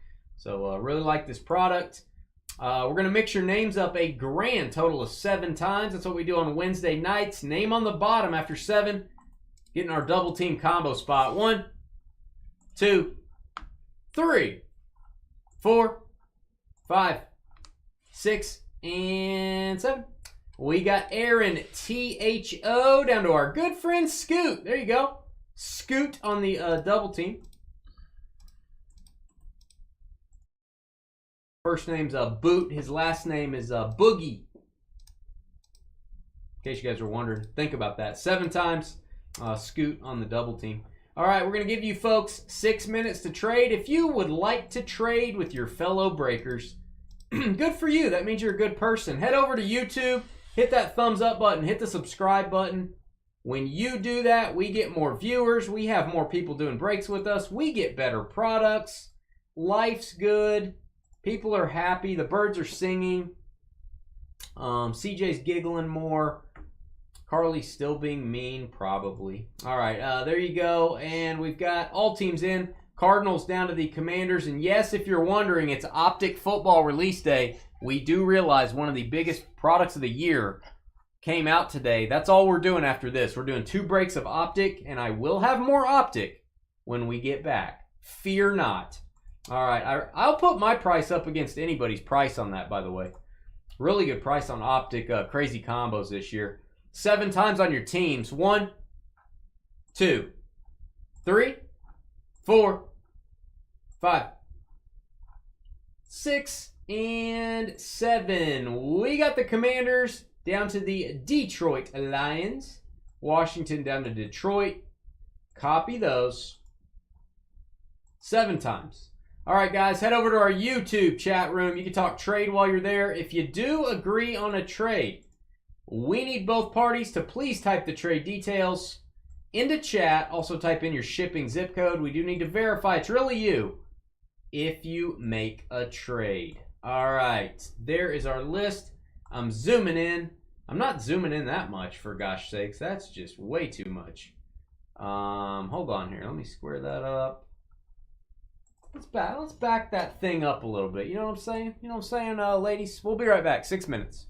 So really like this product. We're going to mix your names up a grand total of 7 times. That's what we do on Wednesday nights. Name on the bottom after 7. Getting our double team combo spot. 1, 2, 3, 4, 5, 6, and 7. We got Aaron THO down to our good friend Scoot. There you go. Scoot on the double team. First name's Boot. His last name is Boogie. In case you guys are wondering, think about that. 7 times Scoot on the double team. All right, we're going to give you folks 6 minutes to trade. If you would like to trade with your fellow breakers, good for you. That means you're a good person. Head over to YouTube. Hit that thumbs up button. Hit the subscribe button. When you do that, we get more viewers. We have more people doing breaks with us. We get better products. Life's good. People are happy. The birds are singing. CJ's giggling more. Carly's still being mean, probably. All right, there you go. And we've got all teams in. Cardinals down to the Commanders. And yes, if you're wondering, it's Optic Football Release Day. We do realize one of the biggest products of the year came out today. That's all we're doing after this. We're doing 2 breaks of Optic, and I will have more Optic when we get back. Fear not. All right, I'll put my price up against anybody's price on that, by the way. Really good price on Optic crazy combos this year. 7 times on your teams. 1, 2, 3, 4, 5, 6, and 7. We got the Commanders down to the Detroit Lions. Washington down to Detroit. Copy those. 7 times. All right, guys, head over to our YouTube chat room. You can talk trade while you're there. If you do agree on a trade, we need both parties to please type the trade details into chat. Also type in your shipping zip code. We do need to verify it's really you if you make a trade. All right, there is our list. I'm zooming in. I'm not zooming in that much, for gosh sakes. That's just way too much. Hold on here. Let me square that up. Let's back that thing up a little bit. You know what I'm saying? You know what I'm saying, ladies? We'll be right back. 6 minutes.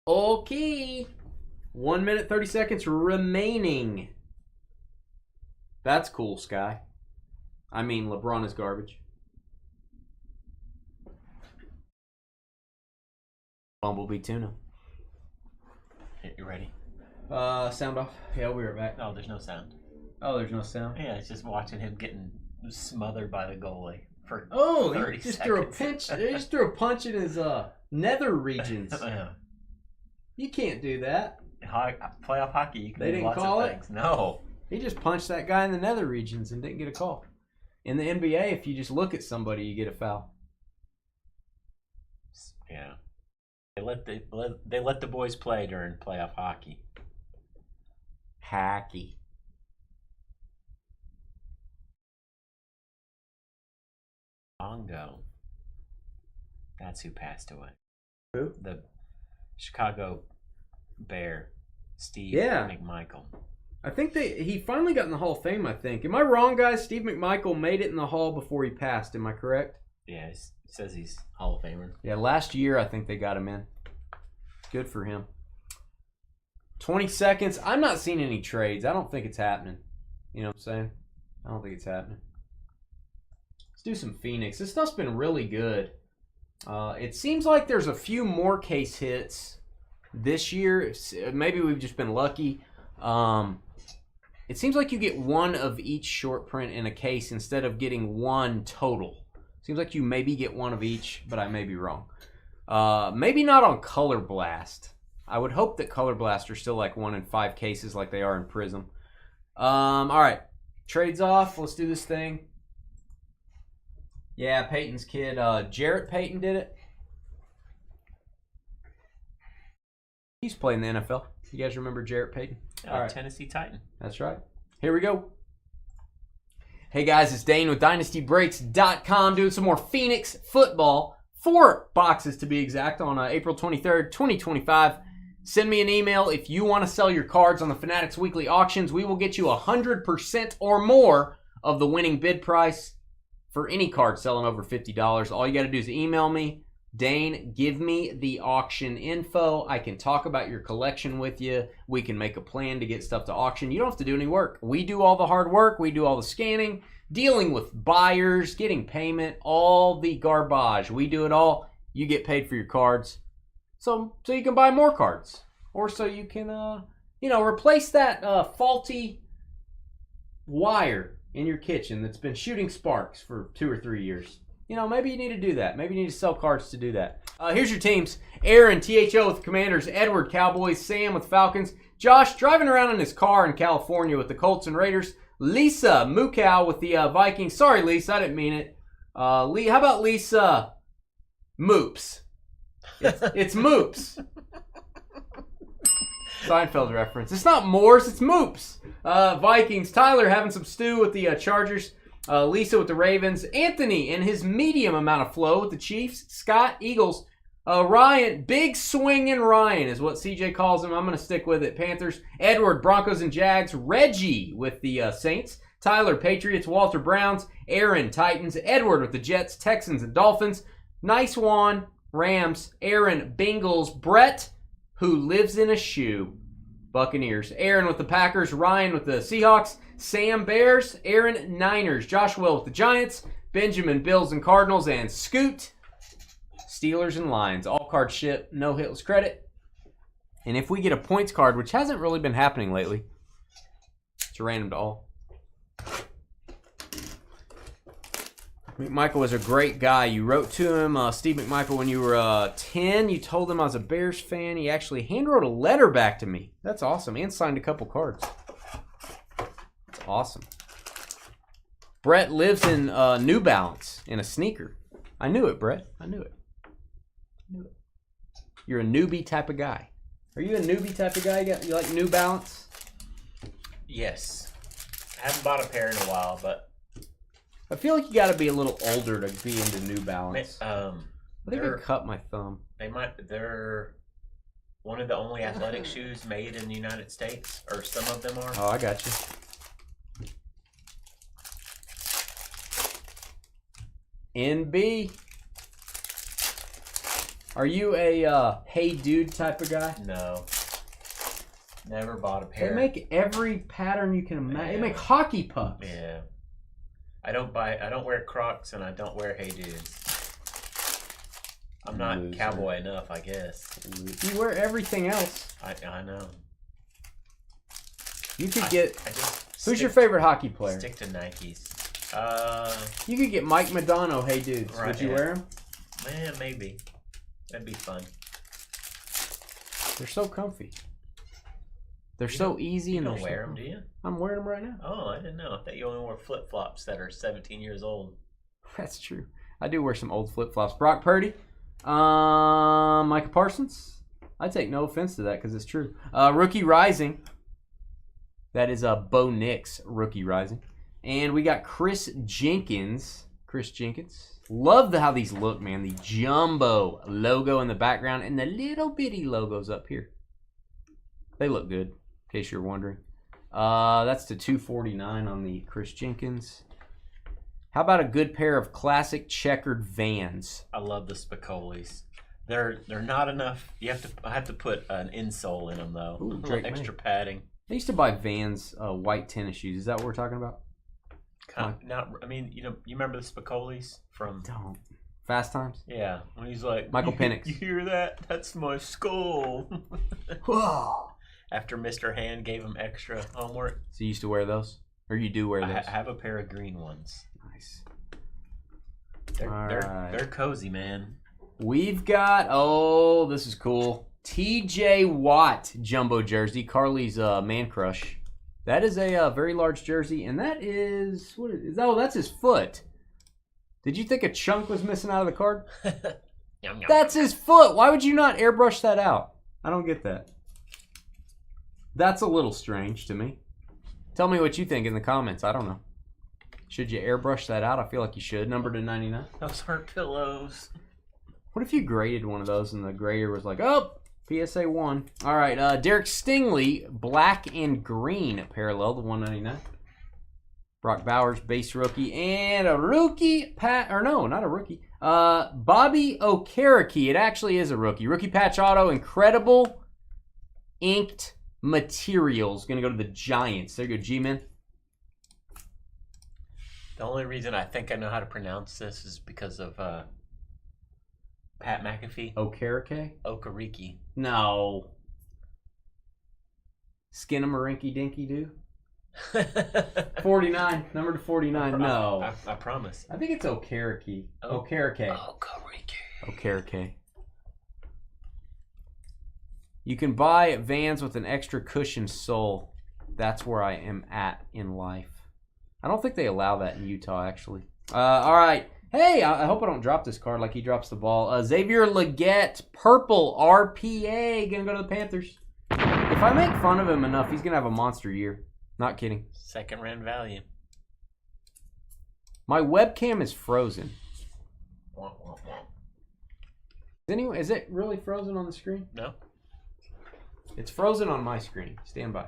Okay. 1 minute, 30 seconds remaining. That's cool, Sky. I mean, LeBron is garbage. Bumblebee tuna. You ready? Sound off. Yeah, we'll be right back. Oh, there's no sound. Oh, there's no sound. Yeah, it's just watching him getting smothered by the goalie for Oh, 30 he just seconds. threw a pinch. He just threw a punch in his nether regions. Yeah. You can't do that. Playoff hockey, you can They do didn't lots call of it? things. No. He just punched that guy in the nether regions and didn't get a call. In the NBA, if you just look at somebody, you get a foul. Yeah. They let the boys play during playoff hockey. Hacky. Bongo. That's who passed away. Who? The Chicago Bear, Steve Yeah. McMichael. I think he finally got in the Hall of Fame, I think. Am I wrong, guys? Steve McMichael made it in the Hall before he passed. Am I correct? Yeah, it says he's Hall of Famer. Yeah, last year I think they got him in. Good for him. 20 seconds. I'm not seeing any trades. I don't think it's happening. You know what I'm saying? I don't think it's happening. Let's do some Phoenix. This stuff's been really good. It seems like there's a few more case hits this year. Maybe we've just been lucky. It seems like you get one of each short print in a case instead of getting one total. Seems like you maybe get one of each, but I may be wrong. Maybe not on Color Blast. I would hope that Color Blast are still like 1 in 5 cases like they are in Prism. All right. Trades off. Let's do this thing. Yeah, Peyton's kid. Jarrett Peyton did it. He's playing the NFL. You guys remember Jarrett Peyton? All right. Tennessee Titan. That's right. Here we go. Hey guys, it's Dane with DynastyBreaks.com doing some more Phoenix football. 4 boxes to be exact on April 23rd, 2025. Send me an email if you want to sell your cards on the Fanatics Weekly Auctions. We will get you 100% or more of the winning bid price for any card selling over $50. All you got to do is email me. Dane, give me the auction info. I can talk about your collection with you. We can make a plan to get stuff to auction. You don't have to do any work. We do all the hard work. We do all the scanning, dealing with buyers, getting payment, all the garbage. We do it all. You get paid for your cards. So you can buy more cards. Or so you can, replace that faulty wire in your kitchen that's been shooting sparks for 2 or 3 years. Maybe you need to do that. Maybe you need to sell cards to do that. Here's your teams. Aaron, THO with the Commanders. Edward, Cowboys. Sam with Falcons. Josh, driving around in his car in California with the Colts and Raiders. Lisa, Mukow with the Vikings. Sorry, Lisa, I didn't mean it. How about Lisa Moops? It's Moops. Seinfeld reference. It's not Morse, it's Moops. Vikings. Tyler having some stew with the Chargers. Lisa with the Ravens. Anthony in his medium amount of flow with the Chiefs. Scott, Eagles. Ryan, big swinging Ryan is what CJ calls him. I'm going to stick with it. Panthers. Edward, Broncos and Jags. Reggie with the Saints. Tyler, Patriots. Walter, Browns. Aaron, Titans. Edward with the Jets, Texans, and Dolphins. Nice Juan, Rams. Aaron, Bengals. Brett, who lives in a shoe, Buccaneers. Aaron with the Packers. Ryan with the Seahawks. Sam, Bears. Aaron, Niners. Josh Will with the Giants. Benjamin, Bills and Cardinals. And Scoot, Steelers and Lions. All cards ship, no hitless credit. And if we get a points card, which hasn't really been happening lately, it's a random to all. McMichael was a great guy. You wrote to him, Steve McMichael, when you were 10. You told him I was a Bears fan. He actually hand-wrote a letter back to me. That's awesome. And signed a couple cards. That's awesome. Brett lives in New Balance in a sneaker. I knew it, Brett. I knew it. You're a newbie type of guy. Are you a newbie type of guy? You like New Balance? Yes. I haven't bought a pair in a while, but I feel like you got to be a little older to be into New Balance. I think I cut my thumb. They're one of the only athletic shoes made in the United States, or some of them are. Oh, I got you. NB. Are you a hey dude type of guy? No. Never bought a pair. They make every pattern you can imagine. Yeah. They make hockey pucks. Yeah. I don't wear Crocs and I don't wear Hey Dudes. I'm not Loser. cowboy enough, I guess. You wear everything else. I know. You could get. I just Who's your favorite hockey player? Stick to Nikes. You could get Mike Madonna. Hey dudes, Right, would you yeah. wear them? Man, maybe. That'd be fun. They're so comfy. They're so easy You and don't they're wear so them, do you? I'm wearing them right now. Oh, I didn't know. I thought you only wore flip flops that are 17 years old. That's true. I do wear some old flip flops. Brock Purdy, Micah Parsons. I take no offense to that because it's true. Rookie Rising. That is Bo Nix Rookie Rising, and we got Chris Jenkins. Love how these look, man. The jumbo logo in the background and the little bitty logos up here. They look good, in case you're wondering. That's to 249 on the Chris Jenkins. How about a good pair of classic checkered Vans? I love the Spicolis. They're not enough. I have to put an insole in them though. Ooh, A little Drake extra May. padding. I used to buy Vans white tennis shoes. Is that what we're talking about? I mean, you remember the Spicolis from? Don't. Fast Times? Yeah, when he's like, Michael Penix. You hear that? That's my skull. Whoa. After Mr. Hand gave him extra homework. So you used to wear those? Or you do wear I those? have a pair of green ones. Nice. They're cozy, man. We've got, this is cool. TJ Watt jumbo jersey, Carly's man crush. That is a very large jersey, and that is, what is, that's his foot. Did you think a chunk was missing out of the card? Yum, yum. That's his foot. Why would you not airbrush that out? I don't get that. That's a little strange to me. Tell me what you think in the comments. I don't know. Should you airbrush that out? I feel like you should. Number to 99. Those aren't pillows. What if you graded one of those and the grader was like, oh, PSA 1. All right, Derek Stingley, black and green parallel to 199. Brock Bowers, base rookie, and a rookie not a rookie. Bobby Okereke. It actually is a rookie. Rookie patch auto, incredible inked materials. Gonna go to the Giants. There you go, G-Men. The only reason I think I know how to pronounce this is because of Pat McAfee. Okereke? Okariki. No. Skinamarinky Dinky Doo. 49. Number to 49. No. I promise. I think it's Okereke. Oh. Okereke. Okereke. You can buy Vans with an extra cushion sole. That's where I am at in life. I don't think they allow that in Utah, actually. All right. Hey, I hope I don't drop this card like he drops the ball. Xavier Legette, purple RPA, gonna go to the Panthers. If I make fun of him enough, he's gonna have a monster year. Not kidding. Second round value. My webcam is frozen. Womp, womp, womp. Anyway, is it really frozen on the screen? No. It's frozen on my screen. Stand by.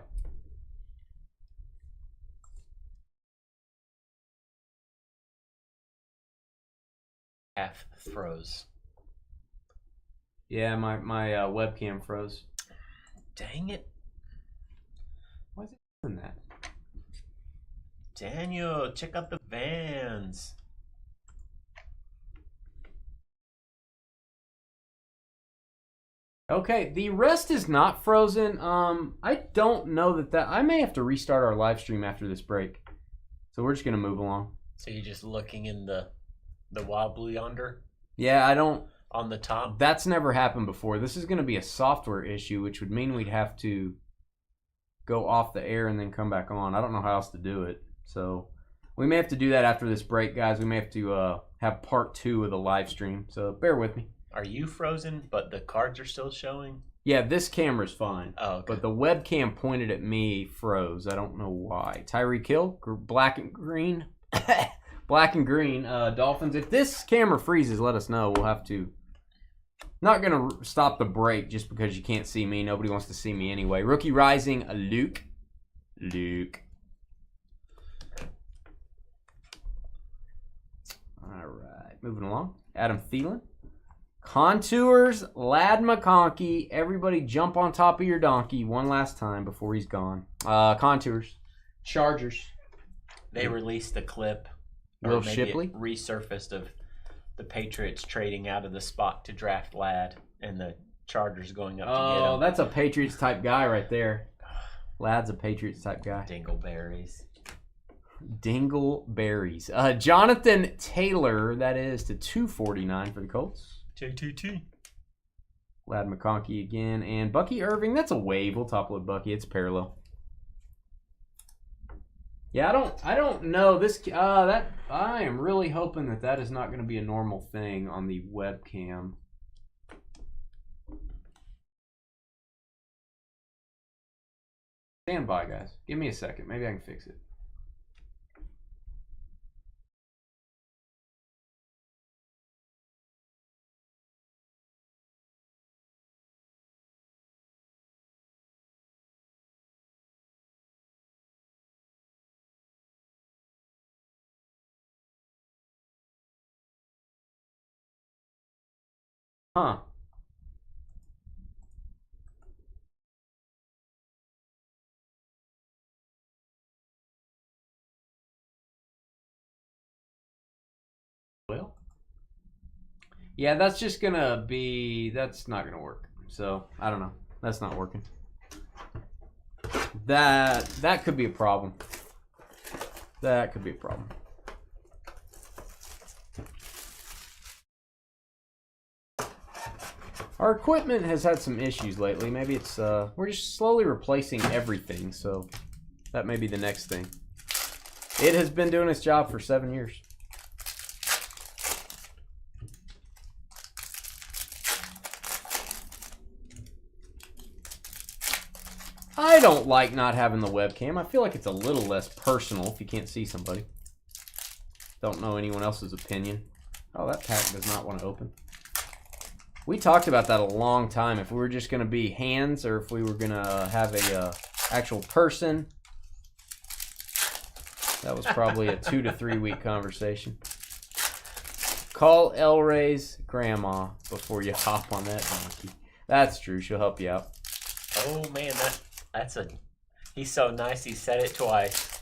Half froze. Yeah, my webcam froze. Dang it. Why is it doing that? Daniel, check out the Vans. Okay, the rest is not frozen. I don't know that I may have to restart our live stream after this break. So we're just gonna move along. So you're just looking in the wobbly yonder Yeah, I don't. on the top. That's never happened before. This is gonna be a software issue, which would mean we'd have to go off the air and then come back on. I don't know how else to do it. So we may have to do that after this break, guys. We may have to have part 2 of the live stream. So bear with me. Are you frozen, but the cards are still showing? Yeah, this camera's fine. Oh, okay. But the webcam pointed at me froze. I don't know why. Tyreek Hill, black and green. Black and green. Dolphins. If this camera freezes, let us know. We'll have to. Not going to stop the break just because you can't see me. Nobody wants to see me anyway. Rookie Rising, Luke. All right. Moving along. Adam Thielen. Contours, Lad McConkey. Everybody jump on top of your donkey one last time before he's gone. Contours. Chargers. They released a clip, Will or maybe Shipley? it resurfaced of the Patriots trading out of the spot to draft Ladd and the Chargers going up to get him. That's a Patriots type guy right there. Lad's a Patriots type guy. Dingleberries. Dingleberries. Jonathan Taylor, that is to 249 for the Colts. JTT. Lad McConkey again. And Bucky Irving, that's a wave. We'll top load Bucky. It's parallel. Yeah, I don't know this. That I am really hoping that is not going to be a normal thing on the webcam. Stand by, guys. Give me a second. Maybe I can fix it. Huh. Well. Yeah, that's just gonna be, that's not gonna work. So, I don't know. That's not working. That could be a problem. That could be a problem. Our equipment has had some issues lately. Maybe it's, we're just slowly replacing everything, so that may be the next thing. It has been doing its job for 7 years. I don't like not having the webcam. I feel like it's a little less personal if you can't see somebody. Don't know anyone else's opinion. Oh, that pack does not want to open. We talked about that a long time. If we were just going to be hands or if we were going to have a actual person. That was probably a 2 to 3 week conversation. Call El Rey's grandma before you hop on that donkey. That's true. She'll help you out. Oh man, that's a. He's so nice. He said it twice.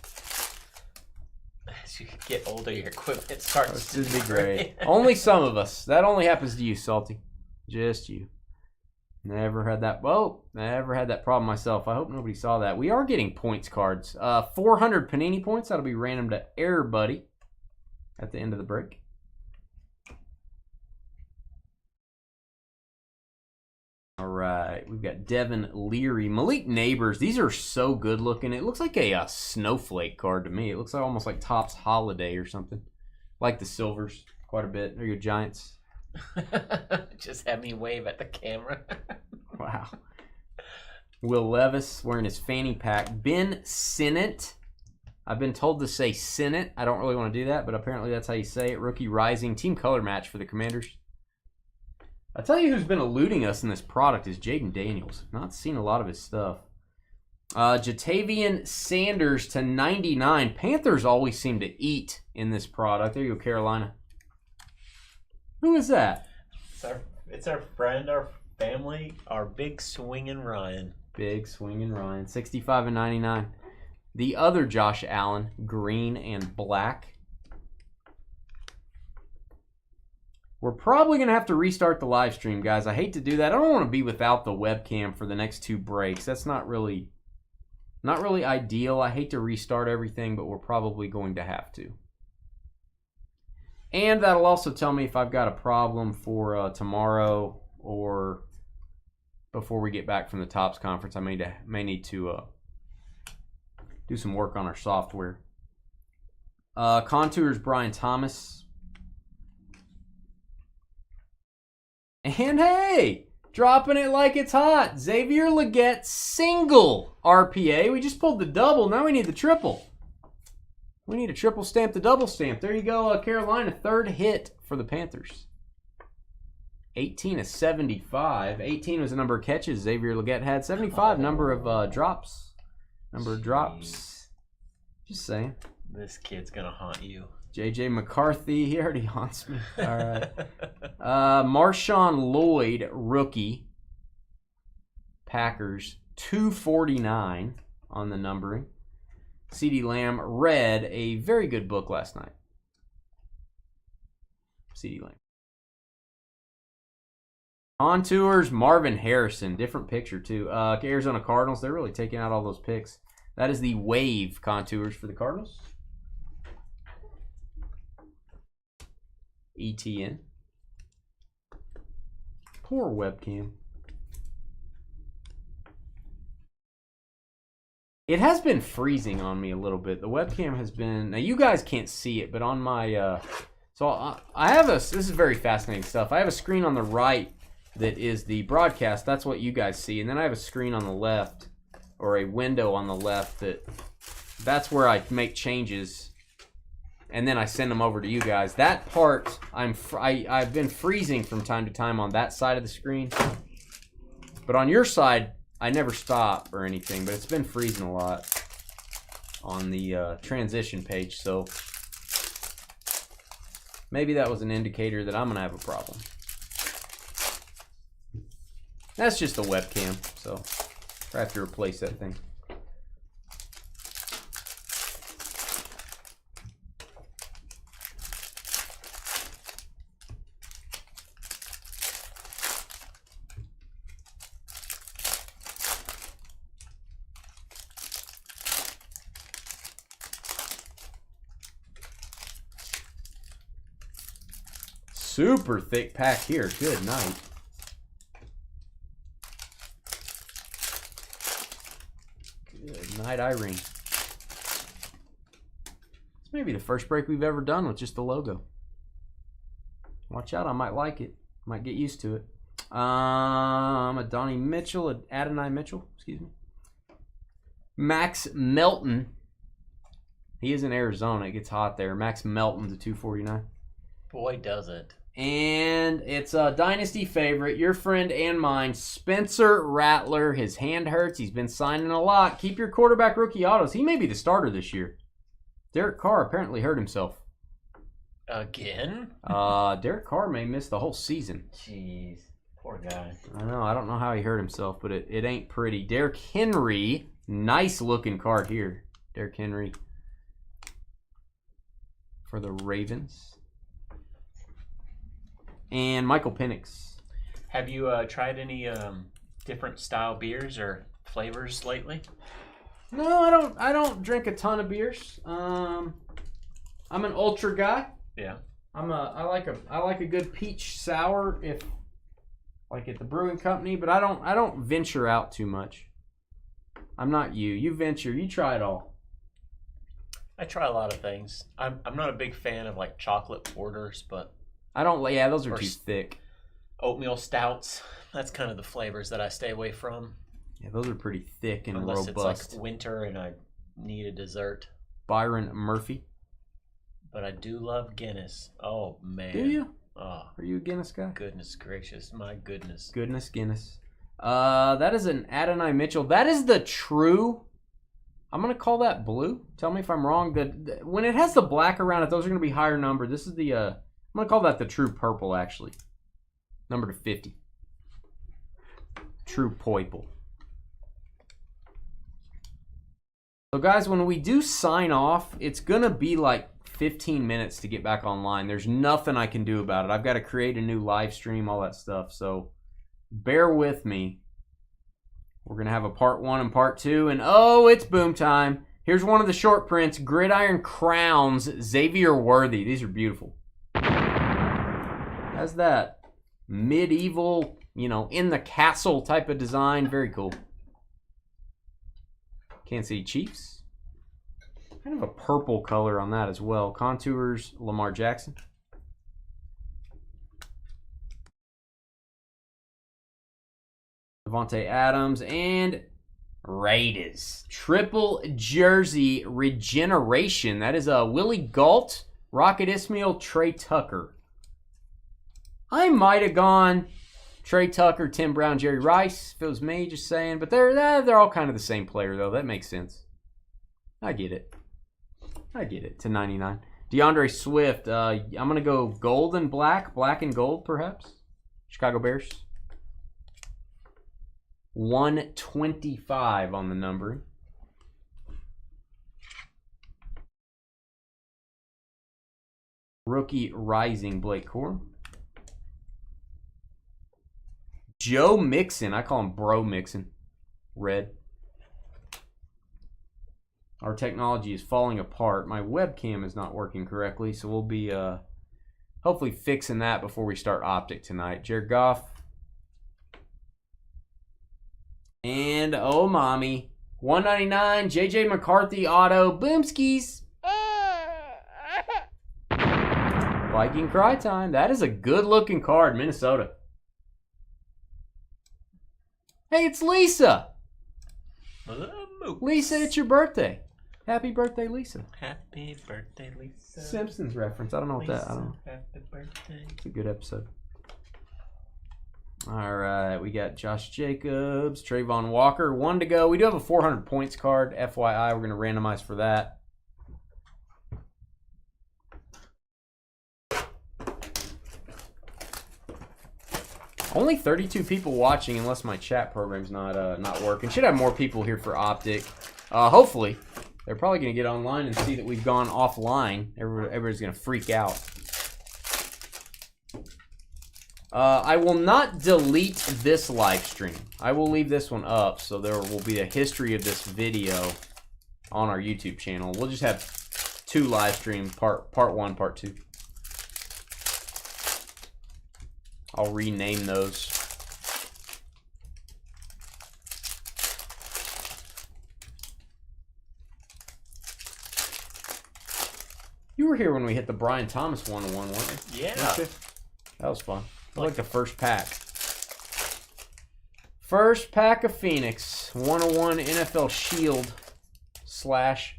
As you get older, your equipment starts to be great. Only some of us. That only happens to you, Salty. Just you. Never had that. Well, never had that problem myself. I hope nobody saw that. We are getting points cards. 400 Panini points. That'll be random to everybody at the end of the break. All right, we've got Devin Leary, Malik Neighbors. These are so good looking. It looks like a snowflake card to me. It looks like almost like Topps Holiday or something. Like the silvers quite a bit. There you go, Giants. Just have me wave at the camera. Wow. Will Levis wearing his fanny pack. Ben Sinnott. I've been told to say Sinnott. I don't really want to do that, but apparently that's how you say it. Rookie Rising. Team color match for the Commanders. I'll tell you who's been eluding us in this product is Jaden Daniels. Not seen a lot of his stuff. Jatavian Sanders to 99. Panthers always seem to eat in this product. There you go, Carolina. Who is that? It's our friend, our family, our big swinging Ryan. Big swinging Ryan. 65 and 99. The other Josh Allen, green and black. We're probably going to have to restart the live stream, guys. I hate to do that. I don't want to be without the webcam for the next 2 breaks. That's not really ideal. I hate to restart everything, but we're probably going to have to. And that'll also tell me if I've got a problem for tomorrow or before we get back from the Topps conference. I may need to do some work on our software. Contours, Brian Thomas. And hey, dropping it like it's hot. Xavier Legette single RPA. We just pulled the double. Now we need the triple. We need a triple stamp, the double stamp. There you go, Carolina. 3rd hit for the Panthers. 18 of 75. 18 was the number of catches Xavier Legette had. 75 number of drops. Number of drops. Just saying. This kid's going to haunt you. J.J. McCarthy. He already haunts me. All right. Marshawn Lloyd, rookie. Packers, 249 on the numbering. CeeDee Lamb, read a very good book last night. CeeDee Lamb. Contours, Marvin Harrison. Different picture, too. Arizona Cardinals, they're really taking out all those picks. That is the wave contours for the Cardinals. ETN. Poor webcam. It has been freezing on me a little bit. The webcam has been... Now, you guys can't see it, but on my... So I have a... This is very fascinating stuff. I have a screen on the right that is the broadcast. That's what you guys see. And then I have a screen on the left, or a window on the left, that's where I make changes. And then I send them over to you guys. That part, I've been freezing from time to time on that side of the screen. But on your side, I never stop or anything. But it's been freezing a lot on the transition page. So maybe that was an indicator that I'm going to have a problem. That's just the webcam, so I have to replace that thing. Super thick pack here. Good night. Good night, Irene. This may be the first break we've ever done with just the logo. Watch out, I might like it. Might get used to it. A Donnie Mitchell, a Adonai Mitchell, excuse me. Max Melton. He is in Arizona. It gets hot there. Max Melton to 249. Boy, does it. And it's a Dynasty favorite, your friend and mine, Spencer Rattler. His hand hurts. He's been signing a lot. Keep your quarterback rookie autos. He may be the starter this year. Derek Carr apparently hurt himself. Again? Derek Carr may miss the whole season. Jeez. Poor guy. I know. I don't know how he hurt himself, but it ain't pretty. Derrick Henry. Nice looking card here. Derrick Henry for the Ravens. And Michael Penix. Have you tried any different style beers or flavors lately? No, I don't drink a ton of beers. I'm an ultra guy. Yeah. I like a good peach sour if like at the brewing company, but I don't venture out too much. I'm not you. You venture. You try it all. I try a lot of things. I'm not a big fan of like chocolate porters, but I don't. Yeah, those are too thick. Oatmeal stouts. That's kind of the flavors that I stay away from. Yeah, those are pretty thick and unless robust. It's like winter and I need a dessert. Byron Murphy. But I do love Guinness. Oh man. Do you? Oh, are you a Guinness guy? Goodness gracious, my goodness. Guinness. That is an Adonai Mitchell. That is the true. I'm gonna call that blue. Tell me if I'm wrong. When it has the black around it, those are gonna be higher number. This is the. I'm gonna call that the true purple actually. Number to 50. True purple. So guys, when we do sign off, it's gonna be like 15 minutes to get back online. There's nothing I can do about it. I've got to create a new live stream, all that stuff. So bear with me. We're going to have a part 1 and part 2. And oh, it's boom time. Here's one of the short prints. Gridiron Crowns, Xavier Worthy. These are beautiful. How's that? Medieval, in the castle type of design. Very cool. Kansas City Chiefs. Kind of a purple color on that as well. Contours, Lamar Jackson. Devontae Adams and Raiders. Triple jersey regeneration. That is Willie Gault, Rocket Ismail, Trey Tucker. I might have gone Trey Tucker, Tim Brown, Jerry Rice. If it was me, just saying. But they're all kind of the same player, though. That makes sense. I get it. To 99. DeAndre Swift. I'm going to go gold and black. Black and gold, perhaps. Chicago Bears. 125 on the numbering. Rookie Rising Blake Corum. Joe Mixon. I call him Bro Mixon. Red. Our technology is falling apart. My webcam is not working correctly, so we'll be hopefully fixing that before we start Optic tonight. Jared Goff. And, oh, mommy. 199, J.J. McCarthy auto. Boomskis. Viking Cry Time. That is a good-looking card, Minnesota. Hey, it's Lisa. Lisa, it's your birthday. Happy birthday, Lisa. Happy birthday, Lisa. Simpsons reference. I don't know what that. I don't know. Happy birthday. It's a good episode. All right, we got Josh Jacobs, Trayvon Walker, 1 to go. We do have a 400 points card. FYI, we're going to randomize for that. Only 32 people watching, unless my chat program's not working. Should have more people here for Optic. Hopefully, they're probably going to get online and see that we've gone offline. Everybody's going to freak out. I will not delete this live stream. I will leave this one up, so there will be a history of this video on our YouTube channel. We'll just have 2 live streams, part 1, part 2. I'll rename those. You were here when we hit the Brian Thomas 1-1, weren't you? Yeah. That was fun. I like the first pack. First pack of Phoenix. 101 NFL Shield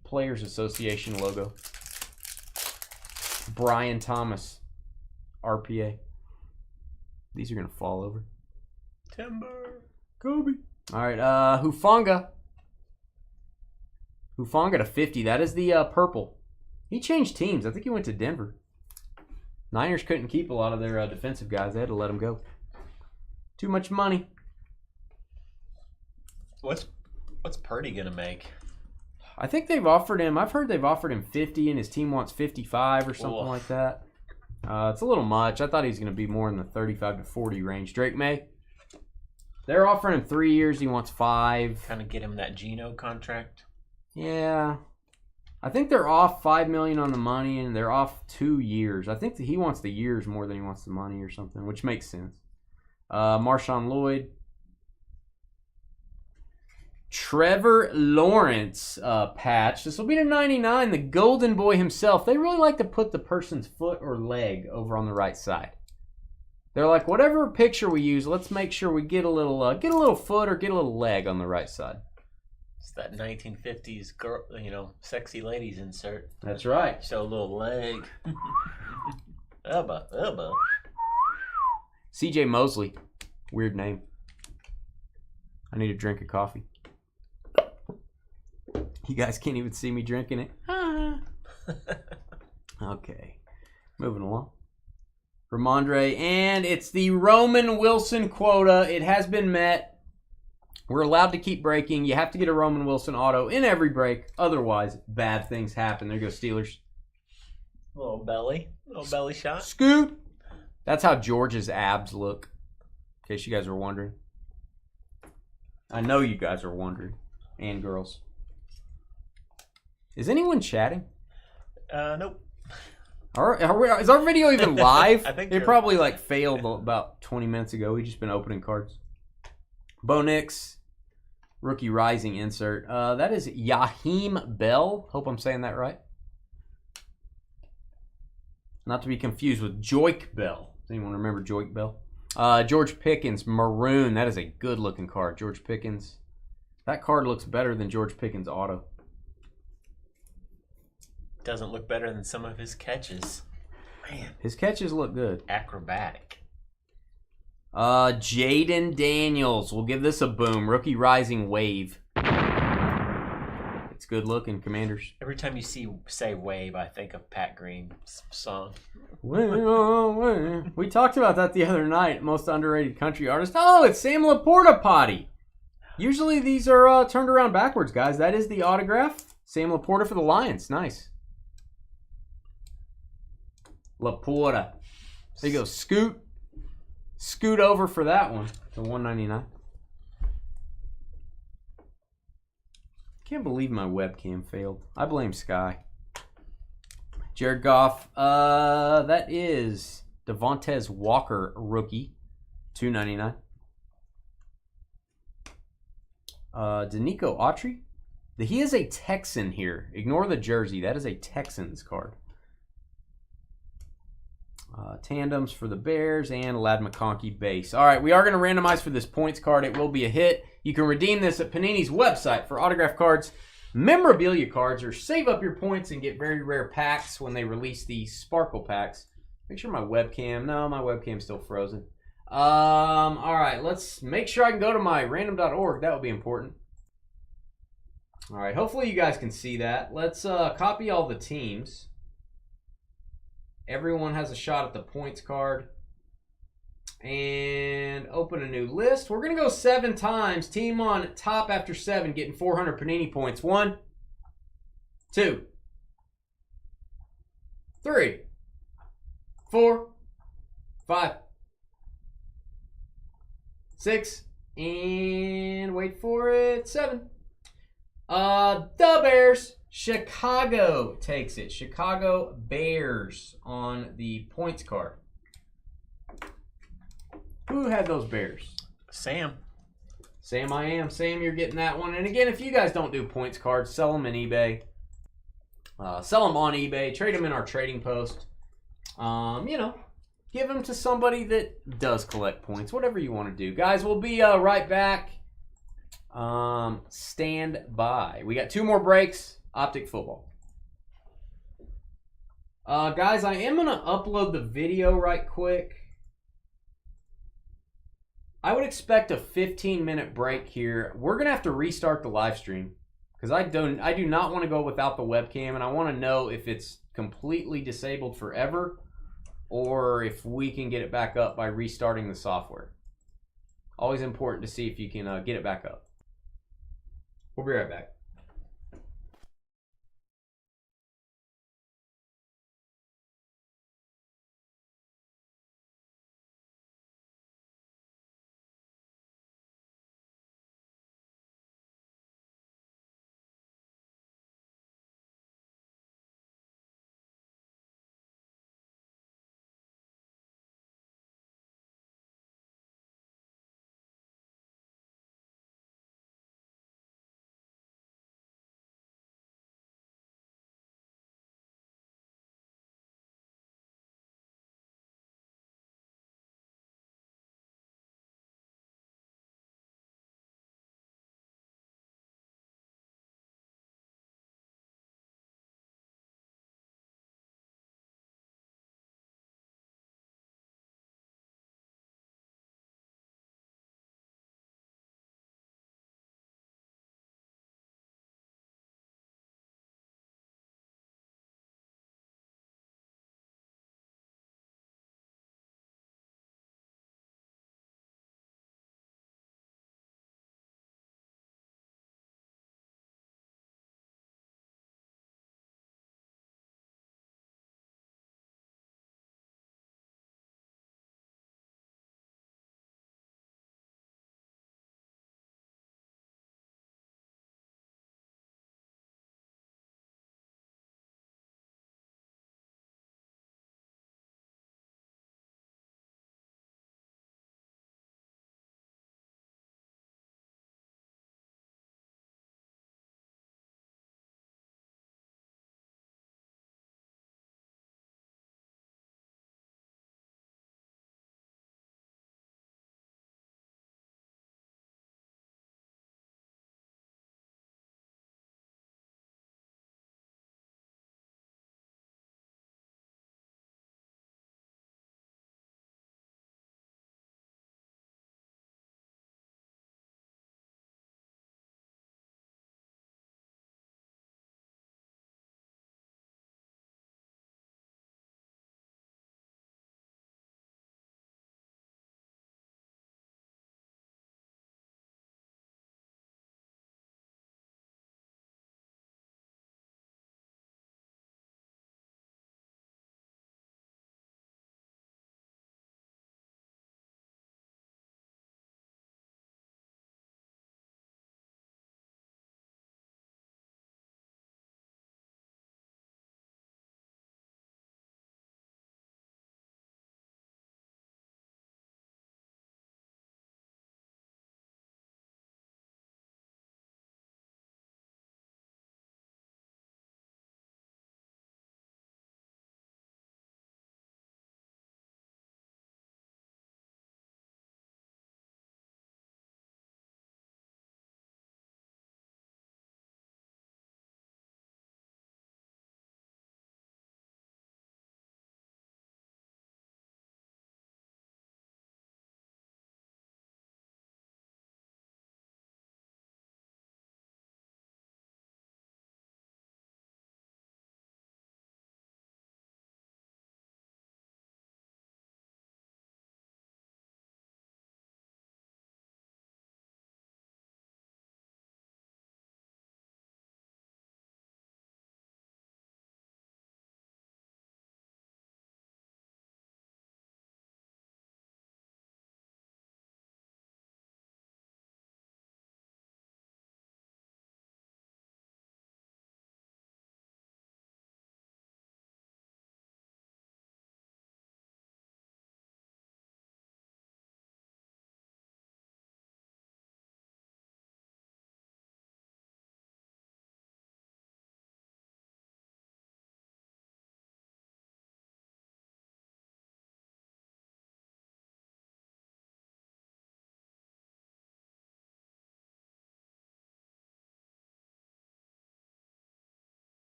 / Players Association logo. Brian Thomas. RPA. These are going to fall over. Timber. Kobe. All right. Hufanga. Hufanga to 50. That is the purple. He changed teams. I think he went to Denver. Niners couldn't keep a lot of their defensive guys. They had to let him go. Too much money. What's Purdy gonna make? I think they've offered him. I've heard they've offered him 50, and his team wants 55 or something like that. It's a little much. I thought he was going to be more in the 35 to 40 range. Drake May. They're offering him 3 years. He wants 5. Kind of get him that Geno contract. Yeah. I think they're off $5 million on the money, and they're off 2 years. I think that he wants the years more than he wants the money or something, which makes sense. Marshawn Lloyd. Trevor Lawrence patch. This will be to 99. The Golden Boy himself. They really like to put the person's foot or leg over on the right side. They're like, whatever picture we use, let's make sure we get a little foot or get a little leg on the right side. It's that 1950s girl, sexy ladies insert. That's right. Show a little leg. Elba. CJ Mosley. Weird name. I need a drink of coffee. You guys can't even see me drinking it. Okay. Moving along. Ramondre. And it's the Roman Wilson quota. It has been met. We're allowed to keep breaking. You have to get a Roman Wilson auto in every break. Otherwise, bad things happen. There goes Steelers. Little belly shot. Scoot. That's how George's abs look. In case you guys were wondering. I know you guys are wondering. And girls. Is anyone chatting? Nope. Is our video even live? I think it probably failed about 20 minutes ago. We've just been opening cards. Bo Nix, rookie rising insert. That is Yaheem Bell. Hope I'm saying that right. Not to be confused with Joik Bell. Does anyone remember Joik Bell? George Pickens, maroon. That is a good looking card. George Pickens. That card looks better than George Pickens' auto. Doesn't look better than some of his catches. Man. His catches look good. Acrobatic. Jaden Daniels. We'll give this a boom. Rookie rising wave. It's good looking, Commanders. Every time you say wave, I think of Pat Green's song. We talked about that the other night. Most underrated country artist. Oh, it's Sam Laporta Potty. Usually these are turned around backwards, guys. That is the autograph. Sam Laporta for the Lions. Nice. Laporta. There you go. Scoot over for that one. The $199. Can't believe my webcam failed. I blame Sky. Jared Goff. That is Devontae Walker rookie. $2.99. Danico Autry. He is a Texan here. Ignore the jersey. That is a Texans card. Tandems for the Bears and Lad McConkey base. All right, we are going to randomize for this points card. It will be a hit. You can redeem this at Panini's website for autograph cards, memorabilia cards, or save up your points and get very rare packs when they release the Sparkle packs. Make sure my webcam's still frozen. All right, let's make sure I can go to my random.org. That would be important. All right, hopefully you guys can see that. Let's copy all the teams. Everyone has a shot at the points card. And open a new list. We're going to go 7 times. Team on top after 7 getting 400 Panini points. 1, 2, 3, 4, 5, 6, and wait for it, 7. The Bears. Chicago takes it. Chicago Bears on the points card. Who had those Bears? Sam. Sam, I am. Sam, you're getting that one. And again, if you guys don't do points cards, sell them in eBay. Sell them on eBay. Trade them in our trading post. Give them to somebody that does collect points. Whatever you want to do. Guys, we'll be right back. Stand by. We got 2 more breaks. Optic football. Guys, I am going to upload the video right quick. I would expect a 15-minute break here. We're going to have to restart the live stream because I do not want to go without the webcam, and I want to know if it's completely disabled forever or if we can get it back up by restarting the software. Always important to see if you can get it back up. We'll be right back.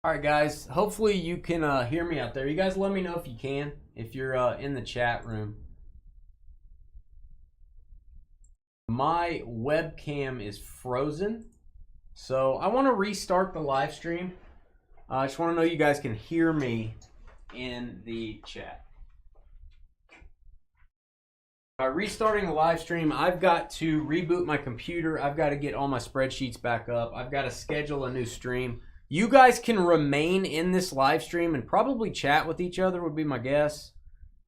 All right, guys. Hopefully you can hear me out there. You guys let me know if you can, if you're in the chat room. My webcam is frozen, so I want to restart the live stream. I just want to know you guys can hear me in the chat. By restarting the live stream, I've got to reboot my computer. I've got to get all my spreadsheets back up. I've got to schedule a new stream. You guys can remain in this live stream and probably chat with each other would be my guess.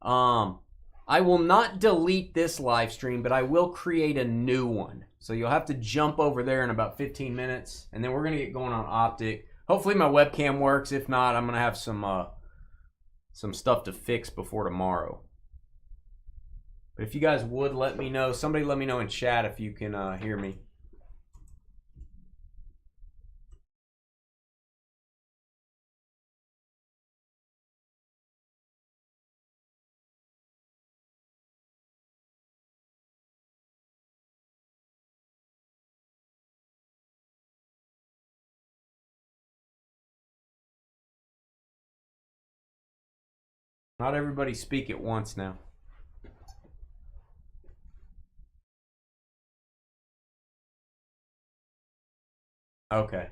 I will not delete this live stream, but I will create a new one. So you'll have to jump over there in about 15 minutes, and then we're going to get going on Optic. Hopefully my webcam works. If not, I'm going to have some stuff to fix before tomorrow. But if you guys would let me know, somebody let me know in chat if you can hear me. Not everybody speak at once now. Okay.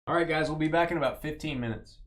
All right, guys, we'll be back in about 15 minutes.